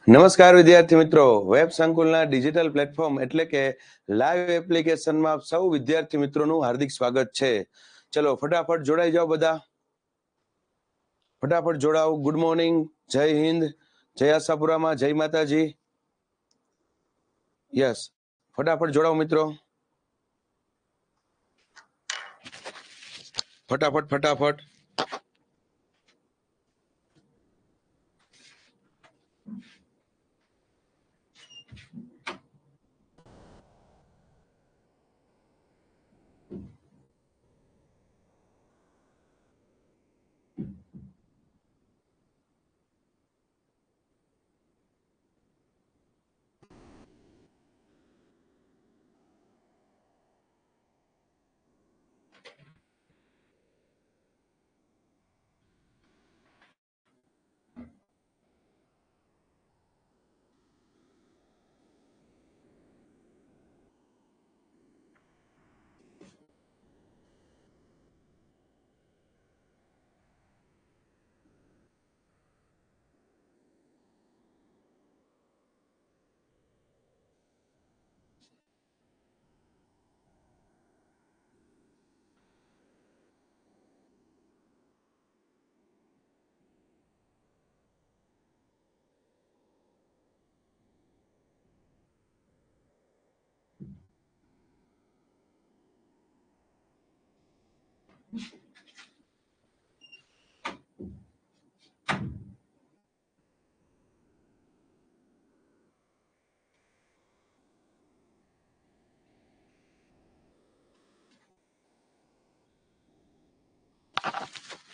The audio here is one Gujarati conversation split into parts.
નમસ્કાર વિદ્યાર્થી મિત્રો, વેબ સંકુલના ડિજિટલ પ્લેટફોર્મ એટલે કે લાઈવ એપ્લિકેશનમાં સૌ વિદ્યાર્થી મિત્રોનું હાર્દિક સ્વાગત છે. ચલો ફટાફટ જોડાઈ જાઓ, બધા ફટાફટ જોડાઓ. ગુડ મોર્નિંગ, જય હિન્દ, જય આશાપુરામાં, જય માતાજી. યસ, ફટાફટ જોડાઓ મિત્રો, ફટાફટ.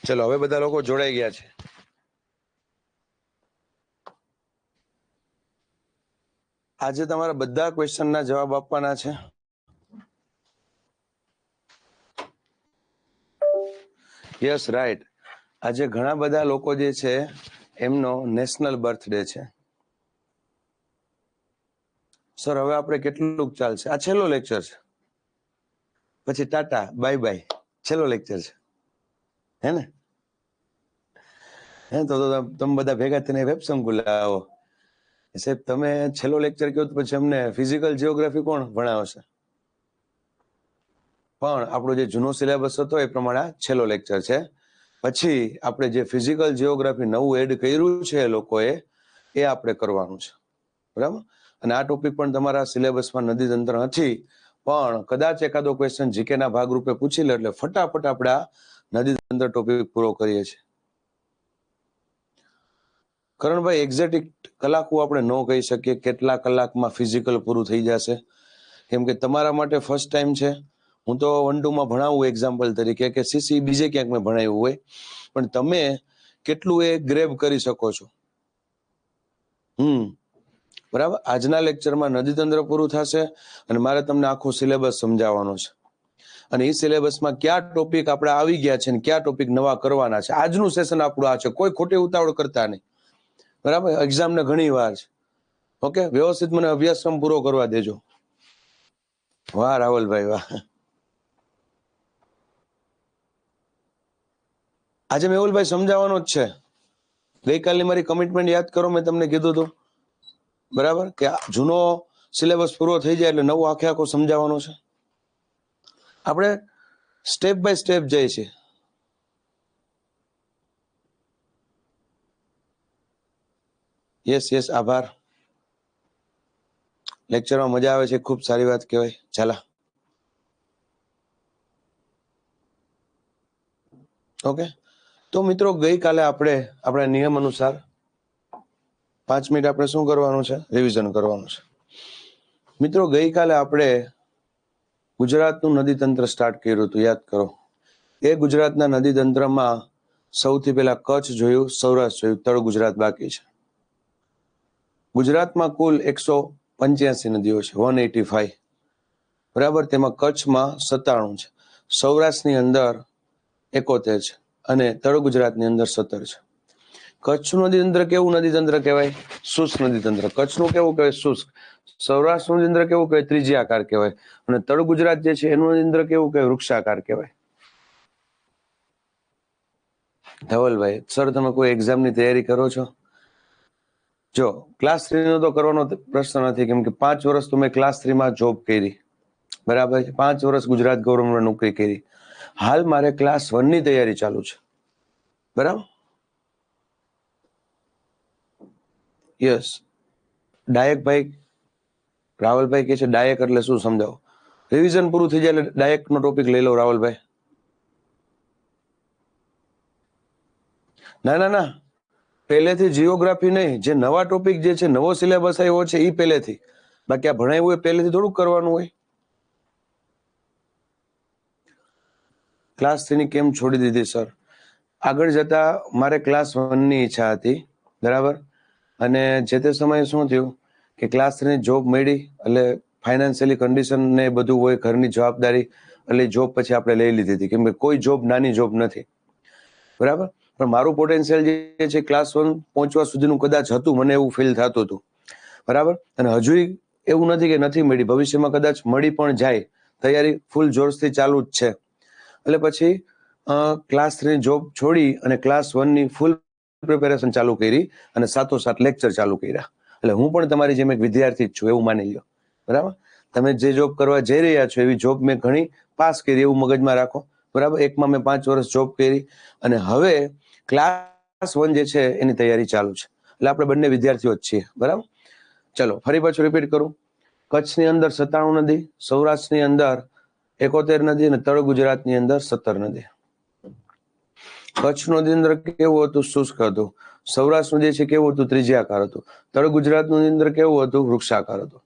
ચલો હવે બધા લોકો જોડાઈ ગયા છે. આજે તમારા બધા ક્વેશ્ચનના જવાબ આપવાના છે. Yes, right. આજે ઘણા બધા લોકો જે છે એમનો નેશનલ બર્થડે છે. સર હવે આપણે કેટલું ચાલશે? આ છેલ્લો લેક્ચર છે, પછી ટાટા બાય બાય. છેલ્લો લેક્ચર છે, હે ને? હે તો તમે બધા ભેગા થઈને વેબ સંકુલ આવો. સાહેબ તમે છેલ્લો લેક્ચર કહો તો પછી અમને ફિઝિકલ જીઓગ્રાફી કોણ ભણાવશે? પણ આપણો જે જૂનો સિલેબસ હતો એ પ્રમાણે છેલ્લો લેક્ચર છે. પછી આપણે જે ફિઝિકલ જીઓગ્રાફી નવું એડ કર્યું છે એ લોકોએ, એ આપણે કરવાનું છે, બરાબર? અને આ ટોપિક પણ તમારા સિલેબસમાં નદી તંત્ર નથી, પણ કદાચ એકાદો ક્વેશ્ચન જીકેના ભાગરૂપે પૂછી લે એટલે ફટાફટ આપણે આ નદી તંત્ર ટોપિક પૂરો કરીએ છીએ. કરણભાઈ, એક્ઝેક્ટ કલાકો આપણે ન કહી શકીએ કેટલા કલાકમાં ફિઝિકલ પૂરું થઈ જશે, કેમ કે તમારા માટે ફર્સ્ટ ટાઈમ છે. હું તો 1-2 માં ભણાવું એક્ઝામ્પલ તરીકે, કે સીસી બીજે ક્યાંક મેં ભણાવ્યું હોય, પણ તમે કેટલું એ ગ્રેબ કરી શકો છો. બરાબર. આજના લેક્ચરમાં નદી તંત્ર પૂરું થશે અને મારે તમને આખો સિલેબસ સમજાવવાનો છે. અને એ સિલેબસમાં કયા ટોપિક આપણે આવી ગયા છે અને કયા ટોપિક નવા કરવાના છે. આજનું સેશન આપણું આ છે, કોઈ ખોટી ઉતાવળ કરતા નહીં, બરાબર? એક્ઝામને ઘણી વાર છે. ઓકે, વ્યવસ્થિત મને અભ્યાસક્રમ પૂરો કરવા દેજો. વાહ રાહુલભાઈ, વાહ. આજે મેહુલભાઈ સમજાવવાનો જ છે. ગઈકાલની મારી કમિટમેન્ટ યાદ કરો, મેં તમને કીધું હતું, બરાબર, કે જૂનો સિલેબસ પૂરો થઈ જાય એટલે નવો આખો સમજાવવાનો છે. આપણે સ્ટેપ બાય સ્ટેપ જઈએ છીએ. યસ, આભાર. લેક્ચરમાં મજા આવે છે, ખૂબ સારી વાત કહેવાય. ચાલા, ઓકે. તો મિત્રો, ગઈકાલે આપણે આપણા નિયમ અનુસાર 5 મિનિટ આપણે શું કરવાનું છે? રિવિઝન કરવાનું છે. મિત્રો, ગઈકાલે આપણે ગુજરાતનું નદી તંત્ર સ્ટાર્ટ કર્યું હતું, યાદ કરો. એ ગુજરાતના નદી તંત્રમાં સૌથી પહેલા કચ્છ જોયું, સૌરાષ્ટ્ર જોયું, તળ ગુજરાત બાકી છે. ગુજરાતમાં કુલ 185 નદીઓ છે, 185, બરાબર. તેમાં કચ્છમાં 97 છે, સૌરાષ્ટ્રની અંદર 71 છે અને તળ ગુજરાતની અંદર 17 છે. કચ્છનું નદી તંત્ર કેવું નદી તંત્ર કહેવાય? શુષ્ક નદી તંત્ર. કચ્છનું કેવું કહેવાય? શુષ્ક. સૌરાષ્ટ્રનું નદી તંત્ર કેવું કહેવાય? ત્રિજ્યાકાર કહેવાય. અને તળ ગુજરાત જે છે એનું નદી તંત્ર કેવું કહેવાય? વૃક્ષાકાર કહેવાય. ધવલભાઈ, સર તમે કોઈ એક્ઝામની તૈયારી કરો છો? જો ક્લાસ 3 નો તો કરવાનો પ્રશ્ન નથી, કેમ કે 5 વર્ષ તો મેં ક્લાસ 3 માં જોબ કરી, બરાબર છે. 5 વર્ષ ગુજરાત ગવર્મેન્ટમાં નોકરી કરી. હાલ મારે ક્લાસ 1 ની તૈયારી ચાલુ છે, બરાબર. યસ, ડાયક ભાઈ, રાવલભાઈ કે છે ડાયક એટલે શું સમજાવો. રિવિઝન પૂરું થઈ જાય એટલે ડાયક નો ટોપિક લઈ લો રાવલભાઈ. ના ના ના, પહેલેથી જીઓગ્રાફી નહીં, જે નવા ટોપિક જે છે, નવો સિલેબસ આવ્યો છે એ પહેલેથી, બાકી આ ભણાવ્યું એ પહેલેથી થોડુંક કરવાનું હોય. ક્લાસ 3 ની કેમ છોડી દીધી સર? આગળ જતા મારે ક્લાસ 1 ની ઈચ્છા હતી, બરાબર. અને જે તે સમયે શું થયું કે ક્લાસ 3 ની જોબ મળી, એટલે ફાઇનાન્શિયલી કન્ડિશન ને બધું હોય, ઘરની જવાબદારી, એટલે જોબ પછી આપણે લઈ લીધી હતી, કેમ કે કોઈ જોબ નાની જોબ નથી, બરાબર. પણ મારું પોટેન્શિયલ જે છે ક્લાસ 1 પહોંચવા સુધીનું કદાચ હતું, મને એવું ફીલ થતું હતું, બરાબર. અને હજુ એવું નથી કે નથી મળી, ભવિષ્યમાં કદાચ મળી પણ જાય. તૈયારી ફૂલ જોશથી ચાલુ જ છે. એટલે પછી ક્લાસ 3 ની જોબ છોડી અને ક્લાસ 1 ની ફૂલ પ્રિપેરેશન ચાલુ કરી અને સાથોસાથ લેક્ચર ચાલુ કર્યા. એટલે હું પણ તમારી જેમ એક વિદ્યાર્થી જ છું એવું માની લો, બરાબર. તમે જે જોબ કરવા જઈ રહ્યા છો એવી જોબ મેં ઘણી પાસ કરી, એવું મગજમાં રાખો, બરાબર. એકમાં મેં 5 વર્ષ જોબ કરી અને હવે ક્લાસ 1 જે છે એની તૈયારી ચાલુ છે. એટલે આપણે બંને વિદ્યાર્થીઓ જ છીએ, બરાબર. ચલો ફરી પાછું રિપીટ કરું. કચ્છની અંદર 97 નદી, સૌરાષ્ટ્રની અંદર 71 નદી અને તળ ગુજરાતની અંદર 17 નદી. કચ્છનું અંદર કેવું હતું? શુષ્ક હતું. સૌરાષ્ટ્રનું જે છે કેવું હતું? ત્રિજ્યાકાર હતું. તળ ગુજરાતનું અંદર કેવું હતું? વૃક્ષાકાર હતું.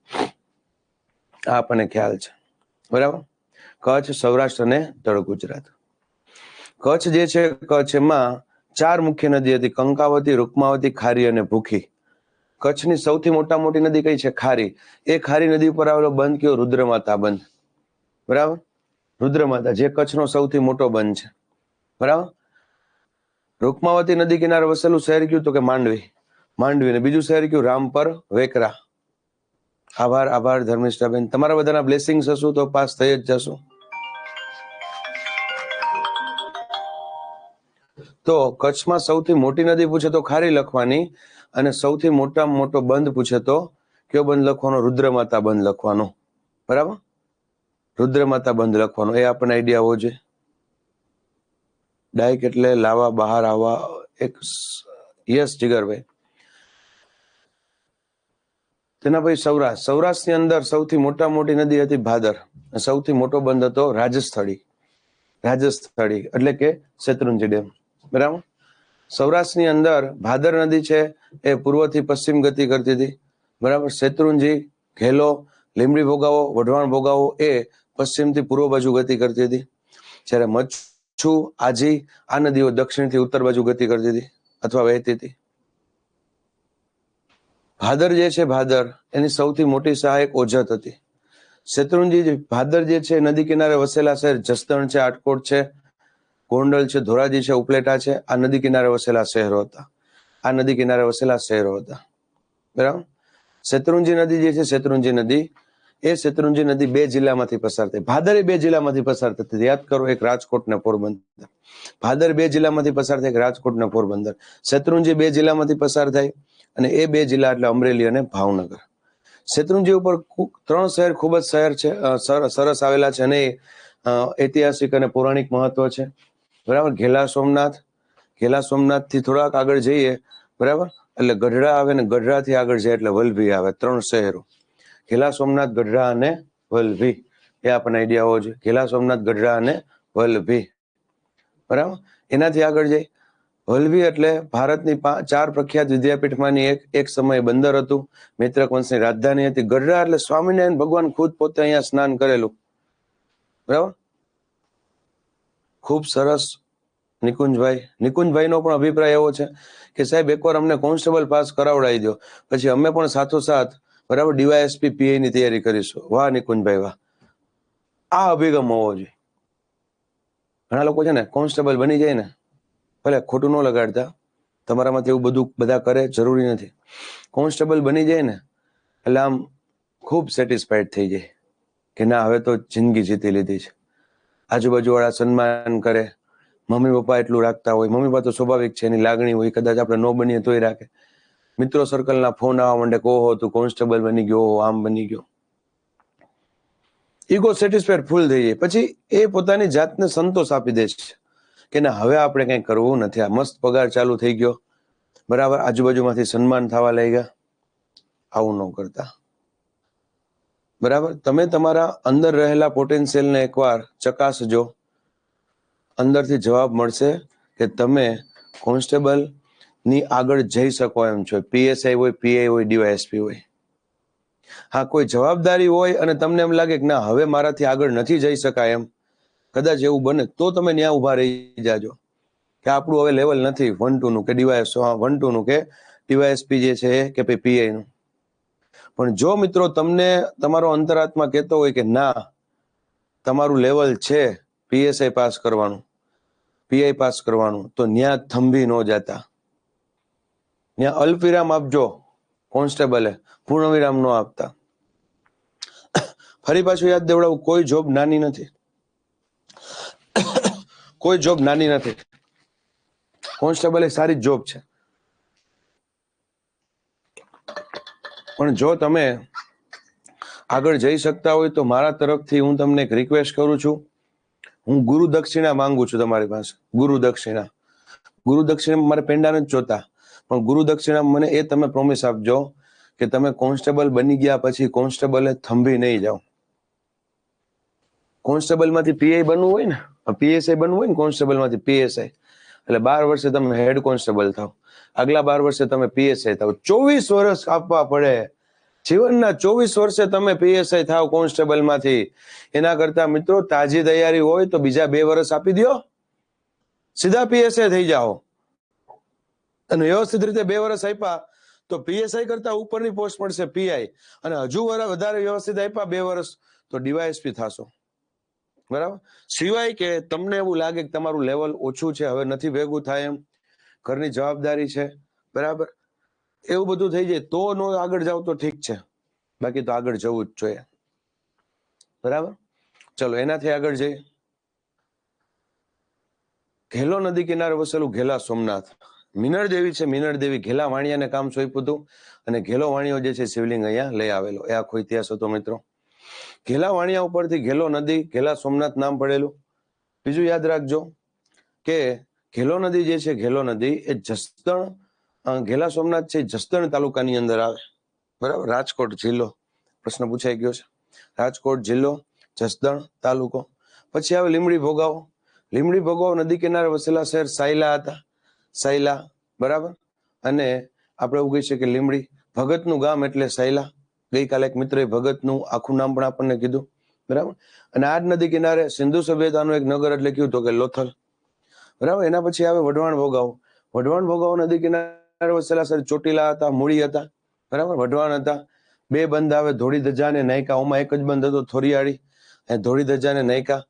આ આપણને ખ્યાલ છે, બરાબર. કચ્છ, સૌરાષ્ટ્ર અને તળ ગુજરાત. કચ્છ જે છે, કચ્છમાં 4 મુખ્ય નદી હતી: કંકાવતી, રૂકમાવતી, ખારી અને ભૂખી. કચ્છની સૌથી મોટી નદી કઈ છે? ખારી. એ ખારી નદી ઉપર આવેલો બંધ કયો? રુદ્રમાતા બંધ, બરાબર. રુદ્રમાતા જે કચ્છનો સૌથી મોટો બંધ છે, બરાબર. રૂકમાવતી નદી કિનારે વસેલું શહેર કયું? તો કે માંડવી. માંડવી. અને બીજું શહેર કયું? રામપર, વેકરા. આભાર ધર્મિષ્ઠાબેન, તમારા બધાના બ્લેસિંગ્સ હશું તો પાસ થઈ જ જશું. તો કચ્છમાં સૌથી મોટી નદી પૂછે તો ખારી લખવાની, અને સૌથી મોટામાં મોટો બંધ પૂછે તો કયો બંધ લખવાનો? રુદ્રમાતા બંધ લખવાનો, બરાબર. રુદ્રમાતા બંધ લખવાનો, એ આપણને આઈડિયા હોવો જોઈએ. ડાયક એટલે લાવા, બહાર આવવા. એક યસ જીગરભાઈ. તેના પછી સૌરાષ્ટ્રની અંદર સૌથી મોટી નદી હતી ભાદર. સૌથી મોટો બંધ હતો રાજસ્થળી એટલે કે શેત્રુંજી ડેમ, બરાબર. સૌરાષ્ટ્રની અંદર ભાદર નદી છે એ પૂર્વથી પશ્ચિમ ગતિ કરતી હતી, બરાબર. શેત્રુંજી, ઘેલો, લીમડી ભોગાવો, વઢવાણ ભોગાવો એ પશ્ચિમથી પૂર્વ બાજુ ગતિ કરતી હતી. જ્યારે મચ્છુ, આજી આ નદીઓ દક્ષિણથી ઉત્તર બાજુ ગતિ કરતી હતી અથવા વહેતી હતી. ભાદર જે છે, ભાદર એની સૌથી મોટી સહાયક ઓજત હતી. શેત્રુંજી ભાદર જે છે નદી કિનારે વસેલા શહેર જસદણ છે, આટકોટ છે, ગોંડલ છે, ધોરાજી છે, ઉપલેટા છે. આ નદી કિનારે વસેલા શહેરો હતા. બરાબર. શેત્રુંજી નદી જે છે, શેત્રુંજી નદી 2 જિલ્લામાંથી પસાર થઈ. ભાદર એ 2 જિલ્લામાંથી પસાર થતી. યાદ કરો, એક રાજકોટ ને પોરબંદર. ભાદર 2 જિલ્લામાંથી પસાર થાય, રાજકોટ ને પોરબંદર. શેત્રુંજી 2 જિલ્લામાંથી પસાર થાય, અને એ 2 જિલ્લા એટલે અમરેલી અને ભાવનગર. શેત્રુંજી ઉપર 3 શહેર ખૂબ જ સરસ આવેલા છે, અને ઐતિહાસિક અને પૌરાણિક મહત્વ છે, બરાબર. ઘેલા સોમનાથ થી થોડાક આગળ જઈએ, બરાબર, એટલે ગઢડા આવે, ને ગઢડાથી આગળ જાય એટલે વલભી આવે. 3 શહેરો: ઘેલા સોમનાથ, ગઢડા અને વલભી. એ આપણને આઈડિયા હોવો જોઈએ. ઘેલા સોમનાથ, ગઢડા અને વલભી, બરાબર. એનાથી આગળ જાય વલભી એટલે ભારતની 4 પ્રખ્યાત વિદ્યાપીઠમાંની એક સમયે બંદર હતું. મૈત્રક વંશની રાજધાની હતી. ગઢડા એટલે સ્વામિનારાયણ ભગવાન ખુદ પોતે અહીંયા સ્નાન કરેલું, બરાબર. ખૂબ સરસ. નિકુંજભાઈનો પણ અભિપ્રાય એવો છે કે સાહેબ એકવાર અમને કોન્સ્ટેબલ પાસ કરાવડાવી દો, પછી અમે પણ સાથોસાથ, બરાબર, ડીવાયએસપી પીઆઈ ની તૈયારી કરીશું. વાહ નિકુંજભાઈ, વાહ. આ અભિગમ હોવો જોઈએ. ઘણા લોકો છે ને કોન્સ્ટેબલ બની જાય ને, ભલે ખોટું ન લગાડતા, તમારામાંથી એવું બધું બધા કરે, જરૂરી નથી. કોન્સ્ટેબલ બની જાય ને એટલે આમ ખૂબ સેટિસ્ફાઈડ થઈ જાય કે ના, હવે તો જિંદગી જીતી લીધી છે. આજુબાજુ વાળા સન્માન કરે, મમ્મી પપ્પા એટલું રાખતા હોય. મમ્મી પપ્પા તો સ્વાભાવિક છે, એની લાગણી હોય, કદાચ આપણે ન બનીએ તોય રાખે. મિત્રો સર્કલના ફોન આવવા માંડે કે ઓહો તું કોન્સ્ટેબલ બની ગયો, આમ બની ગયો. ઈગો સેટિસ્ફાઈડ ફૂલ થઈ જાય. પછી એ પોતાની જાતને સંતોષ આપી દે છે કે ના હવે આપણે કંઈ કરવું નથી, આ મસ્ત પગાર ચાલુ થઈ ગયો, બરાબર, આજુબાજુમાંથી સન્માન થવા લાગ્યા. આવું ન કરતા, બરાબર. તમે તમારા અંદર રહેલા પોટેન્શિયલને એકવાર ચકાસજો, અંદરથી જવાબ મળશે કે તમે કોન્સ્ટેબલ ની આગળ જઈ શકો એમ છો. પીએસઆઈ હોય, પીઆઈ હોય, ડીવાયએસપી હોય. હા, કોઈ જવાબદારી હોય અને તમને એમ લાગે કે ના હવે મારાથી આગળ નથી જઈ શકાય એમ, કદાચ એવું બને તો તમે ત્યાં ઉભા રહી જાજો કે આપણું હવે લેવલ નથી 1-2 નું કે ડીવાયએસ 1-2 નું કે ડીવાયએસપી જે છે કે પીઆઈ નું. પણ જો મિત્રો તમને તમારો અંતરાત્મા કહેતો હોય કે ના તમારું લેવલ છે પીએસઆઈ પાસ કરવાનું, પીઆઈ પાસ કરવાનું, તો ન્યા થંભી ન જાતા, ત્યાં અલ્પવિરામ આપજો. કોન્સ્ટેબલે પૂર્ણ વિરામ ન આપતા. ફરી પાછું યાદ દેવડાવું, કોઈ જોબ નાની નથી, કોઈ જોબ નાની નથી. કોન્સ્ટેબલ એ સારી જોબ છે, પણ જો તમે આગળ જઈ શકતા હોય તો મારા તરફથી હું તમને એક રિક્વેસ્ટ કરું છું. હું ગુરુ દક્ષિણા માંગુ છું તમારી પાસે. ગુરુ દક્ષિણા, ગુરુ દક્ષિણા મારે પેંડા નથી જોતા, પણ ગુરુ દક્ષિણા મને એ તમે પ્રોમિસ આપજો કે તમે કોન્સ્ટેબલ બની ગયા પછી કોન્સ્ટેબલે થંભી નહીં જાઓ. કોન્સ્ટેબલ માંથી પીઆઈ બનવું હોય ને, પીએસઆઈ બનવું હોય ને, કોન્સ્ટેબલ માંથી પીએસઆઈ, એટલે 12 વર્ષે તમે હેડ કોન્સ્ટેબલ થાવ, આગલા 12 વર્ષે તમે પીએસઆઈ થાવ. 24 વર્ષ આપવા પડે જીવનના. 24 વર્ષે તમે પીએસઆઈ થાવ કોન્સ્ટેબલ માંથી. એના કરતા મિત્રો તાજી તૈયારી હોય તો બીજા 2 વર્ષ આપી દો, સીધા પીએસઆઈ થઈ જાઓ. અને વ્યવસ્થિત રીતે 2 વર્ષ આપ્યા તો પીએસઆઈ કરતા ઉપરની પોસ્ટ મળશે પીઆઈ, અને હજુ વધારે વ્યવસ્થિત આપ્યા 2 વર્ષ તો ડીવાયએસપી થશો, બરાબર. સિવાય કે તમને એવું લાગે કે તમારું લેવલ ઓછું છે, હવે નથી ભેગું થાય એમ, ઘરની જવાબદારી છે, બરાબર, એવું બધું થઈ જાય તો નો આગળ જાવ તો ઠીક છે, બાકી તો આગળ જવું જ જોઈએ, બરાબર. ચલો એનાથી આગળ જઈએ. ઘેલો નદી કિનારે વસેલું ઘેલા સોમનાથ. મિનળ દેવી છે, મિનળ દેવી ઘેલા વાણિયાને કામ સોંપ્યું હતું, અને ઘેલો વાણિયો જે છે શિવલિંગ અહીંયા લઈ આવેલો. એ આખો ઇતિહાસ હતો મિત્રો. ઘેલા વાણિયા ઉપરથી ઘેલો નદી, ઘેલા સોમનાથ નામ પડેલું. બીજું યાદ રાખજો કે ઘેલો નદી જે છે, ઘેલો નદી એ જસદણ, ઘેલા સોમનાથ છે જસદણ તાલુકાની અંદર આવે, બરાબર. રાજકોટ જિલ્લો, પ્રશ્ન પૂછાઈ ગયો છે. રાજકોટ જિલ્લો, જસદણ તાલુકો. પછી આવે લીમડી ભોગાવો. લીમડી ભોગાવો નદી કિનારે વસેલા શહેર સાયલા હતા, સાયલા, બરાબર. અને આપણે એવું કહી શકીએ કે લીમડી ભગતનું ગામ એટલે સાયલા. ગઈકાલે એક મિત્રએ ભગતનું આખું નામ પણ આપણને કીધું, બરાબર. અને આ જ નદી કિનારે સિંધુ સભ્યતાનું એક નગર એટલે કયું તો કે લોથલ, બરાબર. એના પછી આવે વઢવાણ ભોગાવો. વઢવાણ ભોગાવો નદી કિનારે વસેલા શહેર ચોટીલા હતા, મૂળી હતા, બરાબર. વઢવાણ હતા. 2 બંધ આવે, ધોળી ધજા અને નાયકા. ઓમાં એક જ બંધ હતો થોરિયાળી, અને ધોળી ધજા અને નાયકા,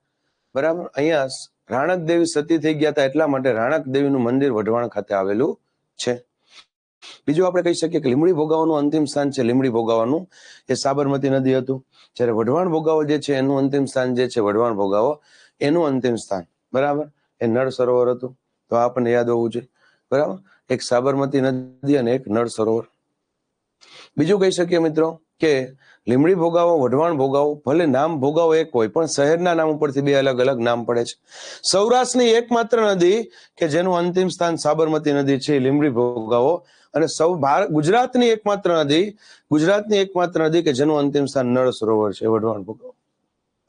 બરાબર. અહીંયા રાણક દેવી સતી થઈ ગયા હતા, એટલા માટે રાણક દેવીનું મંદિર વઢવાણ ખાતે આવેલું છે. બીજું આપણે કહી શકીએ કે લીમડી ભોગાવાનું અંતિમ સ્થાન છે, લીમડી ભોગાવાનું એ સાબરમતી નદી હતું. જ્યારે વઢવાણ ભોગાવો જે છે એનું અંતિમ સ્થાન જે છે, વઢવાણ ભોગાવો એનું અંતિમ સ્થાન, બરાબર, એ નળ સરોવર હતું. તો આપણને યાદ હોવું જોઈએ, બરાબર. એક સાબરમતી નદી અને એક નળ સરોવર. બીજું કહી શકીએ મિત્રો કે લીમડી ભોગાવો, વઢવાણ ભોગાવો, ભલે નામ ભોગાવો એક હોય પણ શહેરના નામ ઉપરથી 2 અલગ અલગ નામ પડે છે. સૌરાષ્ટ્રની એકમાત્ર નદી કે જેનું અંતિમ સ્થાન સાબરમતી નદી છે, લીમડી ભોગાવો. અને ગુજરાતની એકમાત્ર નદી કે જેનું અંતિમ સ્થાન નળ સરોવર છે, વઢવાણ ભોગાવો.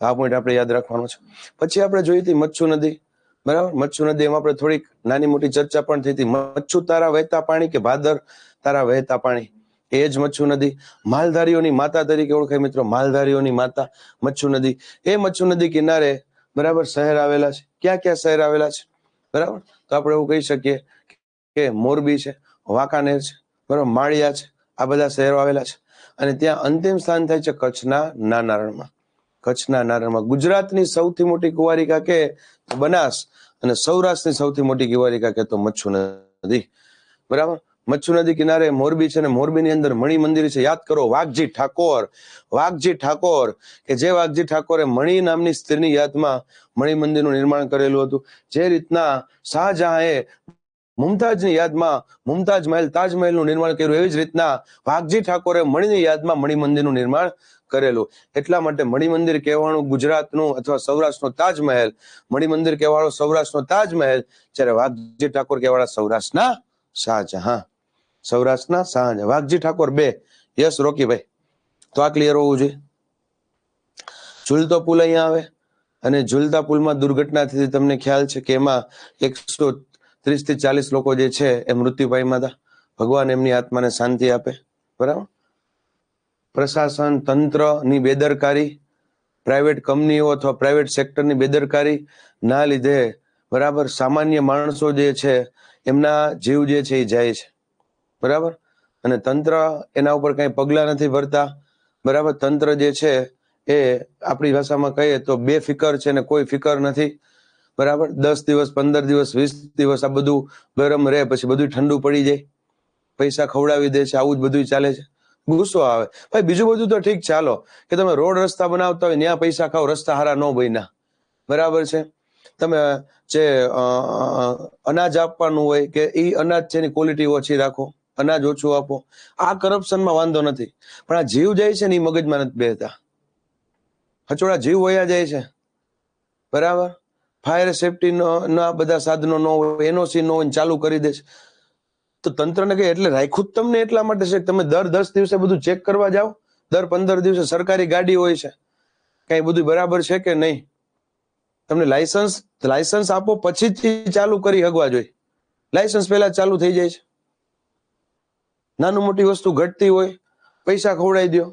આ પોઈન્ટ આપણે યાદ રાખવાનો છે. પછી આપણે જોઈ હતી મચ્છુ નદી, બરાબર. મચ્છુ નદી એમાં આપણે થોડીક નાની મોટી ચર્ચા પણ થઈ હતી. મચ્છુ તારા વહેતા પાણી કે ભાદર તારા વહેતા પાણી, એ જ મચ્છુ નદી. માલધારીઓની માતા તરીકે ઓળખાય મિત્રો, માલધારીઓની માતા મચ્છુ નદી. એ મચ્છુ નદી કિનારે, બરાબર, શહેર આવેલા છે. ક્યાં ક્યાં શહેર આવેલા છે, બરાબર. તો આપણે એવું કહી શકીએ કે મોરબી છે, વાંકાનેર છે, બરાબર, માળિયા છે, આ બધા શહેરો આવેલા છે. અને ત્યાં અંતિમ સ્થાન થાય છે કચ્છના નાનારણમાં. કચ્છના નારણમાં. ગુજરાતની સૌથી મોટી કુંવારિકા કે બનાસ, અને સૌરાષ્ટ્રની સૌથી મોટી કુંવારિકા કે તો મચ્છુ નદી, બરાબર. મચ્છુ નદી કિનારે મોરબી છે, અને મોરબીની અંદર મણિ મંદિર છે. યાદ કરો, વાઘજી ઠાકોર કે જે વાઘજી ઠાકોરે મણિ નામની સ્ત્રીની યાદમાં મણિ મંદિરનું નિર્માણ કરેલું હતું. જે રીતના શાહજહાંએ મુમતાજની યાદમાં મુમતાજ મહેલ તાજમહેલનું નિર્માણ કર્યું. એવી જ રીતના વાઘજી ઠાકોરે મણિની યાદમાં મણિમંદિરનું નિર્માણ કરેલું. એટલા માટે મણિમંદિર કહેવાનું ગુજરાતનું અથવા સૌરાષ્ટ્રનો તાજમહેલ, મણિમંદિર કહેવાળો સૌરાષ્ટ્રનો તાજમહેલ, જ્યારે વાઘજી ઠાકોર કહેવાળા સૌરાષ્ટ્રના શાહજહાં. સૌરાષ્ટ્રના શાહજહાં. વાઘજી ઠાકોર 2. યસ રોકીભાઈ. તો આ ક્લિયર હોવું જોઈએ. ઝૂલતો પુલ અહીંયા આવે અને ઝૂલતા પુલમાં દુર્ઘટના થતી. તમને ખ્યાલ છે કે એમાં 130 થી 40 લોકો જે છે એ મૃત્યુ પામ્યા હતા. ભગવાન એમની આત્માને શાંતિ આપે. બરાબર. પ્રશાસન તંત્રની બેદરકારી, પ્રાઇવેટ કંપનીઓ અથવા પ્રાઇવેટ સેક્ટરની બેદરકારી ના લીધે બરાબર સામાન્ય માણસો જે છે એમના જીવ જે છે એ જાય છે. બરાબર. અને તંત્ર એના ઉપર કઈ પગલા નથી ભરતા. બરાબર. તંત્ર જે છે એ આપણી ભાષામાં કહીએ તો બેફિકર છે ને કોઈ ફિકર નથી. બરાબર. 10 દિવસ 15 દિવસ 20 દિવસ આ બધું ગરમ રહે, પછી બધું ઠંડુ પડી જાય, પૈસા ખવડાવી દે છે. આવું જ બધું ચાલે છે. ગુસ્સો આવે. ભાઈ બીજું બધું તો ઠીક, ચાલો કે તમે રોડ રસ્તા બનાવતા હોય ત્યાં પૈસા ખાઓ, રસ્તા હારા ન બન્યા. બરાબર છે. તમે જે અનાજ આપવાનું હોય કે એ અનાજ છે એની ક્વોલિટી ઓછી રાખો, અનાજ ઓછું આપો. આ કરપ્શનમાં વાંધો નથી, પણ આ જીવ જાય છે ને એ મગજમાં નથી બેહતા. હચોડા જીવ વયા જાય છે. બરાબર. ફાયર સેફટી ના બધા સાધનો ન હોય, એનઓસી ન હોય, ચાલુ કરી દે છે. તો તંત્રને કહે એટલે રાખ્યું જ તમને એટલા માટે છે કે તમે દર 10 દિવસે બધું ચેક કરવા જાઓ, દર 15 દિવસે સરકારી ગાડી હોય છે, કઈ બધું બરાબર છે કે નહીં. તમને લાયસન્સ આપો પછી જ ચાલુ કરી હગવા જોઈએ. લાયસન્સ પહેલા ચાલુ થઈ જાય છે. નાનું મોટી વસ્તુ ઘટતી હોય, પૈસા ખવડાવી દો.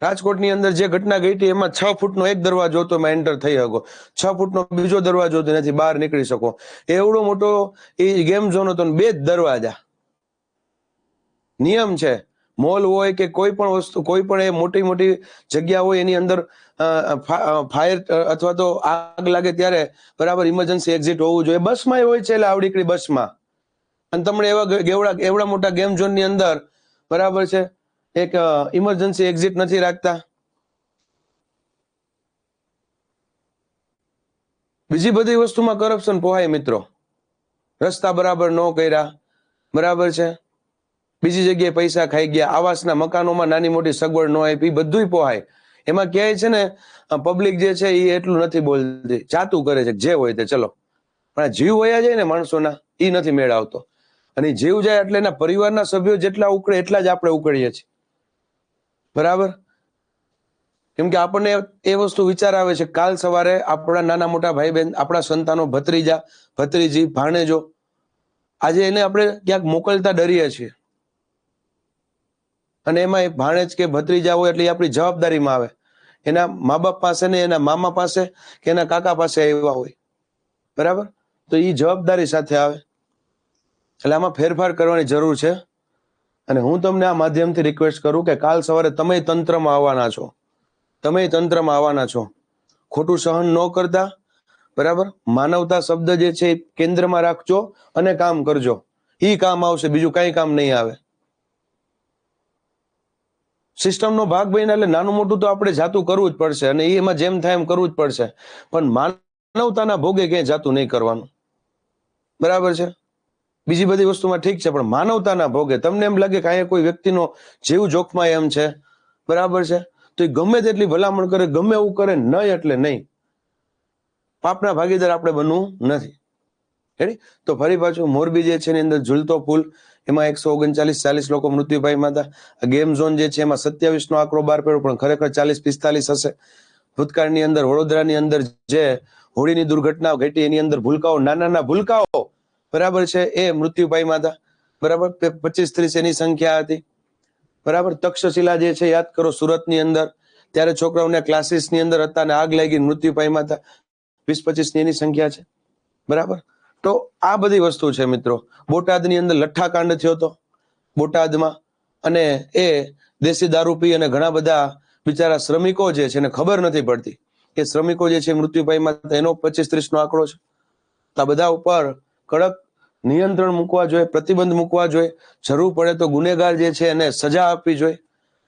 રાજકોટની અંદર જે ઘટના ઘટી એમાં 6 ફૂટનો એક દરવાજો હતો, એમાં એન્ટર થઈ શકો. 6 ફૂટનો બીજો દરવાજો હતો, એનાથી બહાર નીકળી શકો. એવડો મોટો એ ગેમ ઝોન હતો, 2 જ દરવાજા. નિયમ છે. મોલ હોય કે કોઈ પણ વસ્તુ, કોઈ પણ એ મોટી મોટી જગ્યા હોય એની અંદર ફાયર અથવા તો આગ લાગે ત્યારે બરાબર ઇમરજન્સી એક્ઝિટ હોવું જોઈએ. બસમાં હોય છે, એટલે આવડીકડી બસમાં. અને તમને એવડા મોટા ગેમ ઝોન ની અંદર બરાબર છે એક ઇમરજન્સી એક્ઝિટ નથી રાખતા. બીજી બધી વસ્તુમાં કરપ્શન પોહાય મિત્રો. રસ્તા બરાબર ન કર્યા, બરાબર છે, બીજી જગ્યાએ પૈસા ખાઈ ગયા, આવાસના મકાનોમાં નાની મોટી સગવડ ન આપી, બધુંય પોહાય. એમાં ક્યાંય છે ને પબ્લિક જે છે એ એટલું નથી બોલતી, જાતું કરે છે જે હોય તે ચલો. પણ જીવ વયા જાય ને માણસોના, એ નથી મેળ આવતો. અને જીવ જાય એટલે એના પરિવારના સભ્યો જેટલા ઉકળે એટલા જ આપણે ઉકળીએ છીએ. બરાબર. કેમ કે આપણને એ વસ્તુ વિચાર આવે છે, કાલ સવારે આપણા નાના મોટા ભાઈ બહેન, આપણા સંતાનો, ભત્રીજા ભત્રીજી, ભાણેજો, આજે એને આપણે ક્યાંક મોકલતા ડરીએ છીએ. અને એમાં એ ભાણેજ કે ભત્રીજા હોય એટલે આપણી જવાબદારીમાં આવે. એના મા બાપ પાસે ને એના મામા પાસે કે એના કાકા પાસે આવ્યા હોય. બરાબર. તો એ જવાબદારી સાથે આવે. એટલે આમાં ફેરફાર કરવાની જરૂર છે. અને હું તમને આ માધ્યમથી રિક્વેસ્ટ કરું કે કાલ સવારે તમે તંત્રમાં આવવાના છો. તમે તંત્રમાં આવવાના છો. ખોટું સહન ન કરતા. બરાબર. માનવતા શબ્દ જે છે એ કેન્દ્રમાં રાખજો અને કામ કરજો. ઈ કામ આવશે, બીજું કઈ કામ નહીં આવે. સિસ્ટમનો ભાગ બન્યા એટલે નાનું મોટું તો આપણે જાતું કરવું જ પડશે, અને એમાં જેમ થાય એમ કરવું જ પડશે. પણ માનવતાના ભોગે ક્યાંય જાતું નહીં કરવાનું. બરાબર છે. બીજી બધી વસ્તુમાં ઠીક છે, પણ માનવતાના ભોગે. તમને એમ લાગે કે અહીંયા કોઈ વ્યક્તિનો જીવ જોખમાય એમ છે, બરાબર છે, તો એ ગમે તેટલી ભલામણ કરે, ગમે એવું કરે, નહીં એટલે નહીં. પાપના ભાગીદાર આપણે બનવું નથી. તો ફરી પાછું મોરબી જે છે એની અંદર ઝૂલતો પુલ, એમાં 139-40 લોકો મૃત્યુ પામ્યા હતા. ગેમ ઝોન જે છે એમાં 27 નો આંકડો બહાર પડ્યો, પણ ખરેખર 40-45 હશે. ભૂતકાળની અંદર વડોદરાની અંદર જે હોળીની દુર્ઘટના ઘટી એની અંદર ભૂલકાઓ, નાના ભૂલકાઓ બરાબર છે એ મૃત્યુ પામ્યા હતા. બરાબર. 25-30 એની સંખ્યા હતી. બરાબર. તક્ષશિલા જે છે યાદ કરો, સુરતની અંદર, ત્યારે છોકરાઓને ક્લાસીસની અંદર હતા અને આગ લાગી મૃત્યુ પામ્યા હતા. 20-25 ની એની સંખ્યા છે. બરાબર. તો આ બધી વસ્તુ છે મિત્રો. બોટાદની અંદર લઠ્ઠાકાંડ થયો હતો બોટાદમાં, અને એ દેશી દારૂ પી અને ઘણા બધા બિચારા શ્રમિકો જે છે એને ખબર નથી પડતી કે શ્રમિકો જે છે મૃત્યુ પામ્યા, એનો 25-30 નો આંકડો છે. આ બધા ઉપર કડક નિયંત્રણ મૂકવા જોઈએ, પ્રતિબંધ મૂકવા જોઈએ. જરૂર પડે તો ગુનેગાર જે છે એને સજા આપવી જોઈએ,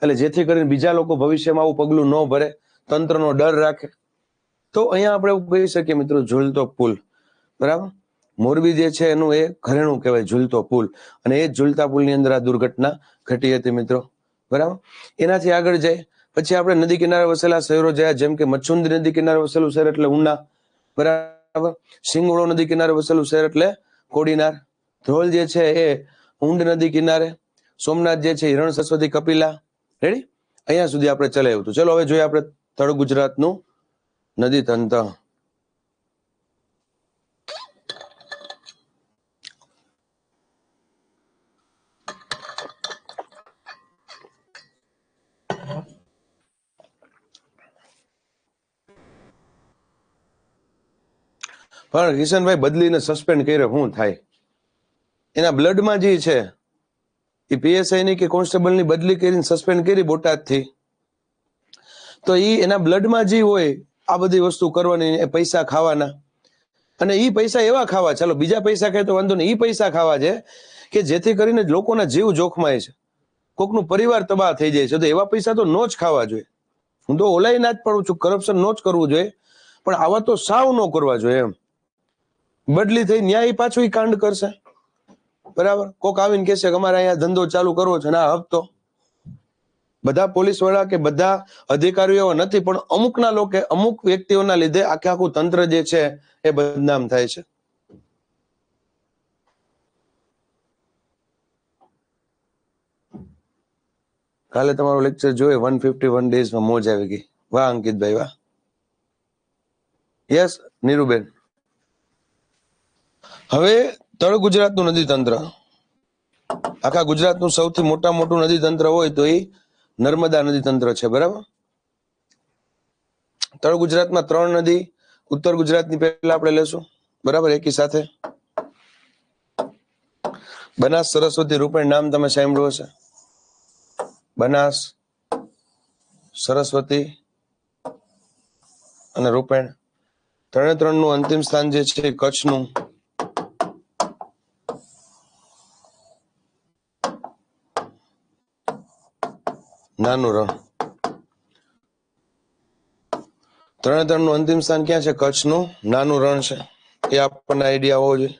એટલે જેથી કરીને બીજા લોકો ભવિષ્યમાં આવું પગલું ન ભરે, તંત્રનો ડર રાખે. તો અહીંયા આપણે એવું કહી શકીએ મિત્રો, ઝૂલતો પુલ. બરાબર. મોરબી જે છે એનું એ ઘરેણું કહેવાય, ઝૂલતો પુલ, અને એ ઝૂલતા પુલની અંદર આ દુર્ઘટના ઘટી હતી મિત્રો. બરાબર. એનાથી આગળ જાય પછી આપણે નદી કિનારે વસેલા શહેરો જોયા, જેમ કે મચ્છુંદી નદી કિનારે વસેલું શહેર એટલે ઉના, બરાબર. સિંગોળો નદી કિનારે વસેલું શહેર એટલે કોડીનાર. ધ્રોલ જે છે એ ઊંડ નદી કિનારે. સોમનાથ જે છે હિરણ સરસ્વતી કપિલા. રેડી? અહીંયા સુધી આપણે ચલાવ્યું હતું. ચલો હવે જોઈએ આપણે તળ ગુજરાતનું નદી તંત્ર. પણ કિશનભાઈ બદલીને સસ્પેન્ડ કર્યો શું થાય? એના બ્લડમાં જે છે એ પીએસઆઈ ની કે કોન્સ્ટેબલ ની બદલી કરીને સસ્પેન્ડ કરી બોટાદથી, તો એના બ્લડમાં જે હોય આ બધી વસ્તુ કરવાની, એ પૈસા ખાવાના, અને એ પૈસા એવા ખાવા, ચાલો બીજા પૈસા ખાય તો વાંધો નહીં, એ પૈસા ખાવા છે કે જેથી કરીને લોકોના જીવ જોખમાય છે, કોકનું પરિવાર તબાહ થઈ જાય છે. તો એવા પૈસા તો નો જ ખાવા જોઈએ. હું તો ઓલાઈ ના જ પડું છું, કરપ્શન નો જ કરવું જોઈએ, પણ આવા તો સાવ નો કરવા જોઈએ. એમ બદલી થઈ ન્યાય પાછું ઈ કાંડ કરશે. બરાબર. કોક આવીને કહેશે કે અમારે અહીંયા ધંધો ચાલુ કરવો છે, ના હપ્તો. બધા પોલીસ વાળા કે બધા અધિકારીઓ એવા નથી, પણ અમુકના લોકો, અમુક વ્યક્તિઓના લીધે આખે આખું તંત્ર જે છે એ બદનામ થાય છે. કાલે તમારો લેક્ચર જોયો, 151 ડેઝમાં મોજ આવી ગઈ. વાહ અંકિતભાઈ વાહ. યસ નીરુબેન. હવે તળ ગુજરાતનું નદી તંત્ર, આખા ગુજરાતનું સૌથી મોટું નદી તંત્ર હોય તો એ નર્મદા નદી તંત્ર છે. બરાબર. તળ ગુજરાતમાં 3 નદી, ઉત્તર ગુજરાતની પહેલા આપણે લેશું. બરાબર. એકી સાથે બનાસ, સરસ્વતી, રૂપેણ નામ તમે સાંભળ્યું હશે. બનાસ, સરસ્વતી અને રૂપેણ. 3 નું અંતિમ સ્થાન જે છે કચ્છનું નાનું રણ. 3 નું અંતિમ સ્થાન ક્યાં છે? કચ્છનું નાનું રણ છે. એ આપણને આઈડિયા હોવો જોઈએ.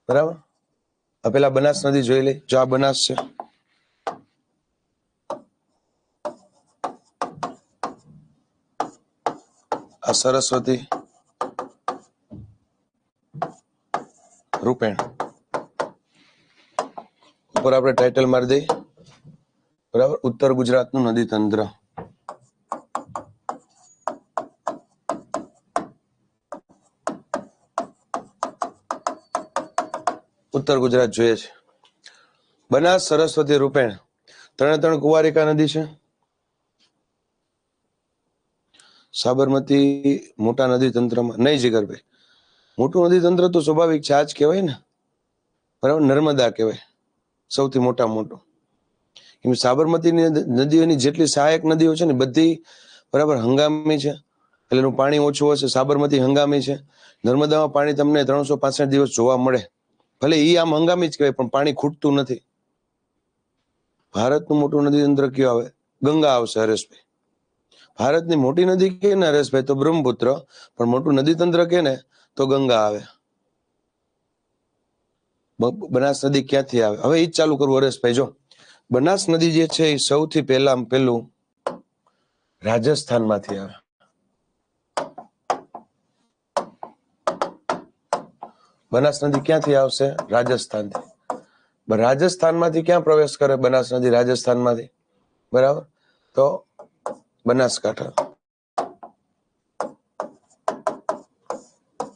બરાબર. પેલા બનાસ નદી જોઈ લે. જો આ બનાસ છે, આ સરસ્વતી, રૂપેણ. ઉપર આપણે ટાઇટલ મારી દઈએ. બરાબર. ઉત્તર ગુજરાતનું નદી તંત્ર. ઉત્તર ગુજરાત જોઈએ છે. બનાસ, સરસ્વતી, રૂપેણ 3 કુંવારિકા નદી છે. સાબરમતી મોટા નદી તંત્રમાં નહીં જીગરભાઈ. મોટું નદી તંત્ર તો સ્વાભાવિક છે, આ જ કહેવાય ને. બરાબર. નર્મદા કહેવાય સૌથી મોટું. એમ સાબરમતીની નદીઓની જેટલી સહાયક નદીઓ છે ને બધી બરાબર હંગામી છે, એટલે એનું પાણી ઓછું હશે. સાબરમતી હંગામી છે. નર્મદામાં પાણી તમને 365 દિવસ જોવા મળે. ભલે ઈ આમ હંગામી જ કહેવાય, પણ પાણી ખૂટતું નથી. ભારતનું મોટું નદી તંત્ર કયું આવે? ગંગા આવશે હરેશભાઈ. ભારતની મોટી નદી કે ને હરેશભાઈ તો બ્રહ્મપુત્ર, પણ મોટું નદી તંત્ર કે ને તો ગંગા આવે. બનાસ નદી ક્યાંથી આવે? હવે ઈ જ ચાલુ કરવું હરેશભાઈ. જો બનાસ નદી જે છે એ સૌથી પહેલું રાજસ્થાનમાંથી આવે. બનાસ નદી ક્યાંથી આવશે? રાજસ્થાનથી. રાજસ્થાનમાંથી ક્યાં પ્રવેશ કરે બનાસ નદી? રાજસ્થાનમાંથી. બરાબર. તો બનાસકાંઠા.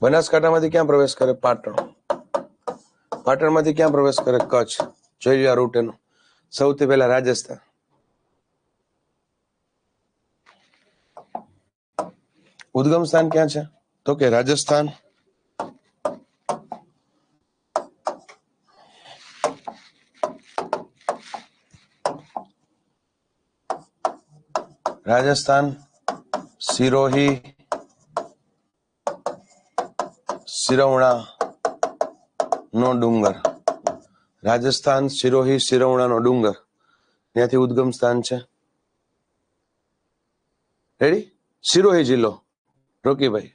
બનાસકાંઠામાંથી ક્યાં પ્રવેશ કરે? પાટણ. પાટણમાંથી ક્યાં પ્રવેશ કરે? કચ્છ. જોઈ લો રૂટ એનો. સૌથી પહેલા રાજસ્થાન. ઉદ્ગમ સ્થાન ક્યાં છે? તો કે રાજસ્થાન. રાજસ્થાન, સિરોહી, સિરવણા નો ડુંગર. રાજસ્થાન, સિરોહી, સિરવણા નો ડુંગર, ત્યાંથી ઉદ્ગમ સ્થાન છે. રેડી? સિરોહી જિલ્લો રોકીભાઈ.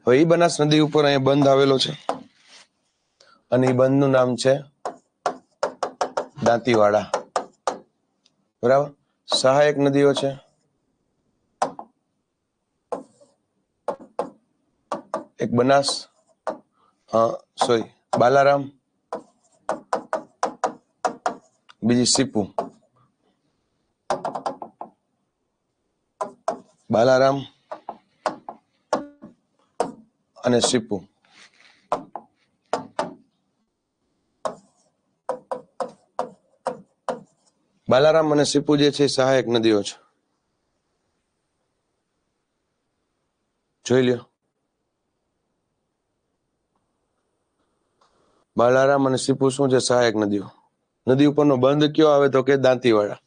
હવે ઈ બનાસ નદી ઉપર અહીંયા બંધ આવેલો છે. અને એ બંધનું નામ છે દાંતીવાડા. બરાબર. સહાયક નદીઓ છે એક બનાસ, સોરી બાલારામ, બીજી સીપુ. બાલારામ અને સીપુ. બાલારામ અને સીપુ જે છે સહાયક નદીઓ છે. જોઈ લ્યો. બાલારામ અને સીપુ શું છે? સહાયક નદીઓ. નદી ઉપરનો બંધ કયો આવે તો કે દાંતીવાડા.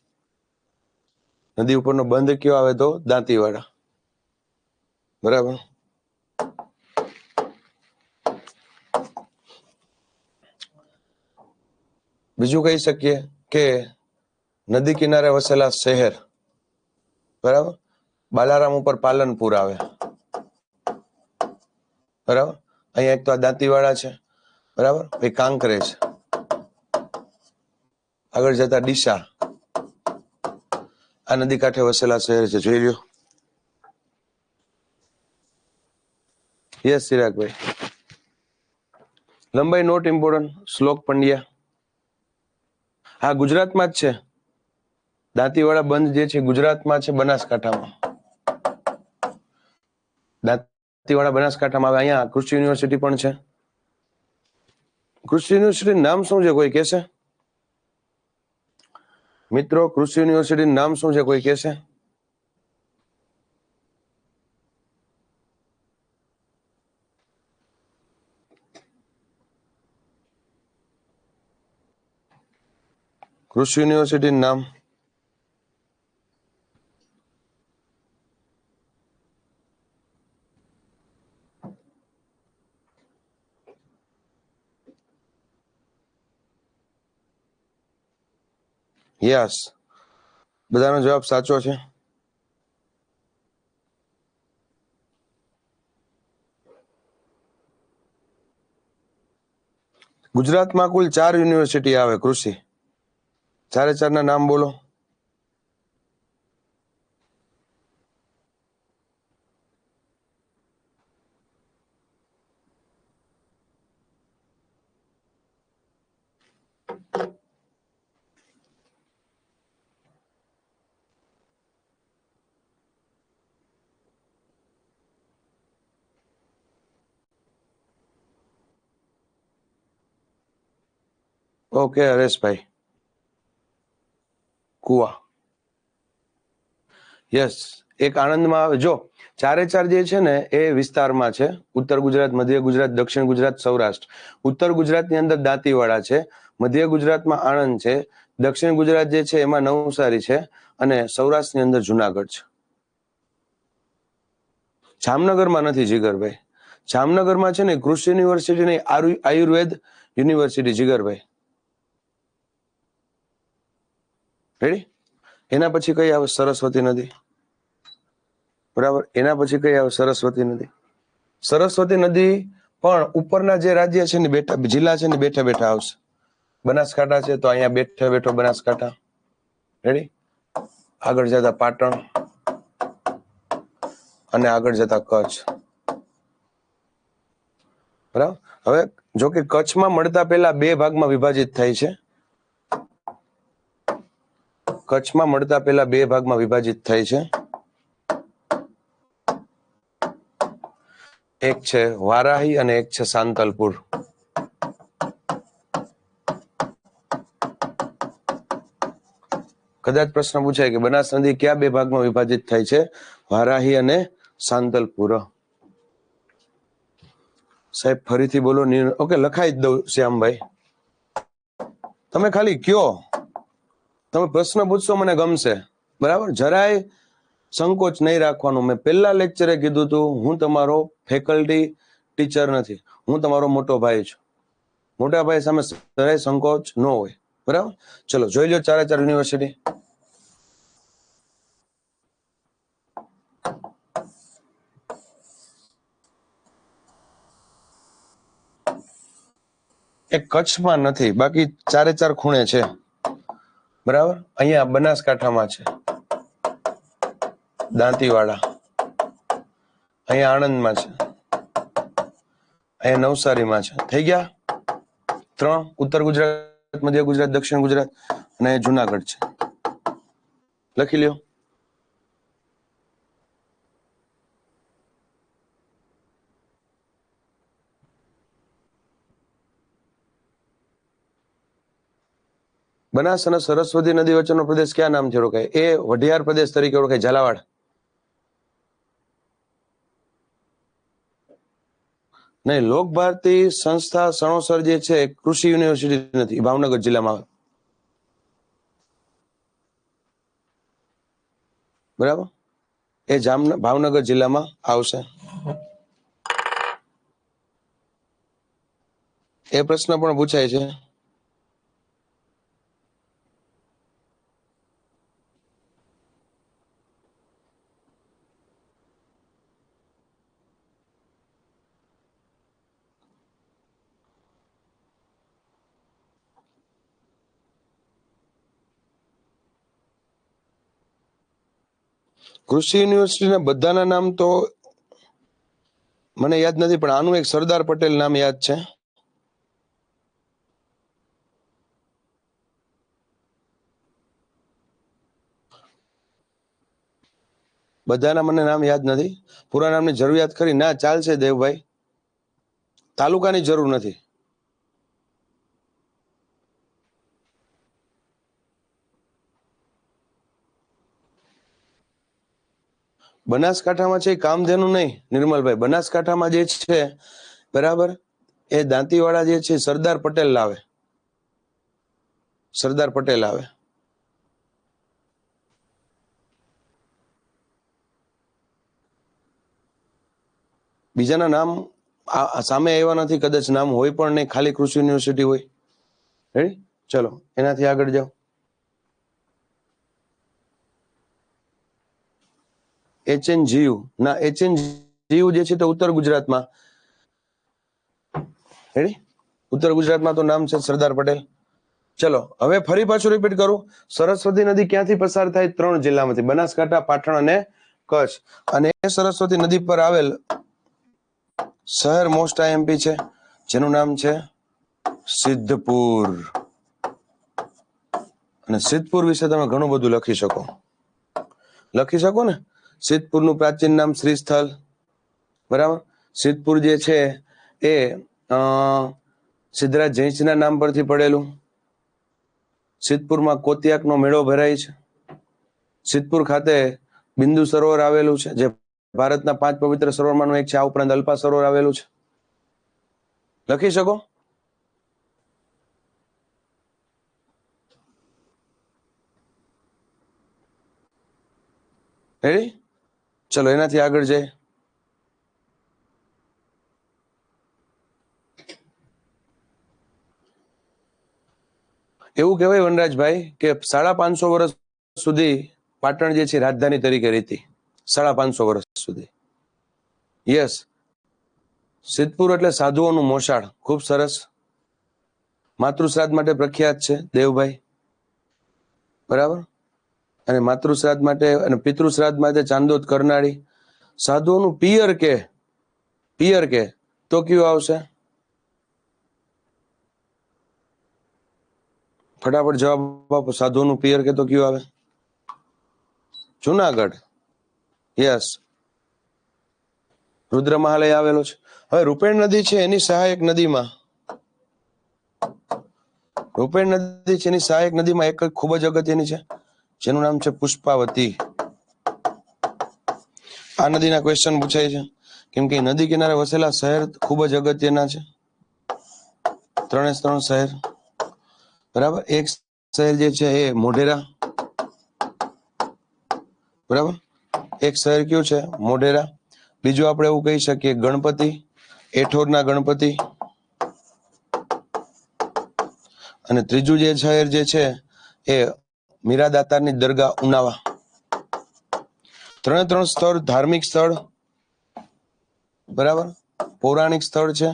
નદી ઉપરનો બંધ કયો આવે તો દાંતીવાડા. બરાબર. બીજું કહી શકીએ કે નદી કિનારે વસેલા શહેર. બરાબર. બાલારામ ઉપર પાલનપુર આવે. બરાબર. અહીંયા એક તો આ દાંતીવાડા છે. બરાબર. પછી કાંકરેજ, આગળ જતા ડીસા. આ નદી કાંઠે વસેલા શહેર છે. જોઈ લ્યો. યસ ચિરાગભાઈ. લંબાઈ નોટ ઇમ્પોર્ટન્ટ. શ્લોક પંડ્યા. હા, ગુજરાતમાં જ છે. દાંતીવાડા બંધ જે છે ગુજરાતમાં છે, બનાસકાંઠામાં. દાંતીવાડા બનાસકાંઠામાં આવે. અહીંયા કૃષિ યુનિવર્સિટી પણ છે. કૃષિ યુનિવર્સિટી નામ શું છે? કોઈ કહેશે? મિત્રો, કૃષિ યુનિવર્સિટી નામ શું છે? કોઈ કહેશે? કૃષિ યુનિવર્સિટી નામ. યસ, બધાનો જવાબ સાચો છે. ગુજરાતમાં કુલ 4 યુનિવર્સિટી આવે કૃષિ. ચારે ચારના નામ બોલો. ઓકે હરેશભાઈ. કુવા. યસ, એક આણંદમાં આવે. જો ચારે ચાર જે છે ને એ વિસ્તારમાં છે. ઉત્તર ગુજરાત, મધ્ય ગુજરાત, દક્ષિણ ગુજરાત, સૌરાષ્ટ્ર. ઉત્તર ગુજરાતની અંદર દાંતીવાડા છે, મધ્ય ગુજરાતમાં આણંદ છે, દક્ષિણ ગુજરાત જે છે એમાં નવસારી છે, અને સૌરાષ્ટ્રની અંદર જુનાગઢ છે. જામનગરમાં નથી જીગરભાઈ. જામનગરમાં છે ને કૃષિ યુનિવર્સિટી નહીં, આયુર્વેદ યુનિવર્સિટી જીગરભાઈ. રેડી. એના પછી કઈ આવે? સરસ્વતી નદી. બરાબર. એના પછી કઈ આવે? સરસ્વતી નદી. સરસ્વતી નદી પણ ઉપરના જે રાજ્ય છે ને બેઠા, જિલ્લા છે ને બેઠા બેઠા આવશે. બનાસકાંઠા છે તો અહીંયા બેઠા બેઠો બનાસકાંઠા. રેડી. આગળ જતા પાટણ અને આગળ જતા કચ્છ. બરાબર. હવે જો કે કચ્છમાં મળતા પહેલા 2 ભાગમાં વિભાજિત થાય છે. કચ્છમાં મળતા પહેલા 2 ભાગમાં વિભાજિત થાય છે. એક છે વારાહી અને એક છે સાંતલપુર. કદાચ પ્રશ્ન પૂછાય કે બનાસ નદી કયા 2 ભાગમાં વિભાજિત થાય છે? વારાહી અને સાંતલપુર. સાહેબ ફરીથી બોલો. ઓકે, લખાઈ જ દઉં શ્યામભાઈ. તમે ખાલી કયો. તમે પ્રશ્ન પૂછશો મને ગમશે. બરાબર. જરાય સંકોચ નહીં રાખવાનું. મેં પહેલા લેક્ચરે કીધું હતું, હું તમારો ફેકલ્ટી ટીચર નથી, હું તમારો મોટો ભાઈ છું. મોટા ભાઈ સામે જરાય સંકોચ ન હોય. બરાબર. ચલો જોઈ લો ચારે ચાર યુનિવર્સિટી. એ કચ્છમાં નથી, બાકી ચારે ચાર ખૂણે છે, બરાબર. અહીંયા બનાસકાંઠામાં છે, દાંતીવાડા. અહીંયા આણંદમાં છે, અહીંયા નવસારીમાં છે. થઈ ગયા 3. ઉત્તર ગુજરાત, મધ્ય ગુજરાત, દક્ષિણ ગુજરાત અને જુનાગઢ છે. લખી લ્યો. બનાસ અને સરસ્વતી નદી વચ્ચેનો પ્રદેશ કયા નામથી ઓળખાય? એ વઢિયાર પ્રદેશ તરીકે ઓળખાય. ઝાલાવાડ. નહીં, લોક ભારતી સંસ્થા સણોસર જે છે કૃષિ યુનિવર્સિટી નથી, ભાવનગર જિલ્લામાં આવે, બરાબર. એ ભાવનગર જિલ્લામાં આવશે. એ પ્રશ્ન પણ પૂછાય છે. કૃષિ યુનિવર્સિટીના બધાના નામ તો મને યાદ નથી, પણ આનું એક સરદાર પટેલ નામ યાદ છે. બધાના મને નામ યાદ નથી. પૂરા નામની જરૂરિયાત ખરી? ના, ચાલશે દેવભાઈ, તાલુકાની જરૂર નથી. બનાસકાંઠામાં છે કામધેનુ નહીં નિર્મલભાઈ, બનાસકાંઠામાં જે છે, બરાબર, એ દાંતીવાડા જે છે સરદાર પટેલ લાવે, સરદાર પટેલ આવે. બીજાના નામ સામે આવ્યા નથી, કદાચ નામ હોય પણ નહીં, ખાલી કૃષિ યુનિવર્સિટી હોય. રેડી? ચલો એનાથી આગળ જાઓ. HNGU ના, HNGU જે છે તો ઉત્તર ગુજરાતમાં. રેડી? ઉત્તર ગુજરાતમાં તો નામ છે સરદાર પટેલ. ચલો હવે ફરી પાછું રિપીટ કરું. સરસ્વતી નદી ક્યાંથી પસાર થાય? 3 જિલ્લામાંથી, બનાસકાંઠા, પાટણ અને કચ્છ. અને એ સરસ્વતી નદી પર આવેલ શહેર મોસ્ટ IMP છે, જેનું નામ છે સિદ્ધપુર. અને સિદ્ધપુર વિશે તમે ઘણું બધું લખી શકો ને. સિદ્ધપુરનું પ્રાચીન નામ શ્રીસ્થળ, બરાબર. સિદ્ધપુર જે છે એ સિદ્ધરાજ જયસિંહના નામ પરથી પડેલું. સિદ્ધપુરમાં કોતિયાકનો મેળો ભરાય છે. સિદ્ધપુર ખાતે બિંદુ સરોવર આવેલું છે, જે ભારતના 5 પવિત્ર સરોવરમાંનું એક છે. આ ઉપરાંત અલ્પા સરોવર આવેલું છે. લખી શકો? રેડી? ચલો એનાથી આગળ જાય. એવું કહેવાય વનરાજભાઈ કે 550 વર્ષ સુધી પાટણ જે છે રાજધાની તરીકે રહેતી. 550 વર્ષ સુધી. યસ, સિદ્ધપુર એટલે સાધુઓનું મોસાળ. ખૂબ સરસ. માતૃશ્રાદ્ધ માટે પ્રખ્યાત છે દેવભાઈ, બરાબર. અને માતૃશ્રાદ્ધ માટે અને પિતૃશ્રાદ્ધ માટે ચાંદોદ, કરનાળી. સાધુઓનું પિયર કે તો કયું આવશે? ફટાફટ જવાબ આપો. સાધુઓનું પિયર કે તો કયું આવે? જુનાગઢ. યસ, રુદ્ર મહાલય આવેલો છે. હવે રૂપેણ નદી છે એની સહાયક નદીમાં, રૂપેણ નદી છે એની સહાયક નદીમાં એક ખૂબ જ અગત્યની છે, જેનું નામ છે પુષ્પાવતી. આ નદીના ક્વેશ્ચન પૂછાય છે, કેમ કે નદી કિનારે વસેલા શહેર ખૂબ જ અગત્યના છે. 3 શહેર, બરાબર. એક શહેર જે છે એ મોઢેરા, બરાબર. એક શહેર કયું છે? મોઢેરા. બીજું આપણે એવું કહી શકીએ ગણપતિ, એઠોરના ગણપતિ. અને ત્રીજું જે શહેર જે છે એ મીરા દાતારની દરગાહ, ઉનાવા. 3 સ્થળ ધાર્મિક સ્થળ, બરાબર, પૌરાણિક સ્થળ છે.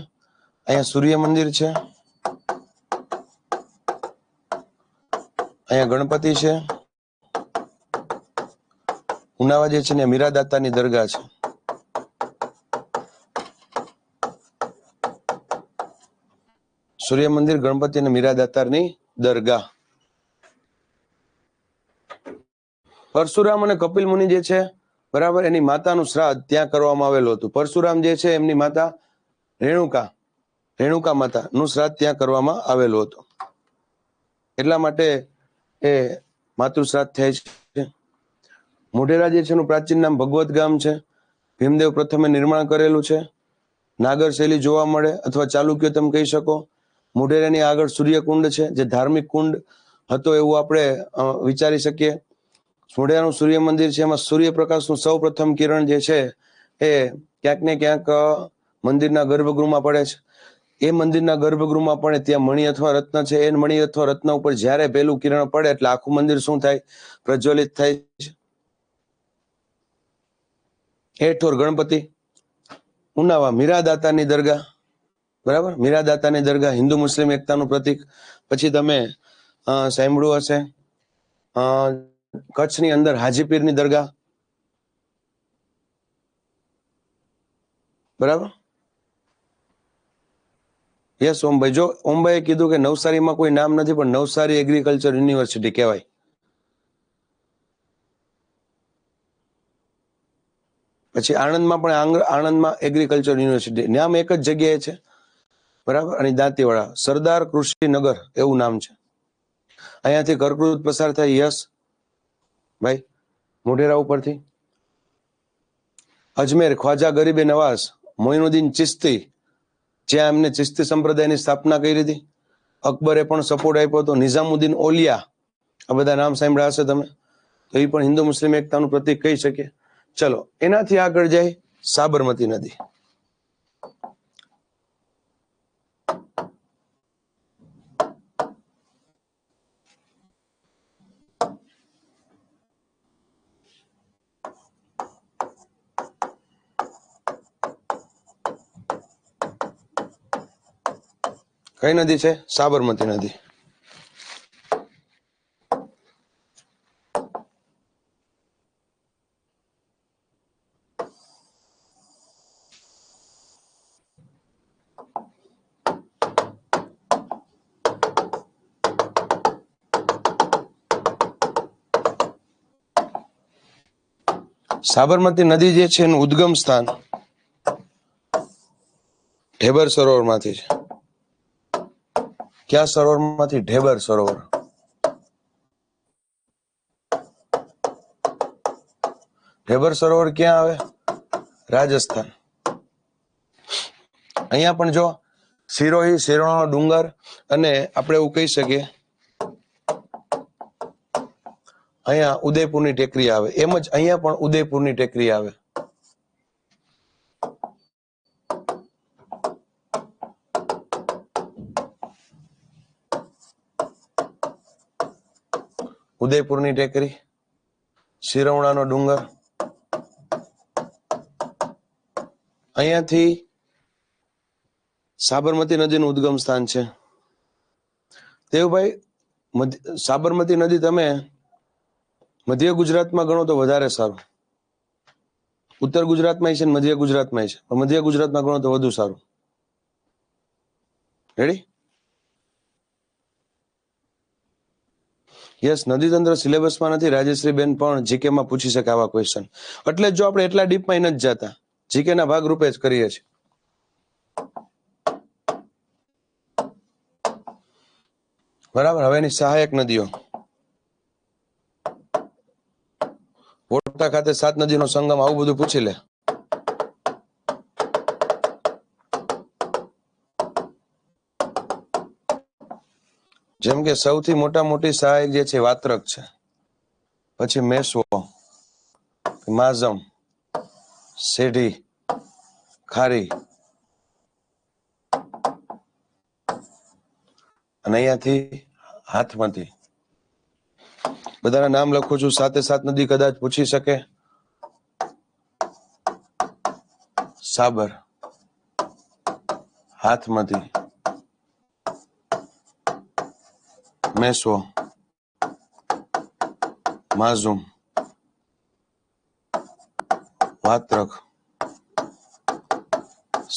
અહીંયા સૂર્ય મંદિર છે, અહીંયા ગણપતિ છે, ઉનાવા જે છે ને મીરાદાતાની દરગાહ છે. સૂર્ય મંદિર, ગણપતિ અને મીરાદાતારની દરગાહ. પરશુરામ અને કપિલ મુનિ જે છે બરાબર, એની માતાનું શ્રાદ્ધ ત્યાં કરવામાં આવેલું હતું. પરશુરામ જે છે એમની માતા રેણુકા માતા નું શ્રાદ્ધ ત્યાં કરવામાં આવેલું હતું. એટલા માટે એ માતૃ શ્રાદ્ધ થાય છે. મોઢેરા જે છે એનું પ્રાચીન નામ ભગવત ગામ છે. ભીમદેવ પ્રથમે નિર્માણ કરેલું છે. નાગર શૈલી જોવા મળે અથવા ચાલુક્ય તમે કહી શકો. મોઢેરાની આગળ સૂર્યકુંડ છે, જે ધાર્મિક કુંડ હતો એવું આપણે વિચારી શકીએ. મોઢેરાનું સૂર્ય મંદિર છે, એમાં સૂર્યપ્રકાશનું સૌ પ્રથમ કિરણ જે છે એ ક્યાંક ને ક્યાંક મંદિરના ગર્ભગૃહમાં પડે છે. એ મંદિરના ગર્ભગૃહમાં પણ ત્યાં મણિ અથવા રત્ન છે. એ મણિ અથવા રત્ન ઉપર જ્યારે પહેલું કિરણ પડે એટલે આખું મંદિર શું થાય? પ્રજ્વલિત થાય છે. હેઠોર ગણપતિ, ઉનાવા મીરાદાતાની દરગાહ, બરાબર, મીરાદાતાની દરગાહ હિન્દુ મુસ્લિમ એકતાનું પ્રતીક. પછી તમે સાંભળ્યું હશે કચ્છની અંદર હાજીપીરની દરગાહ, બરાબર. યસ ઓમભાઈ, જો ઓમભાઈએ કીધું કે નવસારીમાં કોઈ નામ નથી, પણ નવસારી એગ્રીકલ્ચર યુનિવર્સિટી કહેવાય. પછી આણંદમાં પણ આણંદમાં એગ્રીકલ્ચર યુનિવર્સિટી, નામ એક જ જગ્યાએ છે, બરાબર. અને દાંતીવાડા સરદાર કૃષિ નગર એવું નામ છે. અહીંયાથી કર્કવૃત પસાર થાય. યસ ભાઈ, મોઢેરા ઉપરથી. અજમેર ખ્વાજા ગરીબે નવાઝ મોઇનુદ્દીન ચિસ્તી, જ્યાં એમને ચિસ્તી સંપ્રદાયની સ્થાપના કરી હતી. અકબરે પણ સપોર્ટ આપ્યો હતો. નિઝામુદ્દીન ઓલિયા, આ બધા નામ સાંભળ્યા હશે તમે, તો એ પણ હિન્દુ મુસ્લિમ એકતાનું પ્રતીક કહી શકીએ. ચલો એનાથી આગળ જાય સાબરમતી નદી. કઈ નદી છે? સાબરમતી નદી. સાબરમતી નદી જે છે એનું ઉદ્ગમ સ્થાન ઢેબર સરોવરમાંથી છે. ક્યાં સરોવરમાંથી? ઢેબર સરોવર. ઢેબર સરોવર ક્યાં આવે? રાજસ્થાન. અહીંયા પણ જો સિરોહી, શેરવાનો ડુંગર, અને આપણે એવું કહી શકીએ અહીંયા ઉદયપુરની ટેકરી આવે. એમ જ અહીંયા પણ ઉદયપુરની ટેકરી આવે. ઉદયપુરની ટેકરી, શિરવણાનો ડુંગર, અહીંયાથી સાબરમતી નદીનું ઉદ્ગમ સ્થાન છે. દેવભાઈ, સાબરમતી નદી તમે મધ્ય ગુજરાતમાં ગણો તો વધારે સારું. ઉત્તર ગુજરાતમાં છે ને મધ્ય ગુજરાતમાં છે, પણ મધ્ય ગુજરાતમાં ગણો તો વધુ સારું. રેડી? યસ, નદી તંત્ર સિલેબસમાં નથી. રાજેશ્રી બેન પણ જીકેમાં પૂછી શકે આવા ક્વેશ્ચન. એટલે જો આપણે એટલા ડીપમાં નથી જતા, જીકેના ભાગ રૂપે જ કરીએ છીએ. બરાબર. હવેની સહાયક નદીઓ. વોટા ખાતે 7 નદીનો સંગમ, આવું બધું પૂછી લે. જેમ કે સૌથી મોટી સહાયક જે છે વાત્રક છે, પછી મેસવો, માઝમ, સેઢી, ખારી, અને અહીંયાથી હાથમાંથી. બધાના નામ લખું છું. 7 નદી કદાચ પૂછી શકે. સાબર, હાથમતી, મેસવો, માઝૂમ, વાત્રક,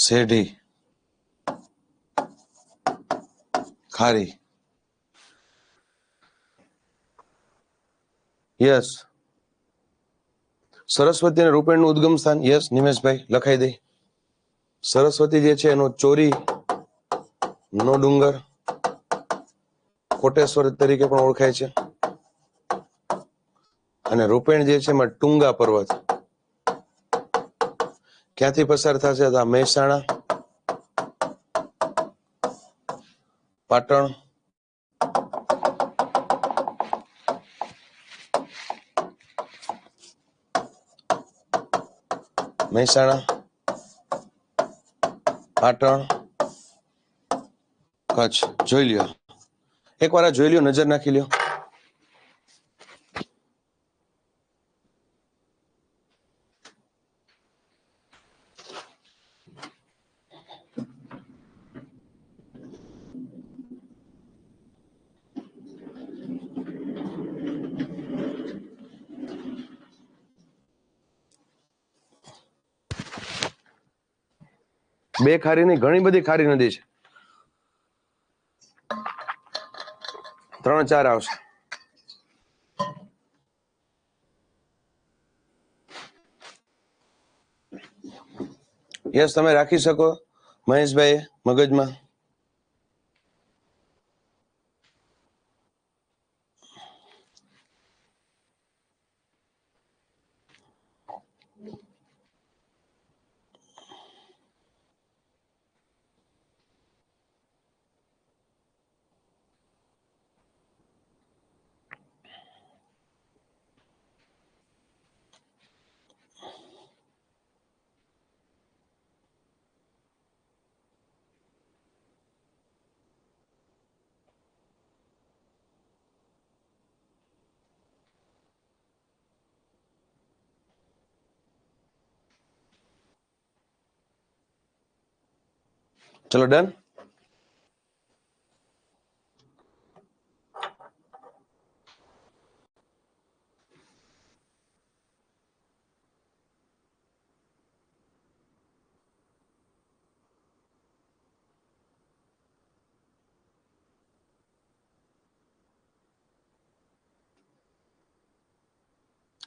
સેઢી, ખારી. યસ. સરસ્વતી અને રૂપેણનું ઉદ્ગમ સ્થાન. યસ નિમેશભાઈ, લખાઈ દે. સરસ્વતી જે છે એનો ચોરી નો ડુંગર, કોટેશ્વર તરીકે પણ ઓળખાય છે. અને રૂપેણ જે છે એમાં ટુંગા પર્વત. ક્યાંથી પસાર થશે? મહેસાણા, પાટણ, મહેસાણા, પાટણ, કચ્છ. જોઈ લ્યો, એકવાર આ જોઈ લ્યો, નજર નાખી લ્યો. બે ખારી નહીં, ઘણી બધી ખારી નદી છે. 3-4 આવશે. યસ, તમે રાખી શકો મહેશભાઈ મગજમાં. ચલો ડન.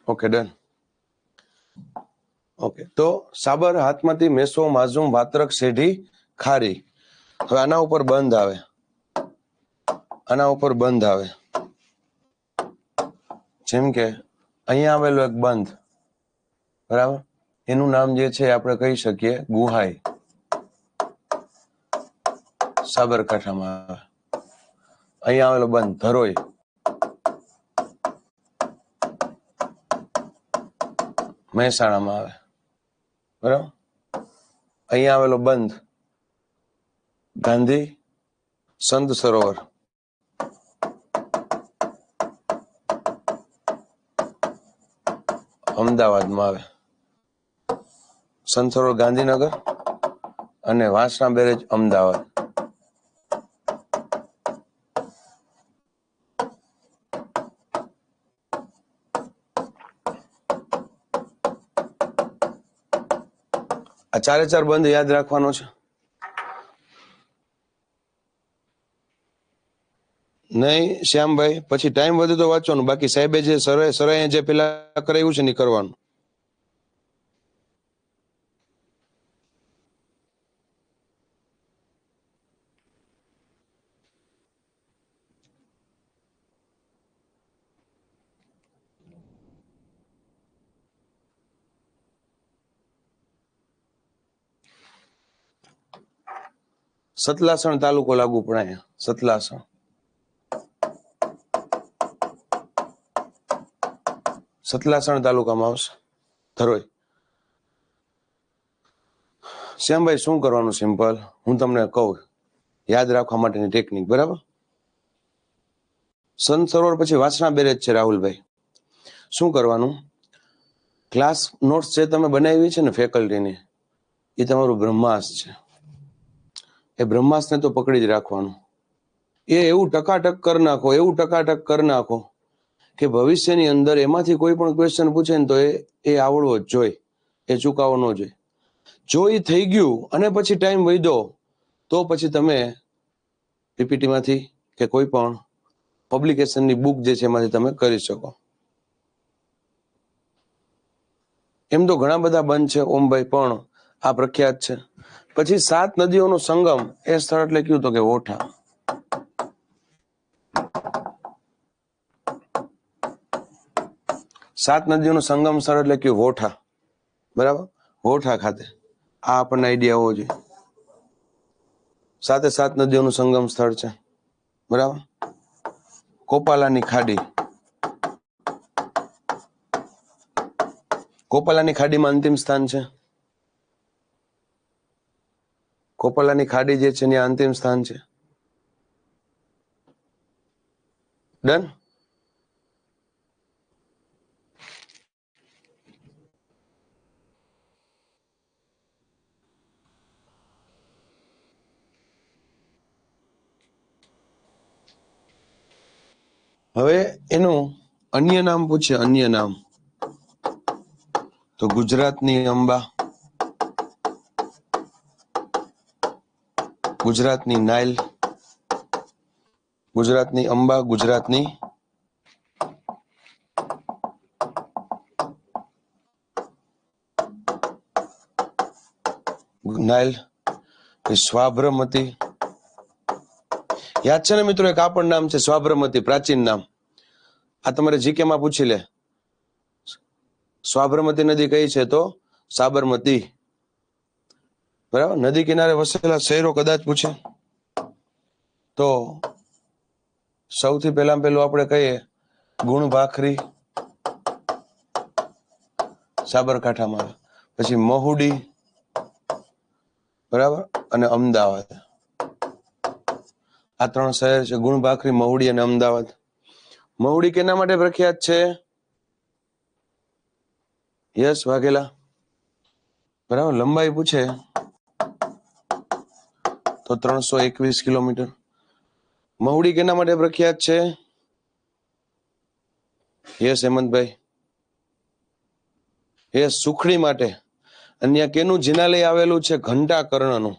Okay done. ઓકે, તો સાબર, હાથમતી, મેસો, માઝૂમ, વાત્રક, સેઢી, ખારી. હવે આના ઉપર બંધ આવે, આના ઉપર બંધ આવે. જેમ કે અહીંયા આવેલો એક બંધ, બરાબર, એનું નામ જે છે આપણે કહી શકીએ ગુહાઈ. સાબરકાંઠામાં આવે. અહીંયા આવેલો બંધ ધરોઈ. મહેસાણામાં આવે, બરાબર. અહીંયા આવેલો બંધ ગાંધી સંત સરોવર. અમદાવાદમાં આવે. સંત સરોવર ગાંધીનગર અને વાસણા બેરેજ અમદાવાદ. આ 4 બંધ યાદ રાખવાનો છે. નહીં શ્યામભાઈ, પછી ટાઈમ વધે તો વાંચવાનું, બાકી સાહેબે જે સરાએ જે પેલા કરાવ્યું છે ને કરવાનું. સતલાસણ તાલુકો લાગુ પડે અહીંયા. સતલાસણ, સતલાસણ તાલુકામાં આવશે. ધરોઈ. શ્યામભાઈ શું કરવાનું? સિમ્પલ, હું તમને કહું યાદ રાખવા માટેની ટેકનિક, બરાબર. સંત સરોવર પછી વાસણા બેરેજ છે રાહુલભાઈ. શું કરવાનું? ક્લાસ નોટ્સ જે તમે બનાવી છે ને ફેકલ્ટીની, એ તમારું બ્રહ્માસ છે. એ બ્રહ્માસને તો પકડી જ રાખવાનું. એ એવું ટકાટક કરી નાખો, એવું ટકાટક કરી નાખો કે ભવિષ્યની અંદર એમાંથી કોઈ પણ ક્વેશ્ચન પૂછે ને તો એ આવડવો જ જોઈએ, એ ચૂકાવો ન જોઈએ. જો એ થઈ ગયું અને પછી ટાઈમ વધ્યો તો પછી તમે પીપીટીમાંથી કે કોઈ પણ પબ્લિકેશનની બુક જે છે એમાંથી તમે કરી શકો. એમ તો ઘણા બધા બંધ છે ઓમભાઈ, પણ આ પ્રખ્યાત છે. પછી 7 નદીઓનો સંગમ એ સ્થળ એટલે કયું તો કે વોઠા. સાત નદીઓનો સંગમ સ્થળ એટલે કયું? વોઠા. બરાબર, વોઠા ખાતે. આ આપણને આઈડિયા હોવો જોઈએ. 7 નદીઓનું સંગમ સ્થળ છે. બરાબર. કોપાલાની ખાડી. કોપાલાની ખાડીમાં અંતિમ સ્થાન છે. કોપાલાની ખાડી જે છે ત્યાં અંતિમ સ્થાન છે. ડન. હવે એનું અન્ય નામ પૂછે, અન્ય નામ. તો ગુજરાતની અંબા, ગુજરાતની નાઇલ, ગુજરાતની અંબા, ગુજરાતની નાઇલ, સ્વાબ્રમતી. યાદ છે ને મિત્રો, એક આ પણ નામ છે સ્વાબ્રમતી, પ્રાચીન નામ. આ તમારે જીકે માં પૂછી લે. સ્વાબ્રમતી નદી કઈ છે? તો સાબરમતી. બરાબર. નદી કિનારે વસેલા શહેરો કદાચ પૂછે તો સૌથી પહેલા પેલું આપણે કહીએ ગુણભાખરી, સાબરકાંઠામાં. પછી મહુડી, બરાબર, અને અમદાવાદ. આ 3 શહેર છે, ગુણભાખરી, મહુડી અને અમદાવાદ. મહુડી કેના માટે પ્રખ્યાત છે? યસ વાઘેલા. બરાબર. લંબાઈ પૂછે તો 321 કિલોમીટર. મહુડી કેના માટે પ્રખ્યાત છે? યસ હેમંતભાઈ. યસ સુખડી માટે. અને કેનું જિનાલય આવેલું છે? ઘંટાકર્ણનું.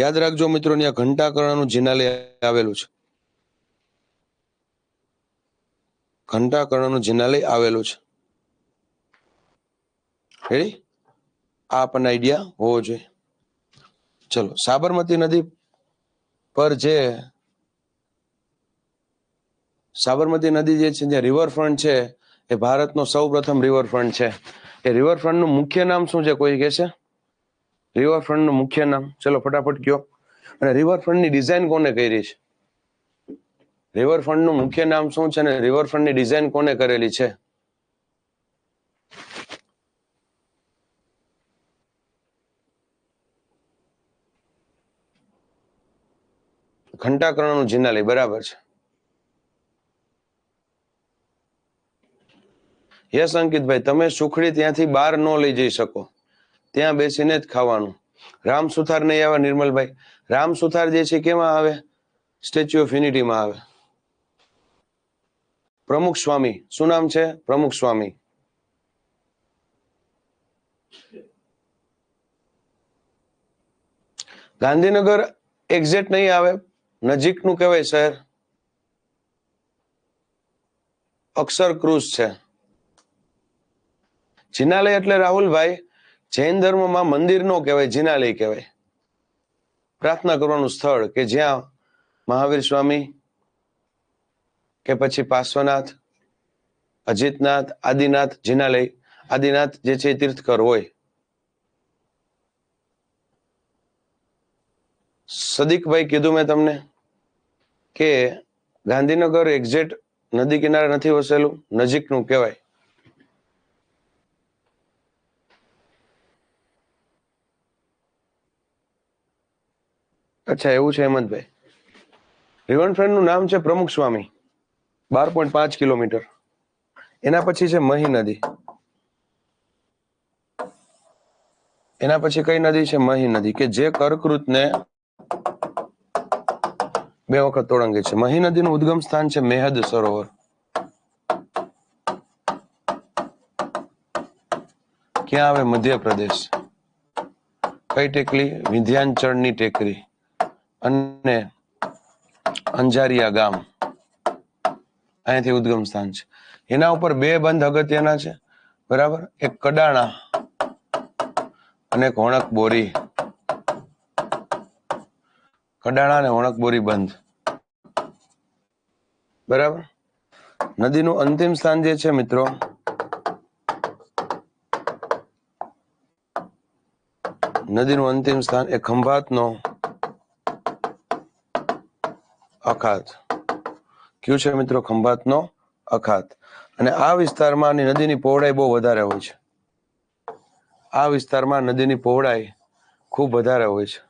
યાદ રાખજો મિત્રો, ત્યાં ઘંટાકર્ણનું જિનાલય આવેલું છે. ઘંટાકર્ણનું જિનાલય આવેલું છે. રેડી? આ આપણને આઈડિયા હોવો જોઈએ. ચલો, સાબરમતી નદી પર જે સાબરમતી નદી જે છે જે રિવરફ્રન્ટ છે એ ભારતનો સૌપ્રથમ રિવરફ્રન્ટ છે. એ રિવરફ્રન્ટનું મુખ્ય નામ શું છે? કોઈ કહેશે? રિવરફ્રન્ટનું મુખ્ય નામ ચલો ફટાફટ કયો. અને રિવરફ્રન્ટની ડિઝાઇન કોને કરી છે? રિવરફ્રન્ટનું મુખ્ય નામ શું છે અને રિવરફ્રન્ટની ડિઝાઇન કોને કરેલી છે? ઘંટાકર્ણનું જિનાલય. બરાબર છે. યસ અંકિતભાઈ, તમે સુખડી ત્યાંથી બહાર ન લઈ જઈ શકો, ત્યાં બેસીને જ ખાવાનું. રામ સુથાર નહીં આવે નિર્મલભાઈ. રામ સુથાર જે છે કેમાં આવે? સ્ટેચ્યુ ઓફ યુનિટીમાં આવે. પ્રમુખ સ્વામી. શું નામ છે? પ્રમુખ સ્વામી. ગાંધીનગર એક્ઝેક્ટ નહીં આવે, નજીકનું કહેવાય શહેર. અક્ષર ક્રુઝ છે. જિનાલય એટલે રાહુલભાઈ જૈન ધર્મમાં મંદિર નો કહેવાય, જિનાલય કહેવાય. પ્રાર્થના કરવાનું સ્થળ કે જ્યાં મહાવીર સ્વામી કે પછી પાર્શ્વનાથ, અજીતનાથ, આદિનાથ, જિનાલય, આદિનાથ જે છે તીર્થકર હોય. સદીકભાઈ કીધું મેં તમને કે ગાંધીનગર એક્ઝેક્ટ નદી કિનારે નથી વસેલું, નજીકનું કહેવાય. અચ્છા એવું છે હેમંતભાઈ. રિવરફ્રન્ટનું નામ છે પ્રમુખ સ્વામી, 12.5 કિલોમીટર. એના પછી છે મહી નદી. એના પછી કઈ નદી છે? મહી નદી, કે જે કર્કવૃતને 2 વખત ઓળંગે છે. મહી નદીનું ઉદ્ગમ સ્થાન છે મેહદ સરોવર. ક્યાં આવે? મધ્યપ્રદેશ. કઈ ટેકરી? વિંધ્યાચળની ટેકરી અને અંજારિયા ગામ અહીંયાથી ઉદ્ગમ સ્થાન છે. એના ઉપર બે બંધ અગત્યના છે, બરાબર, એક કડાણા અને એક હોણકબોરી. કડાણા અને હોણકબોરી બંધ, બરાબર. નદીનું અંતિમ સ્થાન જે છે મિત્રો, નદીનું અંતિમ સ્થાન એ ખંભાતનો અખાત. કયું છે મિત્રો? ખંભાતનો અખાત. અને આ વિસ્તારમાં નદીની પહોળાઈ બહુ વધારે હોય છે. આ વિસ્તારમાં નદીની પહોળાઈ ખૂબ વધારે હોય છે.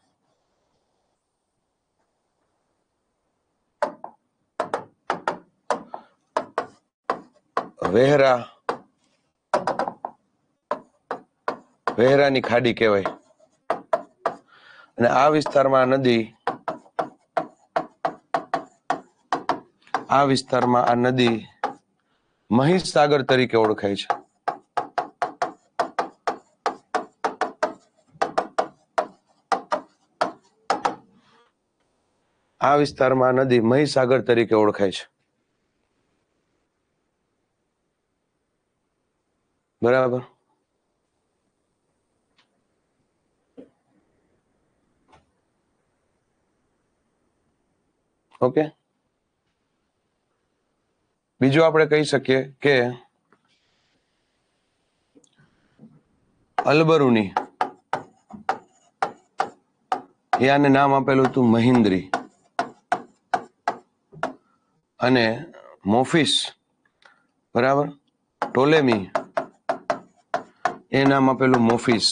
વેહરાની ખાડી કહેવાય. અને આ વિસ્તારમાં આ નદી મહીસાગર તરીકે ઓળખાય છે. આ વિસ્તારમાં નદી મહીસાગર તરીકે ઓળખાય છે, બરાબર. ઓકે. બીજું આપણે કહી શકીએ કે અલબરુની, આને નામ આપેલું હતું મહિન્દ્રી, અને મોફિસ, બરાબર, ટોલેમી એ નામ આપેલું મોફિસ.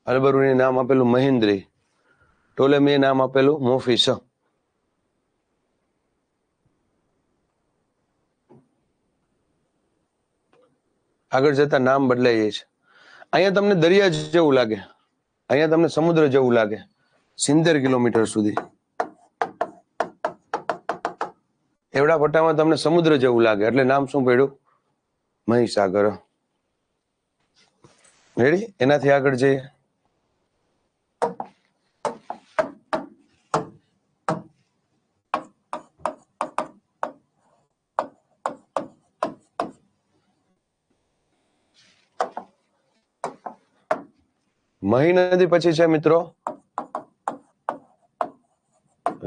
અલબરુની નામ આપેલું મહિન્દ્રી, ટોલેમી નામ આપેલું મોફિસ. આગળ જતા નામ બદલાઈ જાય છે. અહીંયા તમને દરિયા જેવું લાગે, અહીંયા તમને સમુદ્ર જેવું લાગે 70 કિલોમીટર સુધી. એવડા પટ્ટામાં તમને સમુદ્ર જેવું લાગે, એટલે નામ શું પડ્યું? મહીસાગર. રેડી? એનાથી આગળ જઈએ. મહી નદી પછી છે મિત્રો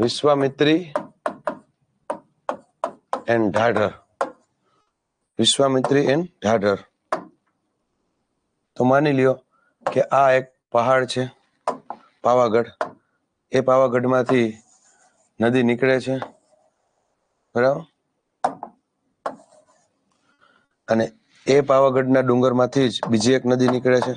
વિશ્વામિત્રી એન્ડ ઢાઢર. વિશ્વામિત્રી એન્ડ ઢાઢર. તો માની લ્યો કે આ એક પહાડ છે પાવાગઢ. એ પાવાગઢમાંથી નદી નીકળે છે, બરાબર. અને એ પાવાગઢના ડુંગરમાંથી જ બીજી એક નદી નીકળે છે.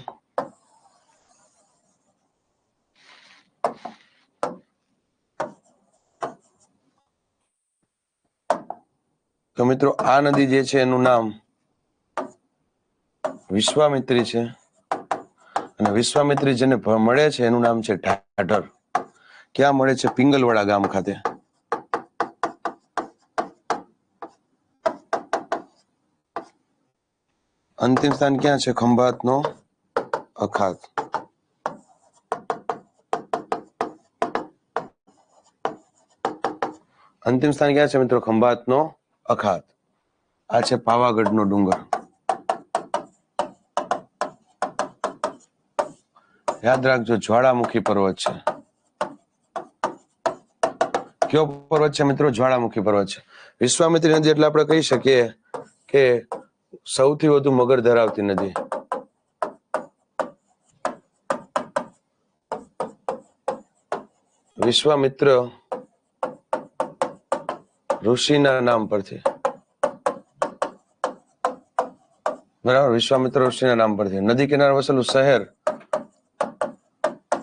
તો મિત્રો આ નદી જે છે એનું નામ વિશ્વામિત્રી છે, અને વિશ્વામિત્રી જેને મળે છે એનું નામ છે ઢાઢર. ક્યાં મળે છે? પિંગલવાડા ગામ ખાતે. અંતિમ સ્થાન ક્યાં છે? ખંભાતનો અખાત. અંતિમ સ્થાન ક્યાં છે મિત્રો? ખંભાતનો અખાત. આ છે પાવાગઢનો ડુંગર. યાદ રાખજો, જ્વાળામુખી પર્વત છે. કયો પર્વત છે મિત્રો? જ્વાળામુખી પર્વત છે. વિશ્વામિત્રી નદી એટલે આપણે કહી શકીએ કે સૌથી વધુ મગર ધરાવતી નદી. વિશ્વામિત્ર ઋષિના નામ પરથી, બરાબર. વિશ્વામિત્ર ઋષિના નામ પરથી. નદી કિનારે વસેલું શહેર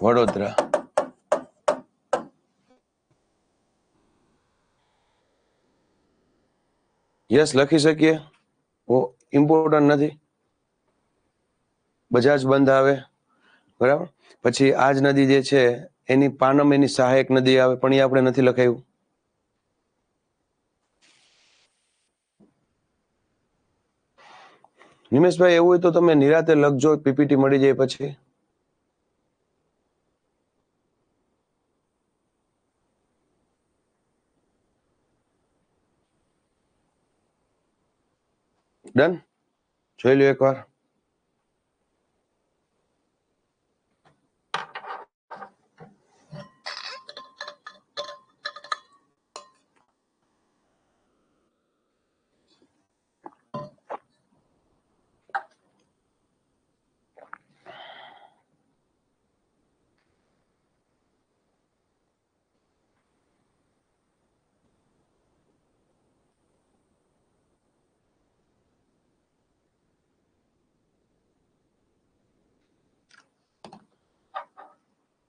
વડોદરા. યસ લખી શકીએ, બહુ ઇમ્પોર્ટન્ટ નથી. બજાજ બંધ આવે, બરાબર. પછી આજ નદી જે છે એની પાનમ, એની સહાયક નદી આવે, પણ એ આપણે નથી લખાયું. નિમેશભાઈ એવું હોય તો તમે નિરાતે લખજો, પીપીટી મળી જાય પછી. ડન, જોઈ લો એકવાર.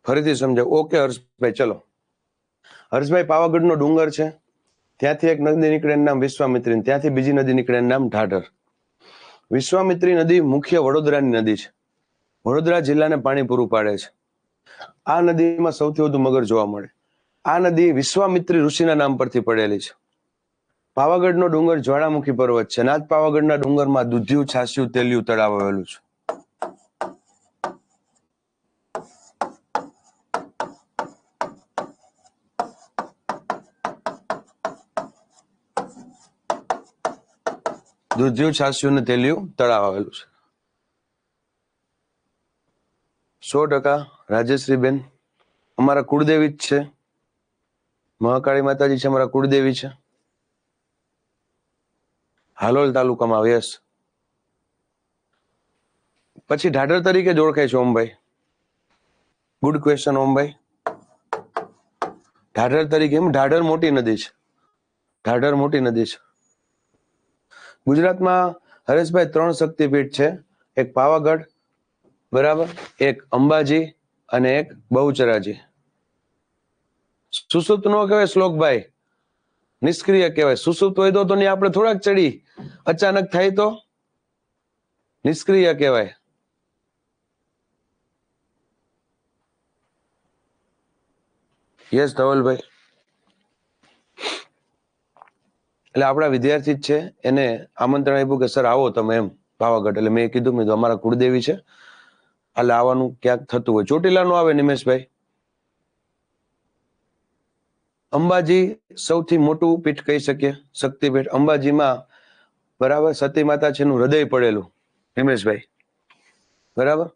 ફરીથી સમજાવ. ઓકે હર્ષભાઈ, ચલો. હર્ષભાઈ, પાવાગઢનો ડુંગર છે, ત્યાંથી એક નદી નીકળે એનું નામ વિશ્વામિત્રી, ત્યાંથી બીજી નદી નીકળે એનું નામ ઢાઢર. વિશ્વામિત્રી નદી મુખ્ય વડોદરાની નદી છે, વડોદરા જિલ્લાને પાણી પૂરું પાડે છે. આ નદીમાં સૌથી વધુ મગર જોવા મળે. આ નદી વિશ્વામિત્રી ઋષિના નામ પરથી પડેલી છે. પાવાગઢનો ડુંગર જ્વાળામુખી પર્વત છે, નાથ પાવાગઢના ડુંગરમાં દૂધિયું, છાસિયું, તેલિયું તળાવ આવેલું છે. દૂધિયું, છાસિયું ને તેલિયું તળાવ આવેલું છે. 100% રાજેશ્રીબેન, અમારા કુળદેવી જ છે, મહાકાળી માતાજી છે, અમારા કુળદેવી છે. હાલોલ તાલુકામાં. યસ. પછી ઢાઢર તરીકે જ ઓળખાય છે ઓમભાઈ. Good question ઓમભાઈ. ઢાઢર તરીકે એમ? ઢાઢર મોટી નદી છે, ઢાઢર મોટી નદી છે. ગુજરાતમાં હરેશભાઈ 3 શક્તિપીઠ છે, એક પાવાગઢ, બરાબર, એક અંબાજી અને એક બહુચરાજી. સુસુપ્ત નો કહેવાય શ્લોકભાઈ, નિષ્ક્રિય કહેવાય. સુસુપ્ત હોય તો નહીં આપણે થોડાક ચડી, અચાનક થાય તો નિષ્ક્રિય કહેવાય. યસ ધવલભાઈ. એટલે આપણા વિદ્યાર્થી જ છે, એને આમંત્રણ આપ્યું કે સર આવો તમે એમ પાવાગઢ. એટલે મેં કીધું, મેં અમારા કુળદેવી છે, એટલે આવવાનું ક્યાંક થતું હોય. ચોટીલા નું આવે નિમેશભાઈ. અંબાજી સૌથી મોટું પીઠ કહી શકીએ, શક્તિપીઠ. અંબાજીમાં, બરાબર, સતી માતા છે એનું હૃદય પડેલું નિમેશભાઈ, બરાબર.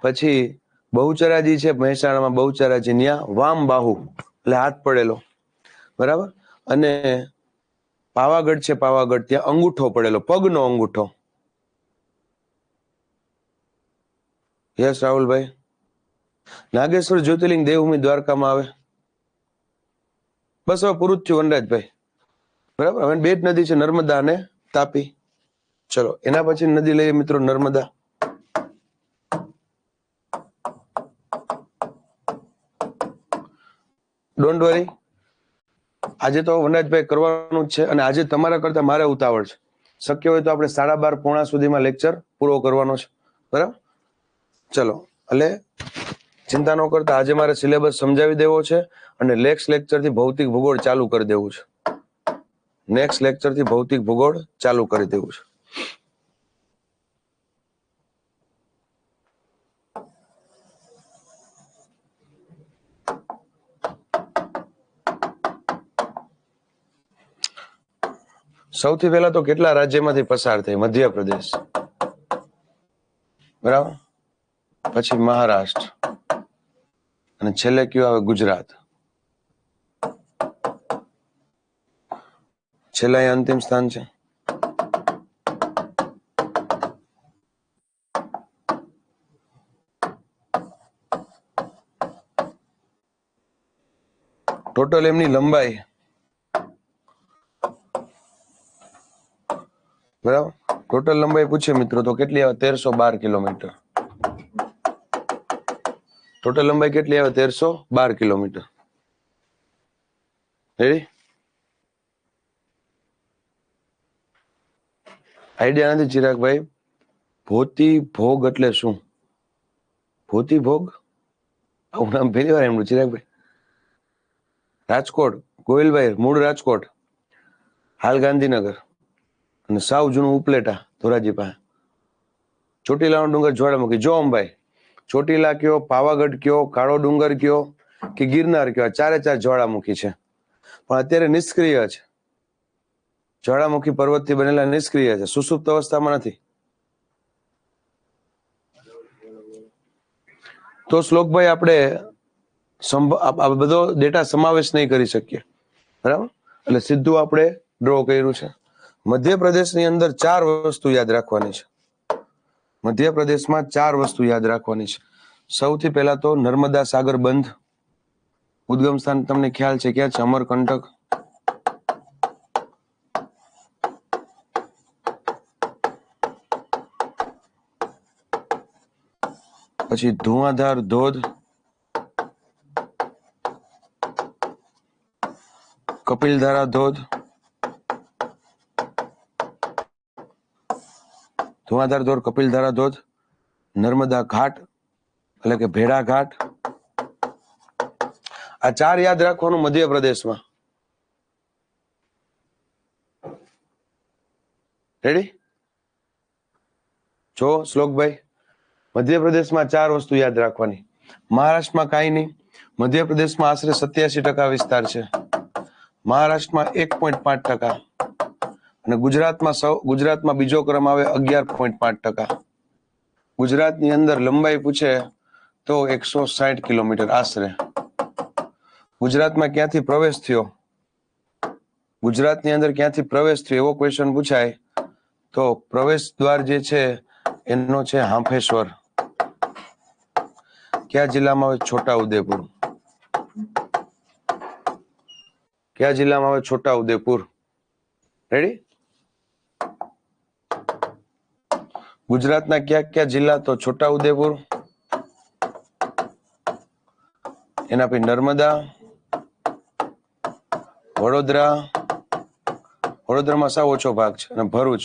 પછી બહુચરાજી છે મહેસાણામાં, બહુચરાજી, ત્યાં વામ બાહુ એટલે હાથ પડેલો, બરાબર. અને પાવાગઢ છે, પાવાગઢ, ત્યાં અંગૂઠો પડેલો, પગનો અંગૂઠો. યસ રાહુલભાઈ. નાગેશ્વર જ્યોતિર્લિંગ દેવભૂમિ દ્વારકામાં આવે. બસ હવે પૂરું જ થયું વનરાજભાઈ, બરાબર. હવે 2 જ નદી છે, નર્મદા અને તાપી. ચલો એના પછી નદી લઈએ મિત્રો, નર્મદા. ડોન્ટ વરી, આજે તો વનરાજભાઈ કરવાનું જ છે, અને આજે તમારા કરતા મારે ઉતાવળ છે. શક્ય હોય તો આપણે 12:30 પોણા સુધીમાં લેક્ચર પૂરો કરવાનો છે, બરાબર. ચલો, એટલે ચિંતા ન કરતા, આજે મારે સિલેબસ સમજાવી દેવો છે, અને નેક્સ્ટ લેક્ચર થી ભૌતિક ભૂગોળ ચાલુ કરી દેવું છે. નેક્સ્ટ લેક્ચર થી ભૌતિક ભૂગોળ ચાલુ કરી દેવું છે. સૌથી પહેલા તો કેટલા રાજ્યમાંથી પસાર થઈ? મધ્યપ્રદેશ, બરાબર, પછી મહારાષ્ટ્ર, અને છેલ્લે કયું આવે? ગુજરાત. છેલ્લા એ અંતિમ સ્થાન છે. ટોટલ એમની લંબાઈ, બરાબર, ટોટલ લંબાઈ પૂછે મિત્રો તો કેટલી આવે? 1312 કિલોમીટર. ટોટલ લંબાઈ કેટલી આવે? 1312 કિલોમીટર. રેડી? આઈડિયા નથી ચિરાગભાઈ. ભોતિભોગ એટલે શું? ભોતિભોગ, આવું નામ પહેલી વાર એમનું ચિરાગભાઈ. રાજકોટ, ગોવિલભાઈ મૂળ રાજકોટ, હાલ ગાંધીનગર, અને સાવ જૂનું ઉપલેટા ધોરાજી પાસે. ચોટીલાનો ડુંગર જ્વાળામુખી. જો અંબાઈ, ચોટીલા કયો, પાવાગઢ કયો, કાળો ડુંગર કયો કે ગિરનાર કયો, ચારે ચાર જ્વાળામુખી છે, પણ અત્યારે નિષ્ક્રિય છે. જ્વાળામુખી પર્વતથી બનેલા નિષ્ક્રિય છે, સુષુપ્ત અવસ્થામાં નથી. તો શ્લોકભાઈ આપણે આ બધો ડેટા સમાવેશ નહીં કરી શકીએ, બરાબર? એટલે સીધું આપણે ડ્રો કર્યું છે. મધ્યપ્રદેશની અંદર 4 વસ્તુ યાદ રાખવાની છે. મધ્યપ્રદેશમાં 4 વસ્તુ યાદ રાખવાની છે. સૌથી પહેલા તો નર્મદા સાગર બંધ. ઉદ્ગમ સ્થાન તમને ખ્યાલ છે ક્યાં છે? અમરકંટક. પછી ધુઆધાર ધોધ, કપિલધારા ધોધ, ધુઆધાર ધોધ, કપિલધારા ધોધ, નર્મદા ઘાટ એટલે કે ભેડા ઘાટ. આ 4 યાદ રાખવાનું મધ્યપ્રદેશમાં. રેડી? જો શ્લોકભાઈ, મધ્યપ્રદેશમાં 4 વસ્તુ યાદ રાખવાની. મહારાષ્ટ્રમાં કાંઈ નહીં. મધ્યપ્રદેશમાં આશરે 87% વિસ્તાર છે. મહારાષ્ટ્રમાં 1.5%. અને ગુજરાતમાં બીજો ક્રમ આવે 11.5%. ગુજરાતની અંદર લંબાઈ પૂછે તો 160 કિલોમીટર આશરે. ગુજરાતમાં ક્યાંથી પ્રવેશ થયો? ગુજરાતની અંદર ક્યાંથી પ્રવેશ થયો એવો ક્વેશ્ચન પૂછાય તો પ્રવેશ દ્વાર જે છે એનો છે હાંફેશ્વર. કયા જિલ્લામાં આવે? છોટાઉદેપુર. કયા જિલ્લામાં આવે? છોટાઉદેપુર. રેડી? ગુજરાતના કયા જિલ્લા? તો છોટાઉદેપુર, એના પછી નર્મદા, વડોદરા. વડોદરામાં સાવ ઓછો ભાગ છે, અને ભરૂચ.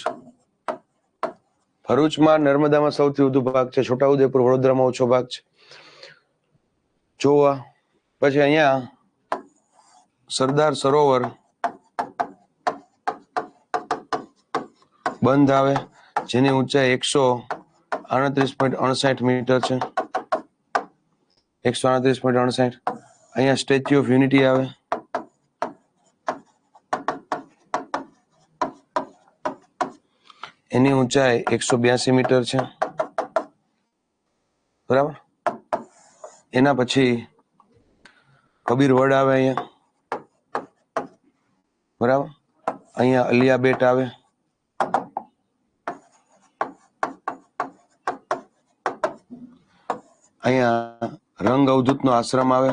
ભરૂચમાં નર્મદામાં સૌથી વધુ ભાગ છે. છોટાઉદેપુર, વડોદરામાં ઓછો ભાગ છે. જોવા પછી અહીંયા સરદાર સરોવર બંધ આવે, જેની ઊંચાઈ 138.68 મીટર છે. 138.68. અહીંયા સ્ટેચ્યુ ઓફ યુનિટી આવે. એની ઊંચાઈ 182 મીટર છે, બરાબર? એના પછી કબીરવડ આવે અહીંયા, બરાબર? અહીંયા અલિયા બેટ આવે. અહીંયા રંગ અવધૂતનો આશ્રમ આવે.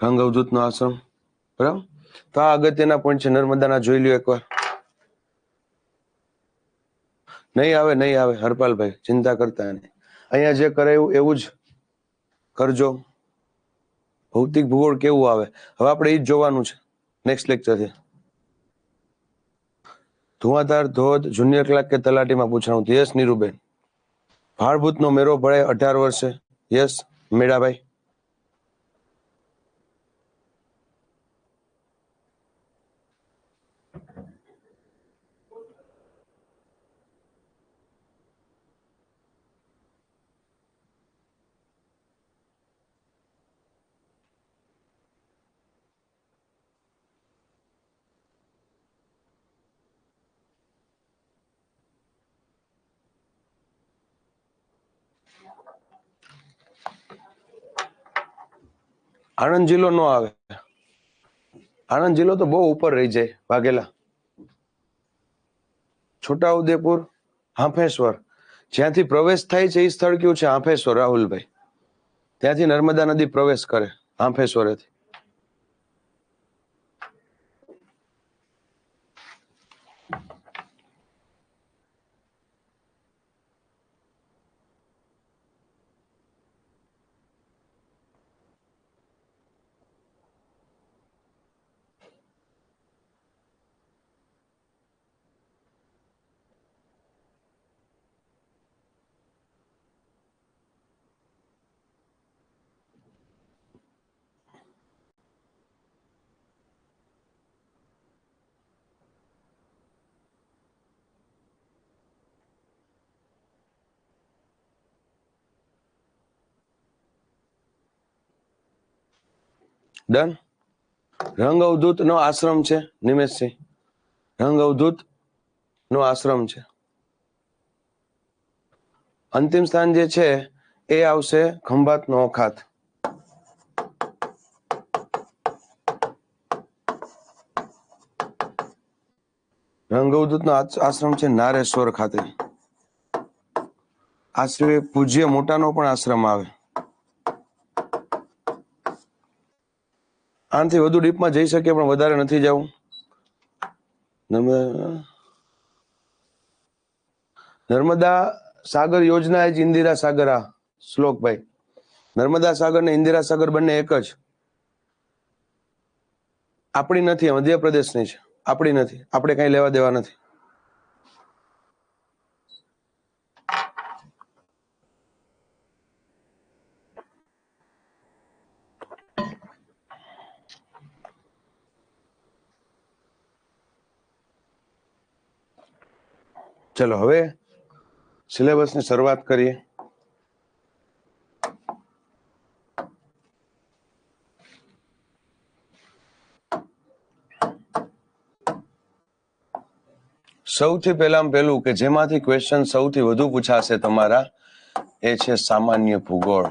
રંગ અવધૂતનો આશ્રમ, બરાબર? તો આ અગત્યના પોઈન્ટ છે. નર્મદાના જોઈ લ્યો એકવાર. નહીં આવે હરપાલભાઈ, ચિંતા કરતા નહીં. અહીંયા જે કરાયું એવું જ કરજો. ભૌતિક ભૂગોળ કેવું આવે હવે આપણે એ જ જોવાનું છે નેક્સ્ટ લેક્ચરથી. ધુઆધાર ધોધ જુનિયર ક્લાર્ક કે તલાટીમાં પૂછાણું. યસ નીરુબેન. ભાળભૂતનો મેરો ભળે 18 વર્ષે. યસ મેળાભાઈ. આણંદ જિલ્લો નો આવે. આણંદ જિલ્લો તો બહુ ઉપર રહી જાય, વાઘેલા. છોટાઉદેપુર, હાંફેશ્વર, જ્યાંથી પ્રવેશ થાય છે એ સ્થળ કયું છે? હાંફેશ્વર રાહુલભાઈ. ત્યાંથી નર્મદા નદી પ્રવેશ કરે હાંફેશ્વરેથી. ડન. રંગ અવધૂત નો આશ્રમ છે નિમેશસિંહ, રંગ અવધૂત નો આશ્રમ છે. અંતિમ સ્થાન જે છે એ આવશે ખંભાત નો અખાત. રંગ અવધૂત નો આશ્રમ છે નારેશ્વર ખાતે. આશ્રય પૂજ્ય મોટાનો પણ આશ્રમ આવે. આનાથી વધુ ડીપમાં જઈ શકે પણ વધારે નથી જવું. નર્મદા સાગર યોજના જ ઇન્દિરા સાગર. આ શ્લોકભાઈ, નર્મદા સાગર ને ઇન્દિરા સાગર બંને એક જ. આપણી નથી, મધ્યપ્રદેશની છે. આપણી નથી, આપણે કઈ લેવા દેવા નથી. ચલો હવે સિલેબસની શરૂઆત કરીએ. સૌથી પહેલું કે જેમાંથી ક્વેશ્ચન સૌથી વધુ પૂછાશે તમારા, એ છે સામાન્ય ભૂગોળ.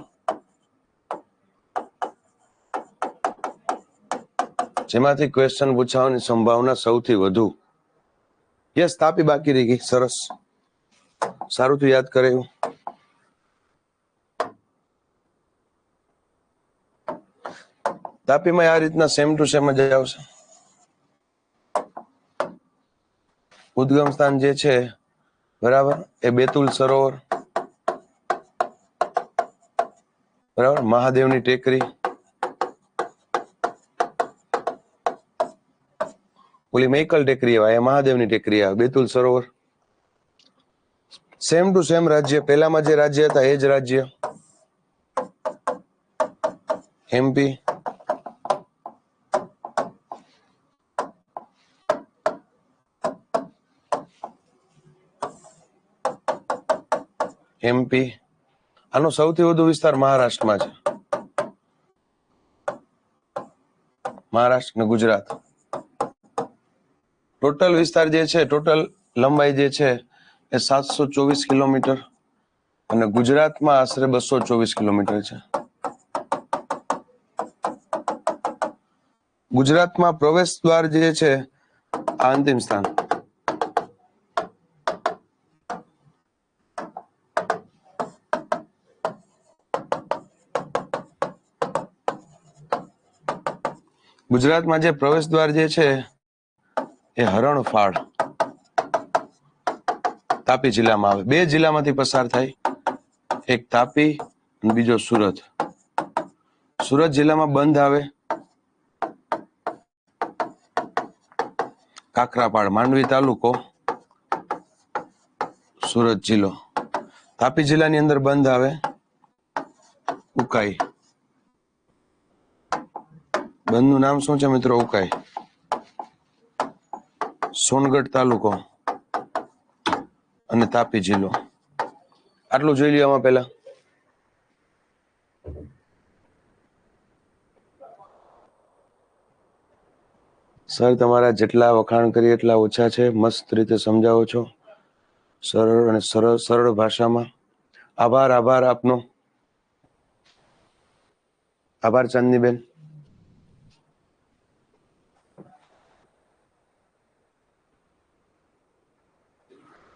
જેમાંથી ક્વેશ્ચન પૂછાવાની સંભાવના સૌથી વધુ. યસ, તાપી બાકી રહી ગઈ. સરસ, સારું તો યાદ કરે. તાપીમાં આ રીતના સેમ ટુ સેમ જ આવશે. ઉદ્ગમ સ્થાન જે છે બરાબર એ બેતુલ સરોવર, બરાબર, મહાદેવની ટેકરી, ઓલી મેકલ ટેકરી આવે, મહાદેવની ટેકરી આવે, બેતુલ સરોવર. સેમ ટુ સેમ રાજ્ય. પહેલામાં જે રાજ્ય હતા એ જ રાજ્ય, એમપી. એમપી. આનો સૌથી વધુ વિસ્તાર મહારાષ્ટ્રમાં છે. મહારાષ્ટ્ર ને ગુજરાત. ટોટલ વિસ્તાર જે છે, ટોટલ લંબાઈ જે છે એ 724 કિલોમીટર અને ગુજરાતમાં આશરે 224 કિલોમીટર છે. ગુજરાતમાં પ્રવેશ દ્વાર જે છે આ અંતિમ સ્થાન. ગુજરાતમાં જે પ્રવેશ દ્વાર જે છે એ હરણફાળ તાપી જિલ્લામાં આવે. 2 જિલ્લામાંથી પસાર થાય, એક તાપી અને બીજો સુરત. સુરત જિલ્લામાં બંધ આવે કાકરાપાડ, માંડવી તાલુકો, સુરત જિલ્લો. તાપી જિલ્લાની અંદર બંધ આવે ઉકાઈ. બંધનું નામ શું છે મિત્રો? ઉકાઈ. સોનગઢ તાલુકો અને તાપી જિલ્લો. આટલું જોઈ લ્યો આમાં પહેલા. સર તમારા જેટલા વખાણ કરીએ એટલા ઓછા છે. મસ્ત રીતે સમજાવો છો, સરળ અને સરળ ભાષામાં. આભાર આપનો. આભાર ચાંદનીબેન.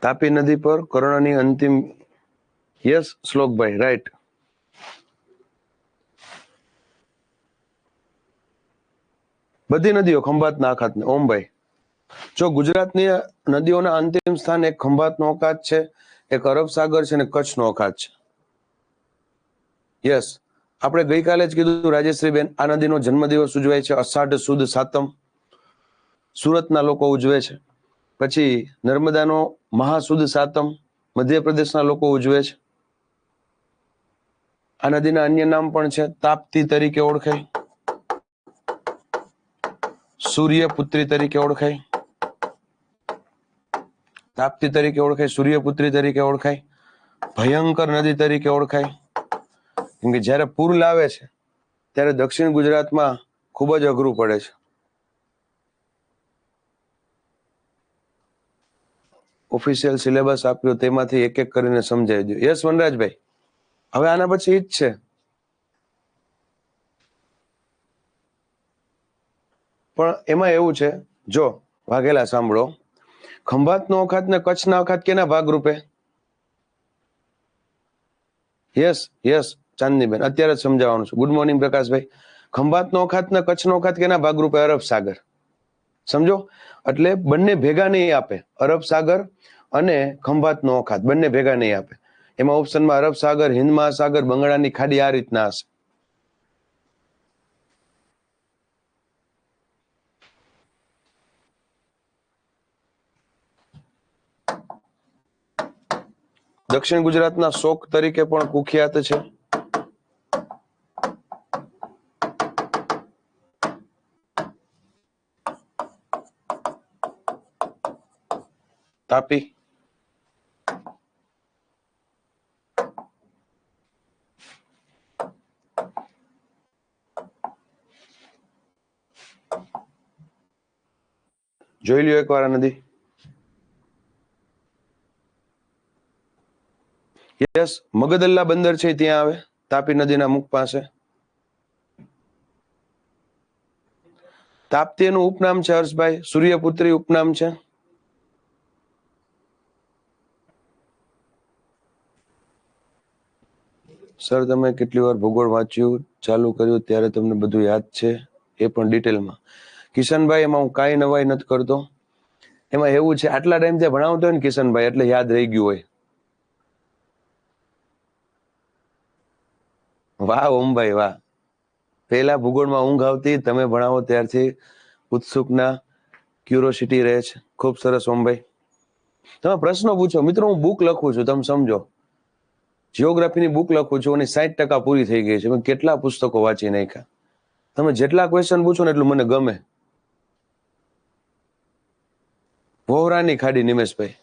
તાપી નદી પર કર્ણની અંતિમ. યસ શ્લોકભાઈ, રાઈટ. બધી નદીઓ ખંભાતના અખાતને. ઓમભાઈ, જો ગુજરાતની નદીઓના અંતિમ સ્થાન એક ખંભાતનો અખાત છે, એક અરબ સાગર છે અને કચ્છનો અખાત છે. યસ, આપણે ગઈકાલે જ કીધું રાજેશ્રીબેન, આ નદીનો જન્મદિવસ ઉજવાય છે અષાઢ સુદ સાતમ. સુરતના લોકો ઉજવે છે. પછી નર્મદાનો મહાસુદ સાતમ મધ્યપ્રદેશના લોકો ઉજવે છે. આ નદીના અન્ય નામ પણ છે. તાપ્તી તરીકે ઓળખાય, સૂર્યપુત્રી તરીકે ઓળખાય, તાપ્તી તરીકે ઓળખાય, સૂર્યપુત્રી તરીકે ઓળખાય, ભયંકર નદી તરીકે ઓળખાય. કેમ કે જયારે પૂર લાવે છે ત્યારે દક્ષિણ ગુજરાતમાં ખૂબ જ અઘરું પડે છે. ઓફિશિયલ સિલેબસ આપ્યો તેમાંથી એક એક કરીને સમજાવી દો. યસ વનરાજભાઈ, હવે આના પછી ઈ જ છે. પણ એમાં એવું છે, જો વાઘેલા સાંભળો, ખંભાતનો અખાત ને કચ્છના અખાત કેના ભાગરૂપે? યસ યસ ચાંદનીબેન, અત્યારે જ સમજાવવાનું છે. ગુડ મોર્નિંગ પ્રકાશભાઈ. ખંભાતનો અખાત ને કચ્છનો અખાત કેના ભાગરૂપે? અરબ સાગર. સમજો, એટલે બંને ભેગા નહીં આપે. અરબ સાગર અને ખંભાતનો અખાત બંને ભેગા નહીં આપે. એમાં ઓપ્શનમાં અરબ સાગર, હિન્દ મહાસાગર, બંગાળાની ખાડી આ રીતના હશે. દક્ષિણ ગુજરાતના શોક તરીકે પણ કુખ્યાત છે. તાપી. જોઈ લ્યો એકવાર આ નદી. યસ, મગદલ્લા બંદર છે ત્યાં આવે, તાપી નદીના મુખ પાસે. તાપ્તી એનું ઉપનામ છે હર્ષભાઈ, સૂર્યપુત્રી ઉપનામ છે. સર તમે કેટલી વાર ભૂગોળ વાંચ્યું ચાલુ કર્યું ત્યારે તમને બધું યાદ છે, એ પણ ડિટેલમાં? કિશનભાઈ, એમાં હું કાંઈ નવાઈ નથી કરતો. એમાં એવું છે, આટલા ટાઈમથી ભણાવતો હોય ને કિશનભાઈ, એટલે યાદ રહી ગયું હોય. વાહ ઓમભાઈ વાહ, પહેલા ભૂગોળમાં ઊંઘ આવતી, તમે ભણાવો ત્યારથી ઉત્સુકના ક્યુરોસિટી રહે છે. ખૂબ સરસ ઓમભાઈ. તમે પ્રશ્નો પૂછો મિત્રો, હું બુક લખું છું, તમે સમજો. જીઓગ્રાફીની બુક લખું છું અને 60% પૂરી થઈ ગઈ છે. મેં કેટલા પુસ્તકો વાંચી નાખ્યા. તમે જેટલા ક્વેશ્ચન પૂછો ને એટલું મને ગમે. વોહરાની ખાડી, નિમેશભાઈ.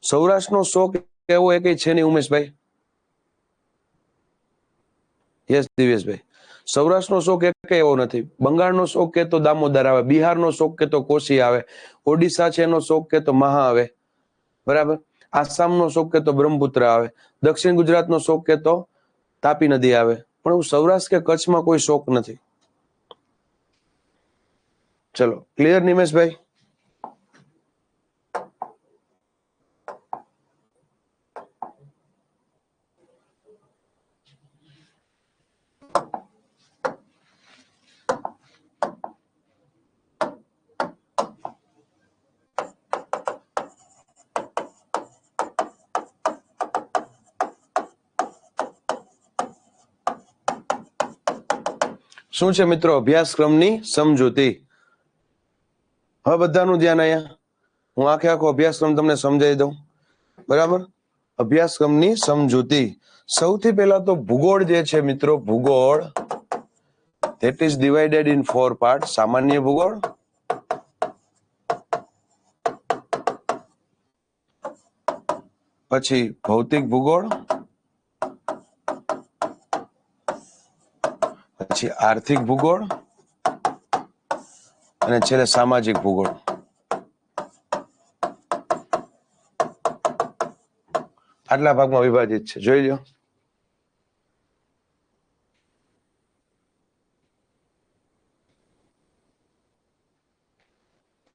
સૌરાષ્ટ્રનો શોક એવો એક છે નહીં ઉમેશભાઈ. યસ દિવેશભાઈ, સૌરાષ્ટ્રનો શોક એક એવો નથી. બંગાળનો શોક કે તો દામોદર આવે, બિહારનો શોક કે તો કોશી આવે, ઓડિશા છે એનો શોક કે તો મહા આવે, બરાબર. આસામનો શોક કે તો બ્રહ્મપુત્ર આવે, દક્ષિણ ગુજરાતનો શોક કે તો તાપી નદી આવે. પણ સૌરાષ્ટ્ર કે કચ્છમાં કોઈ શોક નથી. ચલો ક્લિયર નિમેશભાઈ? શું છે મિત્રો? અભ્યાસક્રમની સમજૂતી. હવે બધાનું ધ્યાન અહીંયા. હું આખે આખો અભ્યાસક્રમ તમને સમજાવી દઉં, બરાબર. અભ્યાસક્રમની સમજૂતી. સૌથી પહેલા તો ભૂગોળ જે છે મિત્રો, ભૂગોળ that is divided in 4 parts. સામાન્ય ભૂગોળ, પછી ભૌતિક ભૂગોળ, પછી આર્થિક ભૂગોળ અને છેલ્લે સામાજિક ભૂગોળ. આટલા ભાગમાં વિભાજિત છે, જોઈ લો.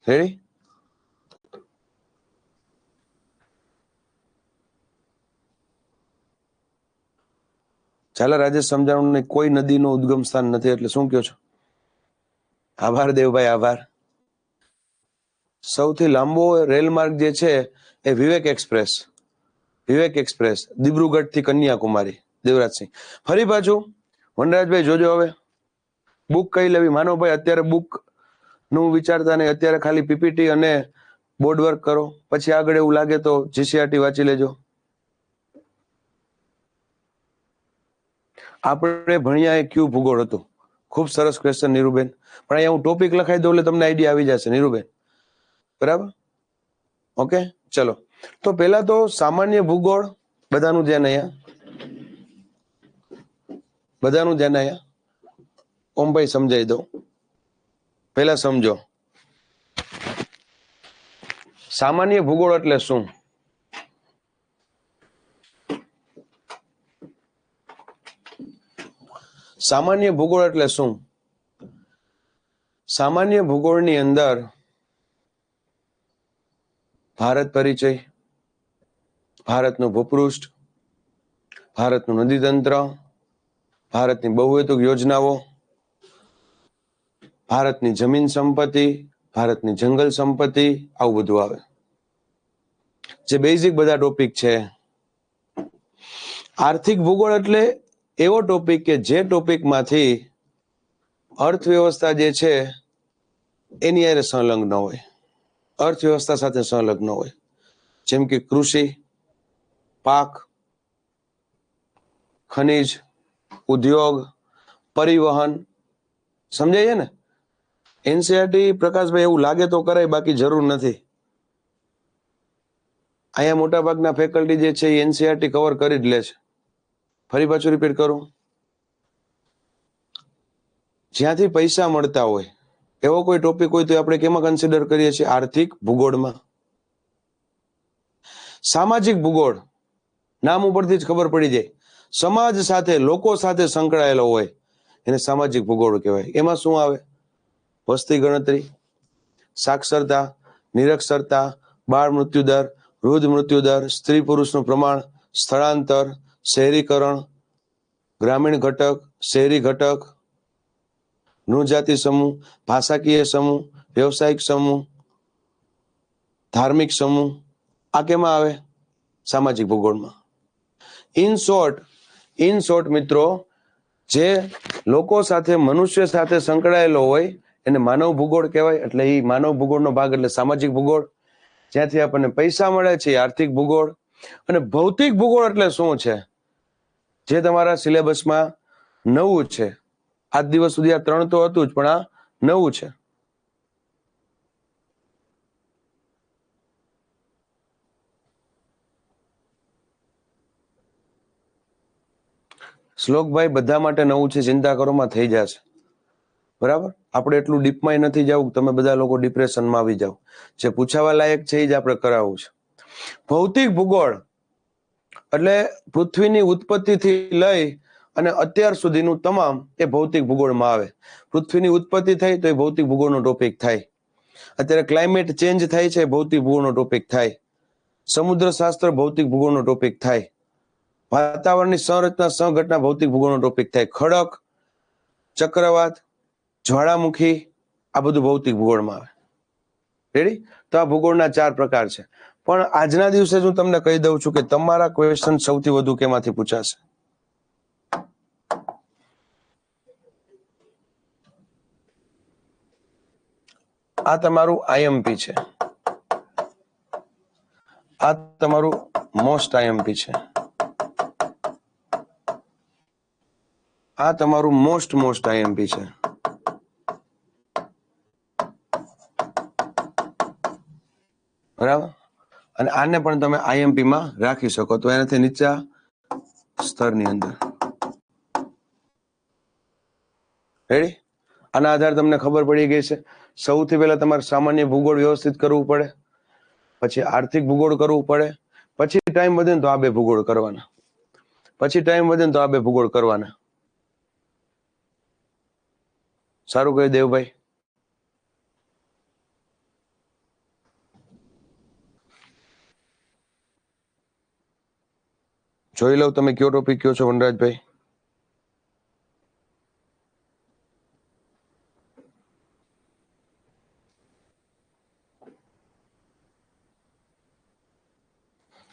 રેડી? ચાલો રાજેશ સમજાવવાનું નહીં. કોઈ નદીનું ઉદ્ગમ સ્થાન નથી, એટલે શું કહો છો? આભાર દેવભાઈ, આભાર. સૌથી લાંબો રેલ માર્ગ જે છે એ વિવેક એક્સપ્રેસ. વિવેક એક્સપ્રેસ દિબ્રુગઢ થી કન્યાકુમારી. દેવરાજસિંહ. ફરી પાછું વનરાજભાઈ જોજો, હવે બુક કઈ લેવી? માનવભાઈ અત્યારે બુક નું વિચારતા નહીં, અત્યારે ખાલી પીપીટી અને બોર્ડ વર્ક કરો. પછી આગળ એવું લાગે તો જીસીઆરટી વાંચી લેજો. આપણે ભણ્યા એ ક્યુ ભૂગોળ હતું. ખૂબ સરસ ક્વેશ્ચન નીરુબેન. પણ અહીંયા હું ટોપિક લખાઈ દઉં એટલે તમને આઈડિયા આવી જશે નીરુબેન, બરાબર? ઓકે ચલો. તો પેલા તો સામાન્ય ભૂગોળ, બધાનું ધ્યાન અહીંયા, બધાનું ધ્યાન અહીંયા. ઓમભાઈ સમજાઈ દઉં. પહેલા સમજો, સામાન્ય ભૂગોળ એટલે શું? સામાન્ય ભૂગોળ એટલે શું? સામાન્ય ભૂગોળની અંદર ભારત પરિચય, ભારતનું ભૂપૃષ્ઠ, ભારતનું નદીતંત્ર, ભારતની બહુહેતુક યોજનાઓ, ભારતની જમીન સંપત્તિ, ભારતની જંગલ સંપત્તિ, આવું બધું આવે. જે બેઝિક બધા ટોપિક છે. આર્થિક ભૂગોળ એટલે એવો ટોપિક કે જે ટોપિકમાંથી અર્થવ્યવસ્થા જે છે એની હારે સંલગ્ન હોય, અર્થવ્યવસ્થા સાથે સંલગ્ન હોય. જેમ કે કૃષિ, પાક, ખનિજ, ઉદ્યોગ, પરિવહન. સમજાય છે ને? એનસીઆરટી પ્રકાશભાઈ એવું લાગે તો કરાય, બાકી જરૂર નથી. અહીંયા મોટા ભાગના ફેકલ્ટી જે છે એ એનસીઆરટી કવર કરી જ લે છે. ફરી પાછું રિપીટ કરું, જ્યાંથી પૈસા મળતા હોય એવો કોઈ ટોપિક હોય તો આપણે કેમાં કન્સિડર કરીએ છીએ? આર્થિક ભૂગોળમાં. સામાજિક ભૂગોળ નામ ઉપરથી જ ખબર પડી જાય, સમાજ સાથે, લોકો સાથે સંકળાયેલો હોય એને સામાજિક ભૂગોળ કહેવાય. એમાં શું આવે? વસ્તી ગણતરી, સાક્ષરતા, નિરક્ષરતા, બાળ મૃત્યુ દર, વૃદ્ધ મૃત્યુ દર, સ્ત્રી પુરુષનું પ્રમાણ, સ્થળાંતર, શહેરીકરણ, ગ્રામીણ ઘટક, શહેરી ઘટક, નૃજાતિ સમૂહ, ભાષાકીય સમૂહ, વ્યવસાયિક સમૂહ, ધાર્મિક સમૂહ. આ કેમાં આવે? સામાજિક ભૂગોળમાં. ઇન શોર્ટ મિત્રો, જે લોકો સાથે, મનુષ્ય સાથે સંકળાયેલો હોય એને માનવ ભૂગોળ કહેવાય. એટલે એ માનવ ભૂગોળનો ભાગ એટલે સામાજિક ભૂગોળ. જ્યાંથી આપણને પૈસા મળે છે આર્થિક ભૂગોળ. અને ભૌતિક ભૂગોળ એટલે શું છે? જે તમારા સિલેબસમાં નવું છે. આજ દિવસ સુધી આ 3 તો હતું જ, પણ આ નવું છે. શ્લોકભાઈ બધા માટે નવું છે, ચિંતા કરોમાં થઈ જશે. બરાબર? આપણે એટલું ડીપમાં નથી જવું, તમે બધા લોકો ડિપ્રેશનમાં આવી જાવ. જે પૂછાવા લાયક છે એ જ આપણે કરાવવું છે. ભૌતિક ભૂગોળ એટલે પૃથ્વીની ઉત્પત્તિથી લઈ અને અત્યાર સુધીનું તમામ એ ભૌતિક ભૂગોળમાં આવે. પૃથ્વીની ઉત્પત્તિ થઈ તો એ ભૌતિક ભૂગોળનો ટોપિક થાય. અત્યારે ક્લાઇમેટ ચેન્જ થાય છે, ભૌતિક ભૂગોળનો ટોપિક થાય. સમુદ્ર શાસ્ત્ર ભૌતિક ભૂગોળનો ટોપિક થાય. વાતાવરણની સંરચના, સંઘટના ભૌતિક ભૂગોળનો ટોપિક થાય. ખડક, ચક્રવાત, જ્વાળામુખી, આ બધું ભૌતિક ભૂગોળમાં આવે. રેડી? તો આ ભૂગોળના 4 પ્રકાર છે. પણ આજના દિવસે હું તમને કહી દઉં છું કે તમારા ક્વેશ્ચન સૌથી વધુ કેમાંથી પૂછાશે? આ તમારું આઈએમપી છે. આ તમારું મોસ્ટ આઈએમપી છે. આ તમારું મોસ્ટ આઈએમપી છે. બરાબર? અને આને પણ તમે આઈએમપી માં રાખી શકો, તો એનાથી નીચા સ્તરની અંદર. રેડી? આના આધારે તમને ખબર પડી ગઈ છે. સૌથી પહેલા તમારે સામાન્ય ભૂગોળ વ્યવસ્થિત કરવું પડે, પછી આર્થિક ભૂગોળ કરવું પડે, પછી ટાઈમ વધે ને તો આ 2 ભૂગોળ કરવાના, પછી ટાઈમ વધે ને તો આ 2 ભૂગોળ કરવાના. સારું કહ્યું દેવભાઈ. જોઈ લઉં તમે કયો ટોપિક કયો છો વનરાજભાઈ.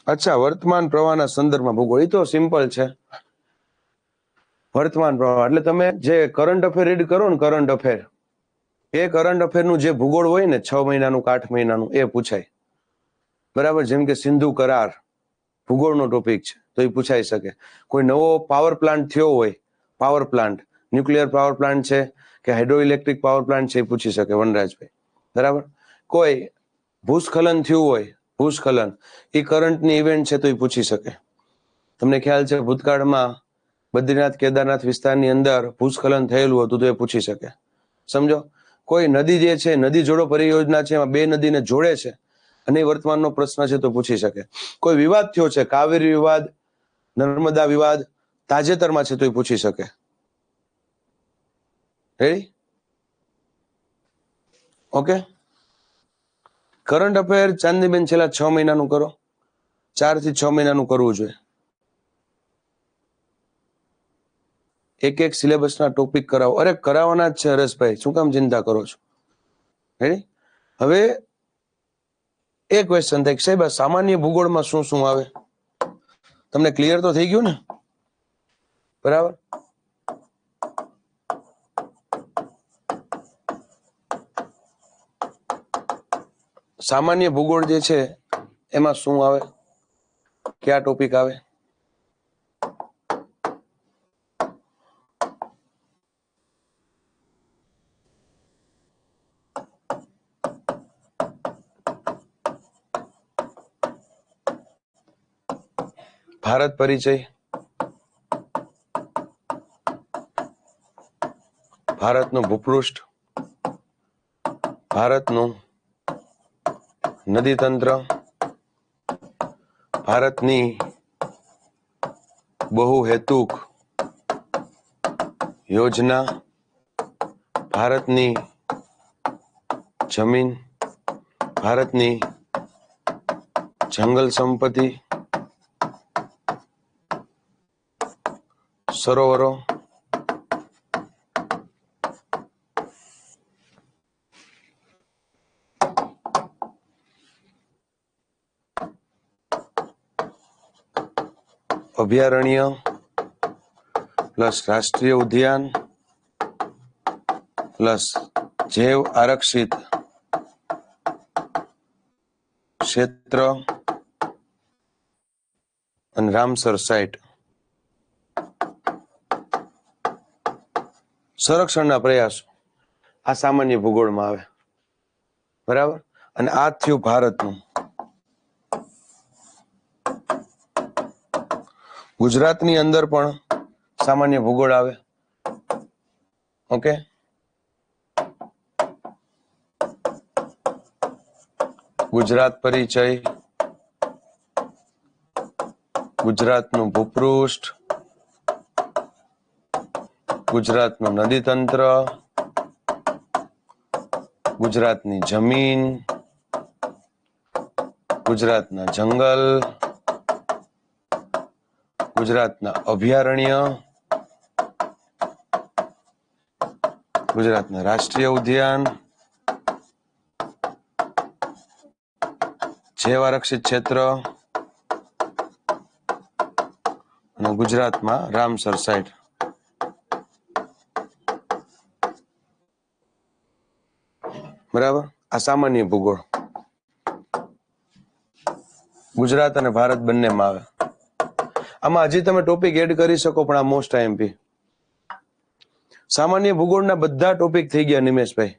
અચ્છા, વર્તમાન પ્રવાહના સંદર્ભમાં ભૂગોળ. એ તો સિમ્પલ છે. વર્તમાન પ્રવાહ એટલે તમે જે કરંટ અફેર રીડ કરો ને, કરંટ અફેર, એ કરંટ અફેરનું જે ભૂગોળ હોય ને 6 મહિનાનું કે 8 મહિનાનું, એ પૂછાય. બરાબર? જેમ કે સિંધુ કરાર ભૂગોળનો ટોપિક છે, તો એ પૂછાઈ શકે. કોઈ નવો પાવર પ્લાન્ટ થયો હોય, power plant, nuclear power plant છે કે હાઇડ્રો ઇલેક્ટ્રિક પાવર પ્લાન્ટ છે, એ પૂછી શકે વનરાજભાઈ. બરાબર? કોઈ ભૂસ્ખલન થયું હોય, ભૂસ્ખલન, એ કરંટની ઇવેન્ટ છે તો એ પૂછી શકે. તમને ખ્યાલ છે ભૂતકાળમાં બદ્રીનાથ કેદારનાથ વિસ્તારની અંદર ભૂસ્ખલન થયેલું હતું તો એ પૂછી શકે. સમજો, કોઈ નદી જે છે, નદી જોડો પરિયોજના છે, એમાં બે નદીને જોડે છે અને વર્તમાનનો પ્રશ્ન છે તો પૂછી શકે. કોઈ વિવાદ થયો છે, કાવેરી વિવાદ, નર્મદા વિવાદ તાજેતરમાં છે તો એ પૂછી શકે. રેડી? ઓકે. કરંટ અફેર ચાંદીબેન છેલ્લા 6 મહિનાનું કરો, 4 થી 6 મહિનાનું કરવું જોઈએ. એક એક સિલેબસના ટોપિક કરાવો. અરે કરાવવાના જ છે હરેશભાઈ, શું કામ ચિંતા કરો છો? રેડી? હવે એ ક્વેશ્ચન થાય, સાહેબ સામાન્ય ભૂગોળમાં શું શું આવે? તમને ક્લિયર તો થઈ ગયું ને? બરાબર. સામાન્ય ભૂગોળ જે છે એમાં શું આવે, કયા ટોપિક આવે? ભારત પરિચય, ભારતનું ભૂપૃષ્ઠ, ભારતનું નદી તંત્ર, ભારતની બહુહેતુક યોજના, ભારતની જમીન, ભારતની જંગલ સંપત્તિ, સરોવરો, અભયારણ્ય પ્લસ રાષ્ટ્રીય ઉદ્યાન પ્લસ જૈવ આરક્ષિત ક્ષેત્ર અને રામસર સાઇટ. સંરક્ષણના પ્રયાસો આ સામાન્ય ભૂગોળમાં આવે. બરાબર. અને આ થયું ભારતનું. ગુજરાતની અંદર પણ સામાન્ય ભૂગોળ આવે. ઓકે. ગુજરાત પરિચય, ગુજરાતનું ભૂપૃષ્ઠ, ગુજરાતનું નદી તંત્ર, ગુજરાતની જમીન, ગુજરાતના જંગલ, ગુજરાતના અભયારણ્ય, ગુજરાતના રાષ્ટ્રીય ઉદ્યાન, જૈવ આરક્ષિત ક્ષેત્ર અને ગુજરાતમાં રામસર સાઇટ. બરાબર. આ સામાન્ય ભૂગોળ ગુજરાત અને ભારત બંનેમાં આવે. આમાં હજી તમે ટોપિક એડ કરી શકો, પણ આ મોસ્ટ આઈએમપી. સામાન્ય ભૂગોળના બધા ટોપિક થઈ ગયા નિમેશભાઈ,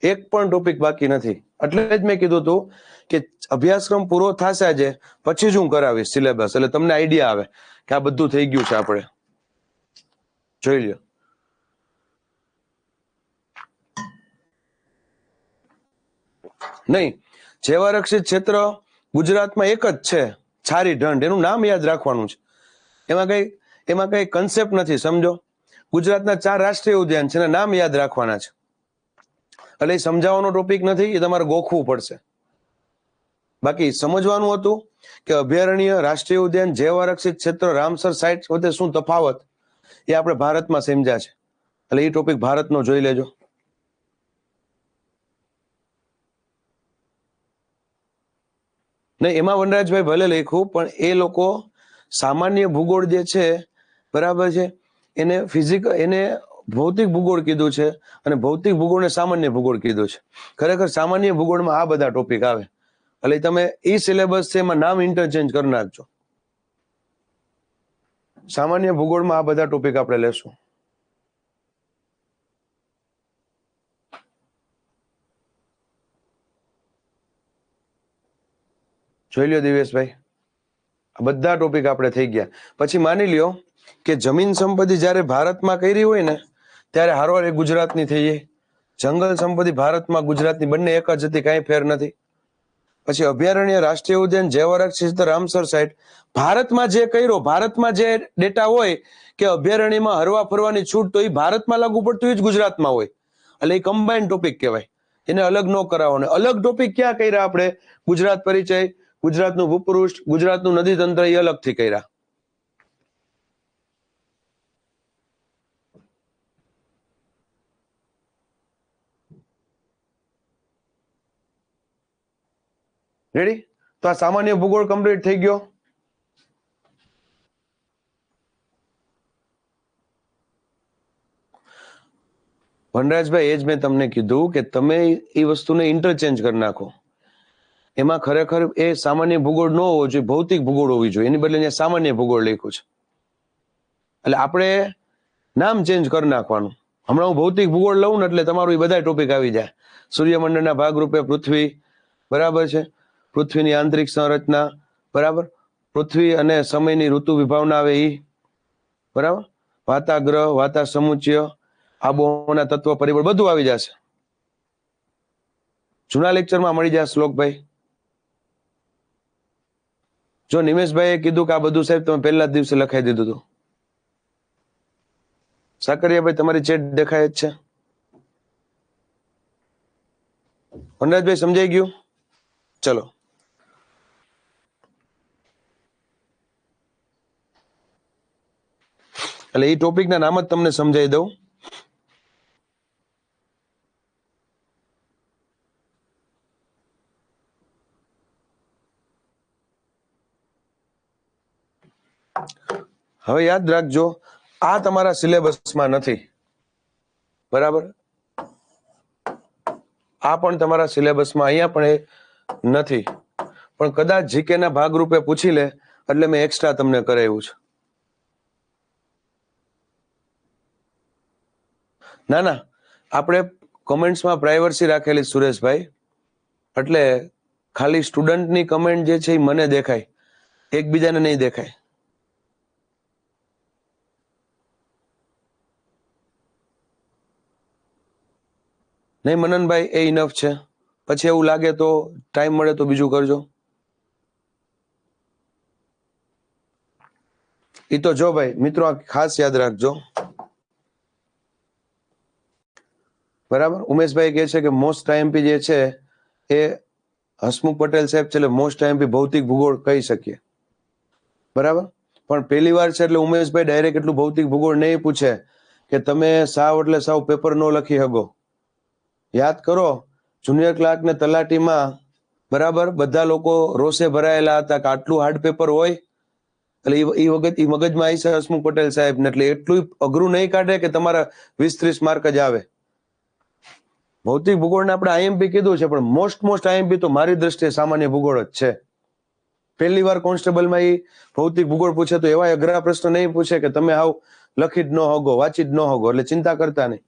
એક પણ ટોપિક બાકી નથી. એટલે જ મેં કીધું હતું કે અભ્યાસક્રમ પૂરો થશે આજે, પછી જ હું કરાવીશ સિલેબસ, એટલે તમને આઈડિયા આવે કે આ બધું થઈ ગયું છે. આપણે જોઈ લ્યો. નહીં, જૈવ આરક્ષિત ક્ષેત્ર ગુજરાતમાં એક જ છે, છારી ઢંઢ. એનું નામ યાદ રાખવાનું છે. એમાં કઈ કન્સેપ્ટ નથી. સમજો, ગુજરાતના 4 રાષ્ટ્રીય ઉદ્યાન છે, એના નામ યાદ રાખવાના છે. એટલે એ સમજાવવાનો ટોપિક નથી, એ તમારે ગોખવું પડશે. બાકી સમજવાનું હતું કે અભયારણ્ય, રાષ્ટ્રીય ઉદ્યાન, જૈવ આરક્ષિત ક્ષેત્ર, રામસર સાઇટ વચ્ચે શું તફાવત, એ આપણે ભારતમાં સમજ્યા છે. એટલે એ ટોપિક ભારતનો જોઈ લેજો. નહીં, એમાં વનરાજભાઈ ભલે લખ્યું, પણ એ લોકો સામાન્ય ભૂગોળ જે છે, બરાબર છે, એને ભૌતિક ભૂગોળ કીધું છે, અને ભૌતિક ભૂગોળને સામાન્ય ભૂગોળ કીધું છે. ખરેખર સામાન્ય ભૂગોળમાં આ બધા ટોપિક આવે. એટલે તમે એ સિલેબસ છે એમાં નામ ઇન્ટરચેન્જ કરી નાખજો. સામાન્ય ભૂગોળમાં આ બધા ટોપિક આપણે લેશું. જોઈ લ્યો દિવેશભાઈ, આ બધા ટોપિક આપણે થઈ ગયા. પછી માની લ્યો કે જમીન સંપત્તિ જ્યારે ભારતમાં કરી હોય ને ત્યારે હારવાર એ ગુજરાતની થઈ જાય. જંગલ સંપત્તિ ભારતમાં ગુજરાતની બંને એક જ હતી, કાંઈ ફેર નથી. પછી અભયારણ્ય, રાષ્ટ્રીય ઉદ્યાન, જૈવરક્ષિત, રામસર સાઇટ, ભારતમાં જે કર્યો, ભારતમાં જે ડેટા હોય કે અભયારણ્યમાં હરવા ફરવાની છૂટ, તો એ ભારતમાં લાગુ પડતું એ જ ગુજરાતમાં હોય. એટલે એ કમ્બાઇન્ડ ટોપિક કહેવાય, એને અલગ ન કરાવો. અલગ ટોપિક ક્યાં કર્યા આપણે? ગુજરાત પરિચય, ગુજરાતનું ભૂપૃષ્ઠ, ગુજરાતનું નદી તંત્ર, એ અલગથી કર્યા. રેડી? તો આ સામાન્ય ભૂગોળ કમ્પ્લીટ થઈ ગયો. વનરાજભાઈ, એ જ મેં તમને કીધું કે તમે એ વસ્તુને ઇન્ટરચેન્જ કરી નાખો. એમાં ખરેખર એ સામાન્ય ભૂગોળ ન હોવો જોઈએ, ભૌતિક ભૂગોળ હોવી જોઈએ. એની બદલે અહીંયા સામાન્ય ભૂગોળ લખ્યું છે. એટલે આપણે નામ ચેન્જ કરી નાખવાનું. હમણાં હું ભૌતિક ભૂગોળ લઉં ને એટલે તમારું એ બધા ટોપિક આવી જાય. સૂર્યમંડળના ભાગરૂપે પૃથ્વી, બરાબર છે, પૃથ્વીની આંતરિક સંરચના, બરાબર, પૃથ્વી અને સમયની ઋતુ વિભાવના આવે એ, બરાબર, વાતાગ્રહ, વાતા સમુચ્ચય, આબોહવાના તત્વ પરિબળ, બધું આવી જશે. જૂના લેક્ચરમાં મળી જાય શ્લોકભાઈ. જો નિમેશભાઈએ કીધું કે આ બધું સાહેબ તમે પહેલા જ દિવસે લખાઈ દીધું હતું. સાકરિયાભાઈ, તમારી ચેટ દેખાય જ છે. વનરાજભાઈ, સમજાઈ ગયું? ચલો, એટલે એ ટોપિકના નામ જ તમને સમજાવી દઉં. હવે યાદ રાખજો, આ તમારા સિલેબસમાં નથી, બરાબર? આ પણ તમારા સિલેબસમાં અહીંયા પણ એ નથી, પણ કદાચ જીકે ના ભાગરૂપે પૂછી લે એટલે મેં એક્સ્ટ્રા તમને કરાવ્યું છે. ના ના, આપણે કમેન્ટ્સમાં પ્રાઇવસી રાખેલી સુરેશભાઈ, એટલે ખાલી સ્ટુડન્ટની કમેન્ટ જે છે એ મને દેખાય, એકબીજાને નહીં દેખાય. નહીં મનનભાઈ, એ ઇનફ છે. પછી એવું લાગે તો ટાઈમ મળે તો બીજું કરજો. એ તો જો ભાઈ મિત્રો, આ ખાસ યાદ રાખજો, બરાબર? ઉમેશભાઈ કહે છે કે મોસ્ટ આઈએમપી જે છે એ હસમુખ પટેલ સાહેબ છે, એટલે મોસ્ટ આઈએમપી ભૌતિક ભૂગોળ કહી શકીએ, બરાબર? પણ પહેલી વાર છે એટલે ઉમેશભાઈ ડાયરેક્ટ એટલું ભૌતિક ભૂગોળ નહીં પૂછે કે તમે સાવ એટલે સાવ પેપર ન લખી શકો. યાદ કરો, જુનિયર ક્લાર્ક ને તલાટીમાં, બરાબર, બધા લોકો રોષે ભરાયેલા હતા કે આટલું હાર્ડ પેપર હોય. એટલે એ વખત એ મગજમાં આવી છે હસમુખ પટેલ સાહેબ ને, એટલે એટલું અઘરું નહીં કાઢે કે તમારા 20-30 માર્ક જ આવે. ભૌતિક ભૂગોળને આપણે આઈએમપી કીધું છે, પણ મોસ્ટ આઈએમપી તો મારી દ્રષ્ટિએ સામાન્ય ભૂગોળ જ છે. પહેલી વાર કોન્સ્ટેબલમાં એ ભૌતિક ભૂગોળ પૂછે તો એવા અઘરા પ્રશ્ન નહીં પૂછે કે તમે આવ લખી જ ન હોગો, વાંચી જ ન હોગો, એટલે ચિંતા કરતા નહીં.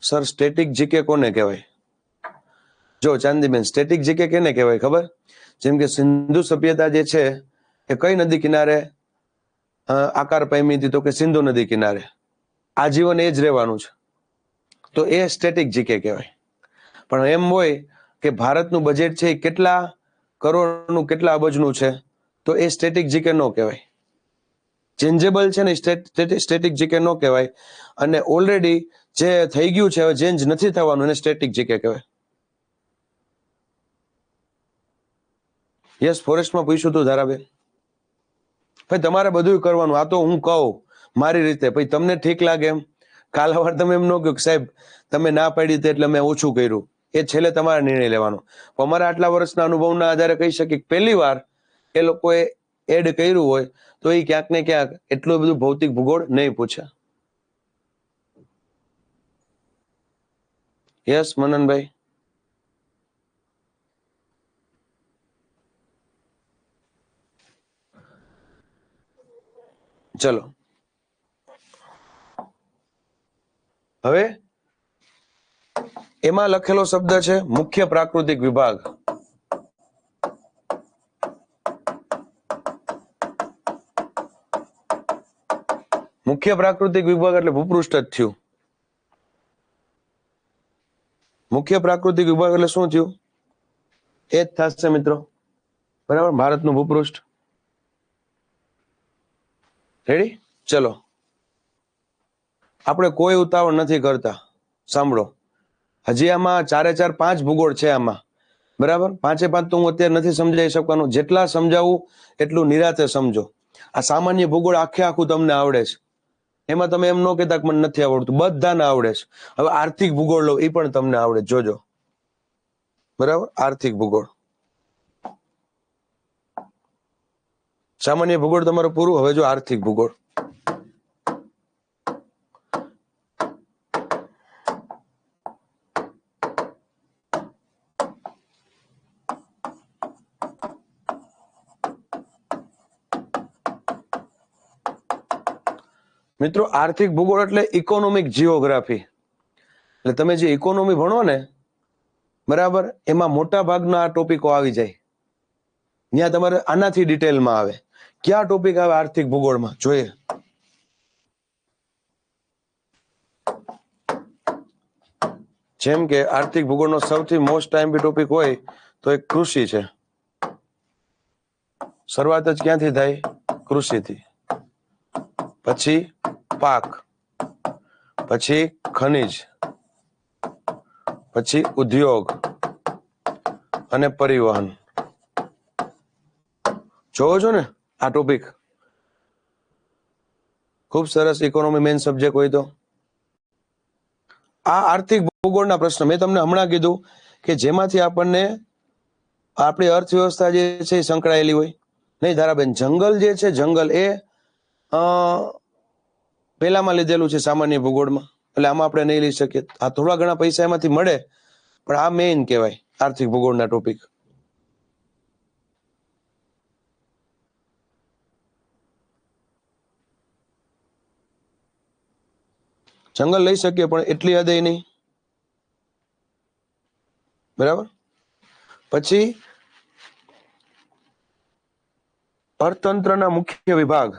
સર, સ્ટેટિક જીકે કોને કહેવાય? જો ચાંદીબેન, સ્ટેટિક જીકે કેને કહેવાય ખબર? જેમ કે સિંધુ સભ્યતા જે છે એ કઈ નદી કિનારે આકાર પામી હતી? તો કે સિંધુ નદી કિનારે. આજીવન એ જ રહેવાનું છે, તો એ સ્ટેટિક જીકે કહેવાય. પણ એમ હોય કે ભારતનું બજેટ છે એ કેટલા કરોડનું, કેટલા અબજનું છે, તો એ સ્ટેટિક જીકે ન કહેવાય. ચેન્જેબલ છે ને, સ્ટેટિક જીકે ન કહેવાય. અને ઓલરેડી જે થઈ ગયું છે, હવે ચેન્જ નથી થવાનું, એને સ્ટેટિક જીકે કહેવાય. યસ, ફોરેસ્ટમાં પૂછ્યું હતું ધારાબેન. ભાઈ તમારે બધું કરવાનું, આ તો હું કહું મારી રીતે, પછી તમને ઠીક લાગે એમ. કાલ વાર તમે એમ ન કહો કે સાહેબ તમે ના પાડી હતી એટલે મેં ઓછું કર્યું. એ છેલ્લે તમારે નિર્ણય લેવાનો. અમારા આટલા વર્ષના અનુભવના આધારે કહી શકીએ પહેલી વાર એ લોકોએ એડ કર્યું હોય તો એ ક્યાંક ને ક્યાંક એટલું બધું ભૌતિક ભૂગોળ નહીં પૂછે. યસ મનનભાઈ. ચલો હવે એમાં લખેલો શબ્દ છે મુખ્ય પ્રાકૃતિક વિભાગ. મુખ્ય પ્રાકૃતિક વિભાગ એટલે ભૂપૃષ્ઠ જ થયું. મુખ્ય પ્રાકૃતિક વિભાગ એટલે શું થયું? એ જ થશે મિત્રો, બરાબર, ભારતનું ભૂપૃષ્ઠ. રેડી? ચલો, આપણે કોઈ ઉતાવળ નથી કરતા. સાંભળો, હજી આમાં 4 ભૂગોળ છે આમાં, બરાબર. 5 તો હું અત્યારે નથી સમજાવી શકવાનું. જેટલા સમજાવું એટલું નિરાતે સમજો. આ સામાન્ય ભૂગોળ આખું તમને આવડે છે, એમાં તમે એમ ન કહેતા કે મને નથી આવડતું, બધાને આવડે છે. હવે આર્થિક ભૂગોળ લો, એ પણ તમને આવડે, જોજો, બરાબર. આર્થિક ભૂગોળ, સામાન્ય ભૂગોળ તમારું પૂરું. હવે જો આર્થિક ભૂગોળ, મિત્રો આર્થિક ભૂગોળ એટલે ઇકોનોમિક જીઓગ્રાફી. એટલે તમે જે ઇકોનોમી ભણો ને, બરાબર, એમાં મોટા ભાગના આ ટોપિકો આવી જાય. ત્યાં તમારે આનાથી ડિટેલમાં આવે. ક્યાં ટોપિક આવે આર્થિક ભૂગોળમાં? જોઈએ. જેમ કે આર્થિક ભૂગોળનો સૌથી મોસ્ટ ટાઈમ ટોપિક હોય તો એક કૃષિ છે. શરૂઆત જ ક્યાંથી થાય? કૃષિથી. પછી પાક, પછી ખનિજ, પછી ઉદ્યોગ અને પરિવહન. જોવો છો ને આ ટોપિક? ખૂબ સરસ. ઇકોનોમી મેઇન સબ્જેક્ટ હોય તો આ આર્થિક ભૂગોળના પ્રશ્ન મેં તમને હમણાં કીધું કે જેમાંથી આપણને આપણી અર્થવ્યવસ્થા જે છે એ સંકળાયેલી હોય. નહીં ધારાબેન, જંગલ જે છે, જંગલ એ પેલામાં લીધેલું છે સામાન્ય ભૂગોળમાં, એટલે આમાં આપણે નહીં લઈ શકીએ. આ થોડા ઘણા પૈસા એમાંથી મળે, પણ આ મેઇન કહેવાય આર્થિક ભૂગોળના ટોપિક. જંગલ લઈ શકીએ પણ એટલી હદે નહીં, બરાબર. પછી અર્થતંત્રના મુખ્ય વિભાગ,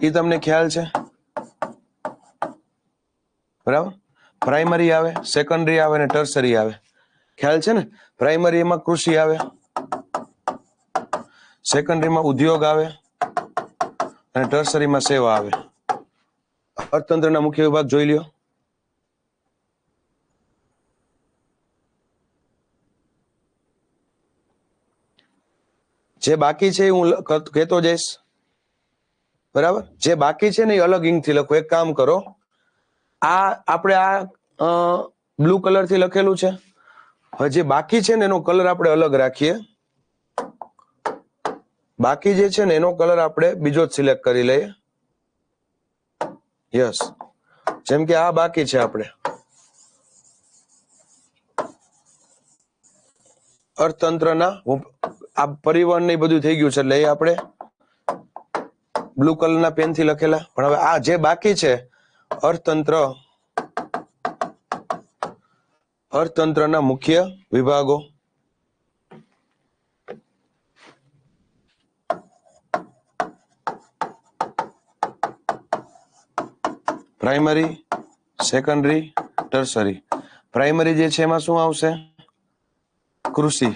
એ તમને ખ્યાલ છે, બરાબર. પ્રાઇમરી આવે, સેકન્ડરી આવે અને ટર્સરી આવે. ખ્યાલ છે ને? પ્રાઇમરીમાં કૃષિ આવે, સેકન્ડરીમાં ઉદ્યોગ આવે અને ટર્સરીમાં સેવા આવે. અર્થતંત્રના મુખ્ય વિભાગ જોઈ લ્યો. જે બાકી છે હું કહેતો જઈશ, બરાબર. જે બાકી છે ને એ અલગ ઇંકથી લખો. એક કામ કરો, આ આપણે આ બ્લુ કલર થી લખેલું છે. હવે જે બાકી છે ને એનો કલર આપણે અલગ રાખીએ. બાકી જે છે ને એનો કલર આપણે બીજો જ સિલેક્ટ કરી લઈએ. યસ, જેમ કે આ બાકી છે, આપણે અર્થતંત્રના આ પરિવહન ને બધું થઈ ગયું છે, એટલે એ આપણે બ્લુ કલરના પેન થી લખેલા. પણ હવે આ જે બાકી છે અર્થતંત્રના મુખ્ય વિભાગો, પ્રાઇમરી, સેકન્ડરી, ટર્સરી. પ્રાઇમરી જે છે એમાં શું આવશે? કૃષિ.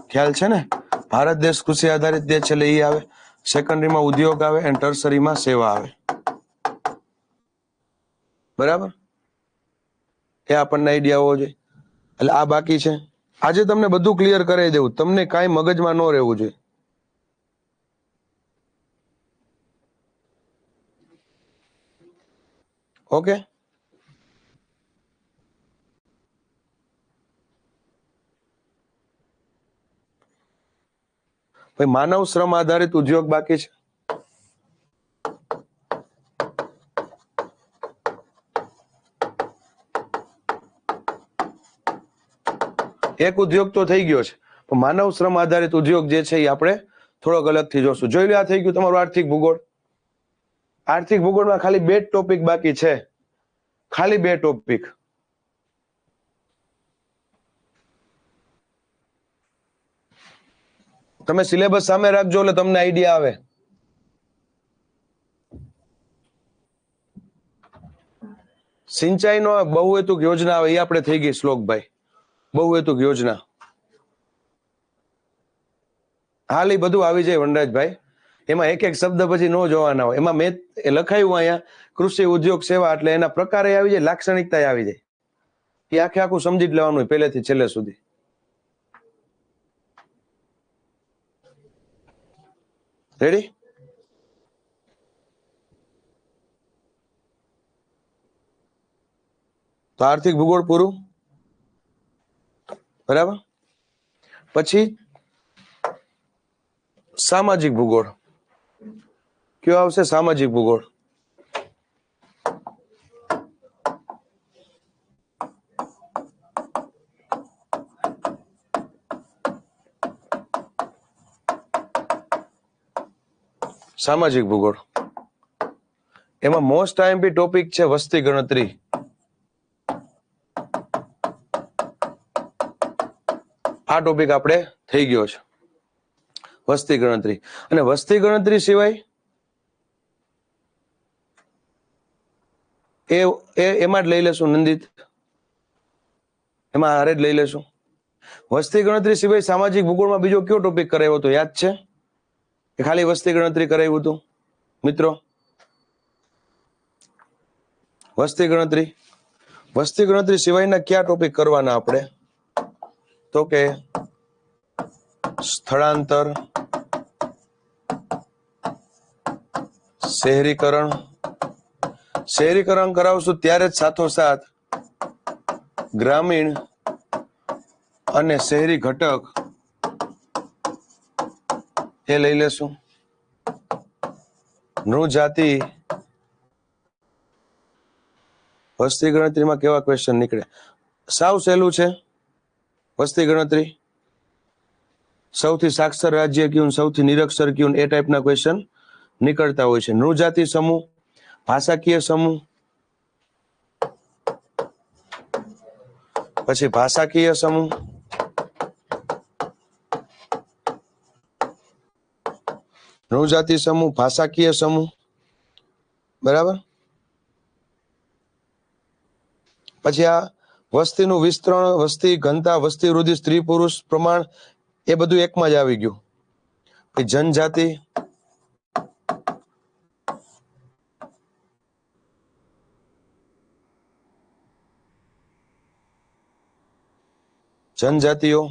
ખ્યાલ છે ને? ભારત દેશ કૃષિ આધારિત દેશ છે, એટલે એ આવે. સેકન્ડરીમાં ઉદ્યોગ આવે અને ટર્સરીમાં સેવા આવે, બરાબર. એ આપણને આઈડિયા હોવો જોઈએ. એટલે આ બાકી છે. આજે તમને બધું ક્લિયર કરાવી દેવું, તમને કાંઈ મગજમાં ન રહેવું જોઈએ. ઓકે? ભાઈ, માનવ શ્રમ આધારિત ઉદ્યોગ બાકી છે. એક ઉદ્યોગ તો થઈ ગયો છે, પણ માનવ શ્રમ આધારિત ઉદ્યોગ જે છે એ આપણે થોડોક અલગથી જોશું. જોઈ લો, આ થઈ ગયું તમારું આર્થિક ભૂગોળ. આર્થિક ભૂગોળમાં ખાલી 2 ટોપિક બાકી છે, ખાલી 2 ટોપિક. તમે સિલેબસ સામે રાખજો એટલે તમને આઈડિયા આવે. સિંચાઈનો બહુહેતુક યોજના આવે એ આપણે થઈ ગઈ શ્લોકભાઈ. બહુહેતુક યોજના હાલ એ બધું આવી જાય વનરાજભાઈ. એમાં એક એક શબ્દ પછી ન જોવાના હોય. એમાં મેં લખાયું અહીંયા કૃષિ ઉદ્યોગ સેવા એટલે એના પ્રકારે આવી જાય, લાક્ષણિકતા આવી જાય. એ આખે આખું સમજી જ લેવાનું હોય પહેલેથી છેલ્લે સુધી. રેડી? તો આર્થિક ભૂગોળ પૂરું. બરાબર. પછી સામાજિક ભૂગોળ કયો આવશે? સામાજિક ભૂગોળ. સામાજિક ભૂગોળ એમાં મોસ્ટ આઈએમપી ટોપિક છે વસ્તી ગણતરી. આ ટોપિક આપણે થઈ ગયો છે વસ્તી ગણતરી. અને વસ્તી ગણતરી સિવાય એમાં જ લઈ લેશું નંદિત, એમાં હારે જ લઈ લેશું. વસ્તી ગણતરી સિવાય સામાજિક ભૂગોળમાં બીજો કયો ટોપિક કરાયો હતો યાદ છે? કે ખાલી વસ્તી ગણતરી કરાવ્યું હતું મિત્રો? વસ્તી ગણતરી સિવાયના કયા ટોપિક કરવાના આપણે? તો કે સ્થળાંતર, શહેરીકરણ કરાવશું ત્યારે જ સાથોસાથ ગ્રામીણ અને શહેરી ઘટક એ લઈ લેશું. નૃજાતિ વસ્તી ગણતરીમાં કેવા ક્વેશ્ચન નીકળે? સાવ સહેલું છે વસ્તી ગણતરી. સૌથી સાક્ષર રાજ્ય કયું, સૌથી નિરક્ષર કયું, એ ટાઈપના ક્વેશ્ચન નીકળતા હોય છે. નૃજાતિ સમૂહ, ભાષાકીય સમૂહ, પછી ભાષાકીય સમૂહ, નૃજાતિ સમૂહ, ભાષાકીય સમૂહ. બરાબર. પછી આ વસ્તીનું વિસ્તરણ, વસ્તી ઘનતા, વસ્તી વૃદ્ધિ, સ્ત્રી પુરુષ પ્રમાણ એ બધું એકમાં જ આવી ગયું. જનજાતિ, જનજાતિઓ.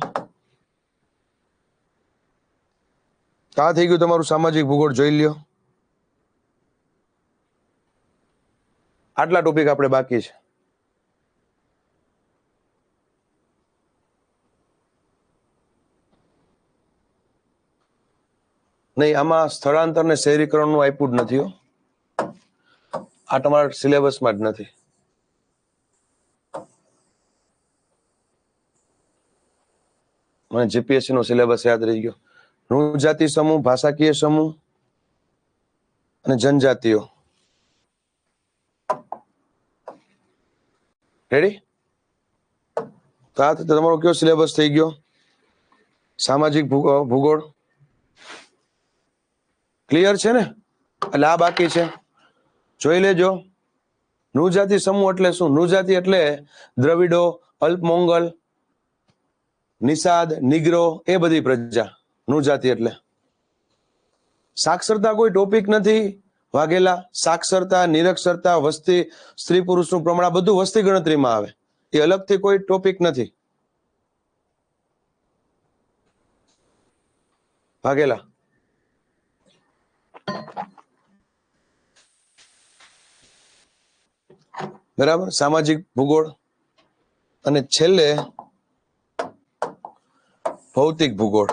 આ થઈ ગયું તમારું સામાજિક ભૂગોળ. જોઈ લ્યો. આટલા ટોપિક આપણે બાકી છે. નહીં, આમાં સ્થળાંતર ને શહેરીકરણનું આપ્યું જ નથી. આ તમારા સિલેબસમાં જ નથી. મને જીપીએસસી નો સિલેબસ યાદ રહી ગયો. નૃજાતિ સમૂહ, ભાષાકીય સમૂહ અને જનજાતિઓ. રેડી? તો આ તમારો કયો સિલેબસ થઈ ગયો? સામાજિક ભૂગોળ. ક્લિયર છે ને? એટલે આ બાકી છે, જોઈ લેજો. નૃજાતિ સમૂહ એટલે શું? નૃજાતિ એટલે દ્રવિડો, અલ્પમોંગલ, નિષાદ, નિગ્રો, એ બધી પ્રજા નૃજાતિ એટલે. સાક્ષરતા કોઈ ટોપિક નથી વાઘેલા. સાક્ષરતા, નિરક્ષરતા, વસ્તી, સ્ત્રી પુરુષનું પ્રમાણ બધું વસ્તી ગણતરીમાં આવે. એ અલગથી કોઈ ટોપિક નથી વાઘેલા. બરાબર. સામાજિક ભૂગોળ અને છેલ્લે ભૌતિક ભૂગોળ.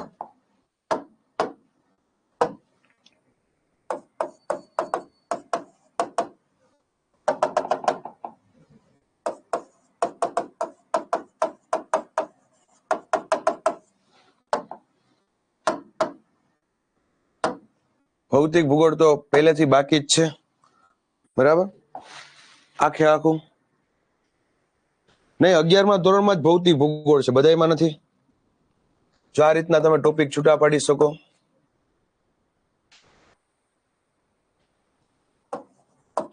ભૌતિક ભૂગોળ તો પહેલેથી બાકી જ છે. બરાબર. આખે આખું નહીં, 11મા ધોરણમાં જ ભૌતિક ભૂગોળ છે, બધાયમાં નથી. જો આ રીતના તમે ટોપિક છૂટા પાડી શકો.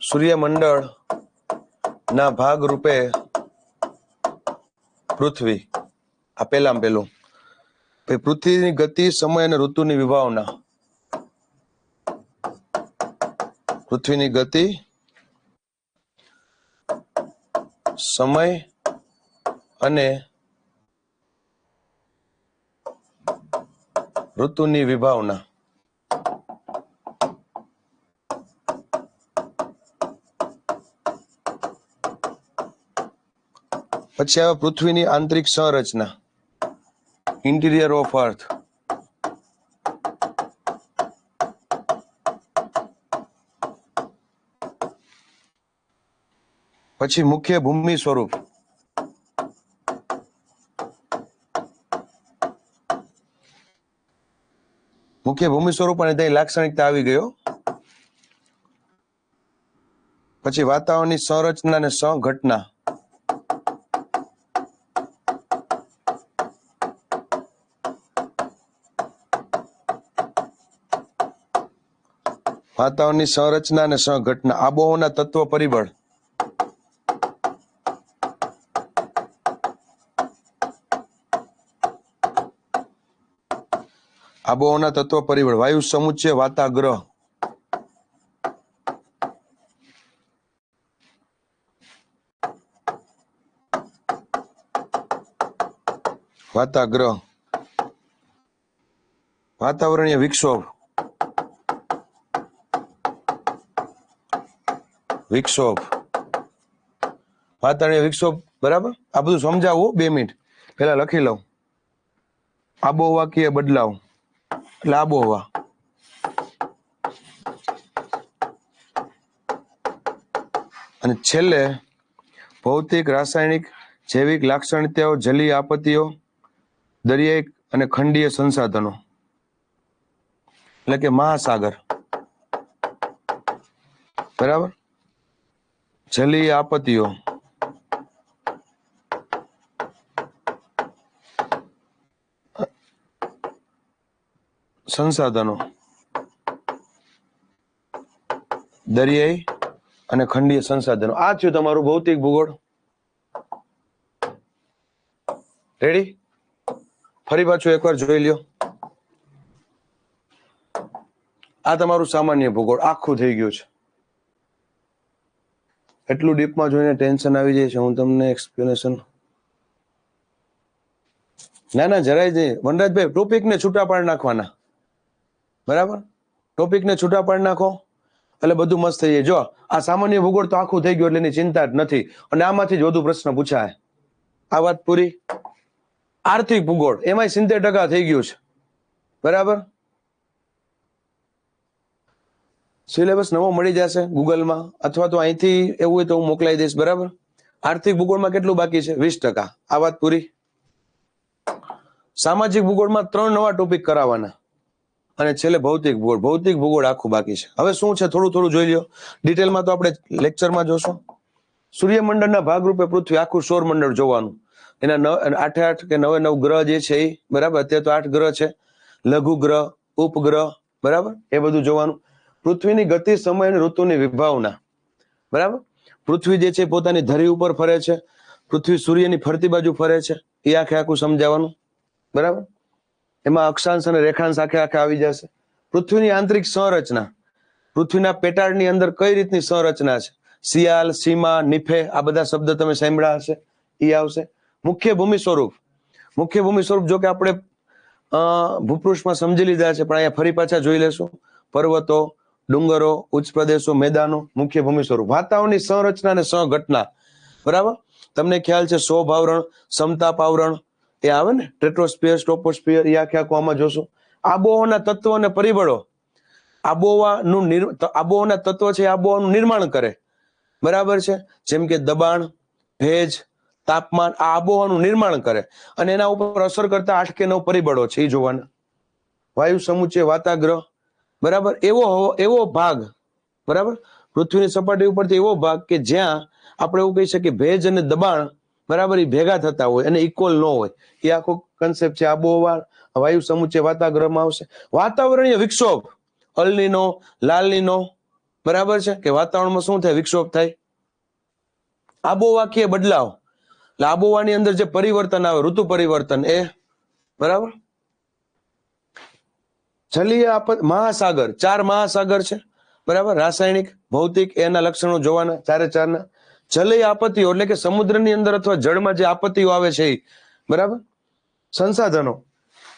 સૂર્યમંડળ ના ભાગ રૂપે પૃથ્વી, આ પહેલામાં પહેલું. પૃથ્વીની ગતિ, સમય અને ઋતુની વિભાવના. પૃથ્વીની ગતિ, સમય અને ઋતુની વિભાવના. પછી આવે પૃથ્વીની આંતરિક સંરચના, ઇન્ટિરિયર ઓફ અર્થ. પછી મુખ્ય ભૂમિ સ્વરૂપ. મુખ્ય ભૂમિ સ્વરૂપ અને તેની લાક્ષણિકતા આવી ગયો. પછી વાતાવરણની સંરચના અને સંઘટના. વાતાવરણની સંરચના અને સંઘટના. આબોહવાના તત્વ પરિબળ. આબોહવાના તત્વ પરિબળ. વાયુ સમુચ્ચય, વાતાગ્રહ. વાતાગ્રહ. વાતાવરણીય વિક્ષોભ. વિક્ષોભ. વાતાવરણીય વિક્ષોભ. બરાબર. આ બધું સમજાવવું 2 મિનિટ પહેલા લખી લઉં. આબોહવાકીય બદલાવ એટલે આબોહવા. અને છેલ્લે ભૌતિક, રાસાયણિક, જૈવિક લાક્ષણિકતાઓ, જલીય આપત્તિઓ, દરિયાઈ અને ખંડીય સંસાધનો એટલે કે મહાસાગર. બરાબર. જલીય આપત્તિઓ, સંસાધનો, દરિયાઈ અને ખંડીય સંસાધનો. આ થયું તમારું ભૌતિક ભૂગોળ. રેડી? ફરી પાછું એકવાર જોઈ લ્યો. આ તમારું સામાન્ય ભૂગોળ આખું થઈ ગયું છે. એટલું ડીપમાં જોઈને ટેન્શન આવી જાય છે. હું તમને એક્સપ્લેનેશન ના જરાય નહીં. વનરાજભાઈ ટોપિકને છૂટા પાડી નાખવાના. બરાબર. ટોપિકને છૂટા પાડી નાખો એટલે બધું મસ્ત થઈ જાય. જો આ સામાન્ય ભૂગોળ તો આખું થઈ ગયું એટલે એની ચિંતા જ નથી. અને આમાંથી જ વધુ પ્રશ્ન પૂછાય. આ વાત પૂરી. આર્થિક ભૂગોળ એમાંય 70% થઈ ગયું છે. બરાબર. સિલેબસ નવો મળી જશે ગૂગલમાં, અથવા તો અહીંથી એવું હોય તો હું મોકલાઈ દઈશ. બરાબર. આર્થિક ભૂગોળમાં કેટલું બાકી છે? 20%. આ વાત પૂરી. સામાજિક ભૂગોળમાં 3 નવા ટોપિક કરાવવાના અને છેલ્લે ભૌતિક ભૂગોળ. ભૌતિક ભૂગોળ આખું બાકી છે. હવે શું છે થોડું જોઈ લ્યો. ડિટેલમાં તો આપણે લેક્ચરમાં જોશું. સૂર્યમંડળના ભાગરૂપે પૃથ્વી, આખું સૌરમંડળ જોવાનું. એના 8 કે 9 ગ્રહ જે છે એ. બરાબર. અત્યારે તો 8 ગ્રહ છે. લઘુ ગ્રહ, ઉપગ્રહ. બરાબર. એ બધું જોવાનું. પૃથ્વીની ગતિ, સમય અને ઋતુની વિભાવના. બરાબર. પૃથ્વી જે છે પોતાની ધરી ઉપર ફરે છે. પૃથ્વી સૂર્યની ફરતી બાજુ ફરે છે. એ આખું સમજાવવાનું. બરાબર. એમાં અક્ષાંશ અને રેખાંશ આખે આવી જશે. પૃથ્વીની આંતરિક સંરચના. પૃથ્વીના પેટાળની અંદર કઈ રીતની સંરચના છે. શિયાલ, સીમા, નિફે, આ બધા શબ્દ તમે સાંભળ્યા હશે. એ આવશે. મુખ્ય ભૂમિ સ્વરૂપ. મુખ્ય ભૂમિ સ્વરૂપ જો કે આપણે ભૂપૃષ્ઠમાં સમજી લીધા છે, પણ અહીંયા ફરી પાછા જોઈ લેશું. પર્વતો, ડુંગરો, ઉચ્ચ પ્રદેશો, મેદાનો. મુખ્ય ભૂમિ સ્વરૂપ. વાતાવરણની સંરચના અને સંઘટના. બરાબર. તમને ખ્યાલ છે શોભાવરણ, સમતાપ આવરણ એ આવે ને, ટ્રેટ્રોસ્ફિયર, સ્ટ્રોપોસ્ફિયર, એ આખું આમાં જોશું. આબોહવાના તત્વો અને પરિબળો. આબોહવાના તત્વો છે આબોહવાનું નિર્માણ કરે. બરાબર છે. જેમ કે દબાણ, ભેજ, તાપમાન. આ આબોહવાનું નિર્માણ કરે અને એના ઉપર અસર કરતા 8 કે 9 પરિબળો છે એ જોવાના. વાયુ સમુચ્ચય, વાતાગ્રહ. બરાબર. એવો ભાગ. બરાબર. પૃથ્વીની સપાટી ઉપરથી એવો ભાગ કે જ્યાં આપણે એવું કહી શકીએ ભેજ અને દબાણ બરાબર એ ભેગા થતા હોય અને ઇક્વલ ન હોય. એ આખું કન્સેપ્ટ છે. આબોહવા, વાયુ સમુચ્ચય વાતાવરણમાં આવશે. વાતાવરણીય વિક્ષોભ, અલનીનો, લાલનીનો, બરાબર છે કે વાતાવરણમાં શું થાય? વિક્ષોભ થાય. આબોહવાકીય બદલાવ, એટલે આબોહવાની અંદર જે પરિવર્તન આવે, ઋતુ પરિવર્તન, એ બરાબર. જલીય આપત્તિ, મહાસાગર, 4 મહાસાગર છે, બરાબર. રાસાયણિક, ભૌતિક, એના લક્ષણો જોવાના, 4 જલીય આપત્તિઓ એટલે કે સમુદ્રની અંદર અથવા જળમાં જે આપત્તિઓ આવે છે, બરાબર. સંસાધનો,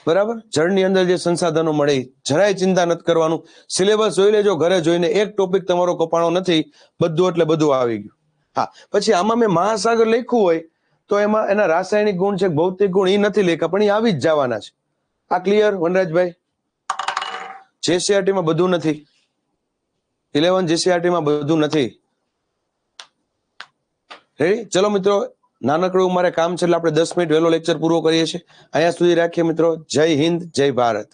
બરાબર. જળની અંદર જે સંસાધનો મળે, જરાય ચિંતા નથી કરવાનું. સિલેબસ જોઈ લેજો ઘરે જોઈને, એક ટોપિક તમારો કપાણો નથી, બધું એટલે બધું આવી ગયું. હા, પછી આમાં મેં મહાસાગર લખ્યું હોય તો એમાં એના રાસાયણિક ગુણ છે, ભૌતિક ગુણ એ નથી લખ્યા, પણ એ આવી જ જવાના છે. આ ક્લિયર વનરાજભાઈ? JCRT માં બધું નથી, 11 JCRT માં બધું નથી. રેડી? ચલો મિત્રો, નાનકડું મારે કામ છે એટલે આપણે 10 મિનિટ વહેલો લેક્ચર પૂરો કરીએ છીએ. અહીંયા સુધી રાખીએ મિત્રો. જય હિન્દ, જય ભારત.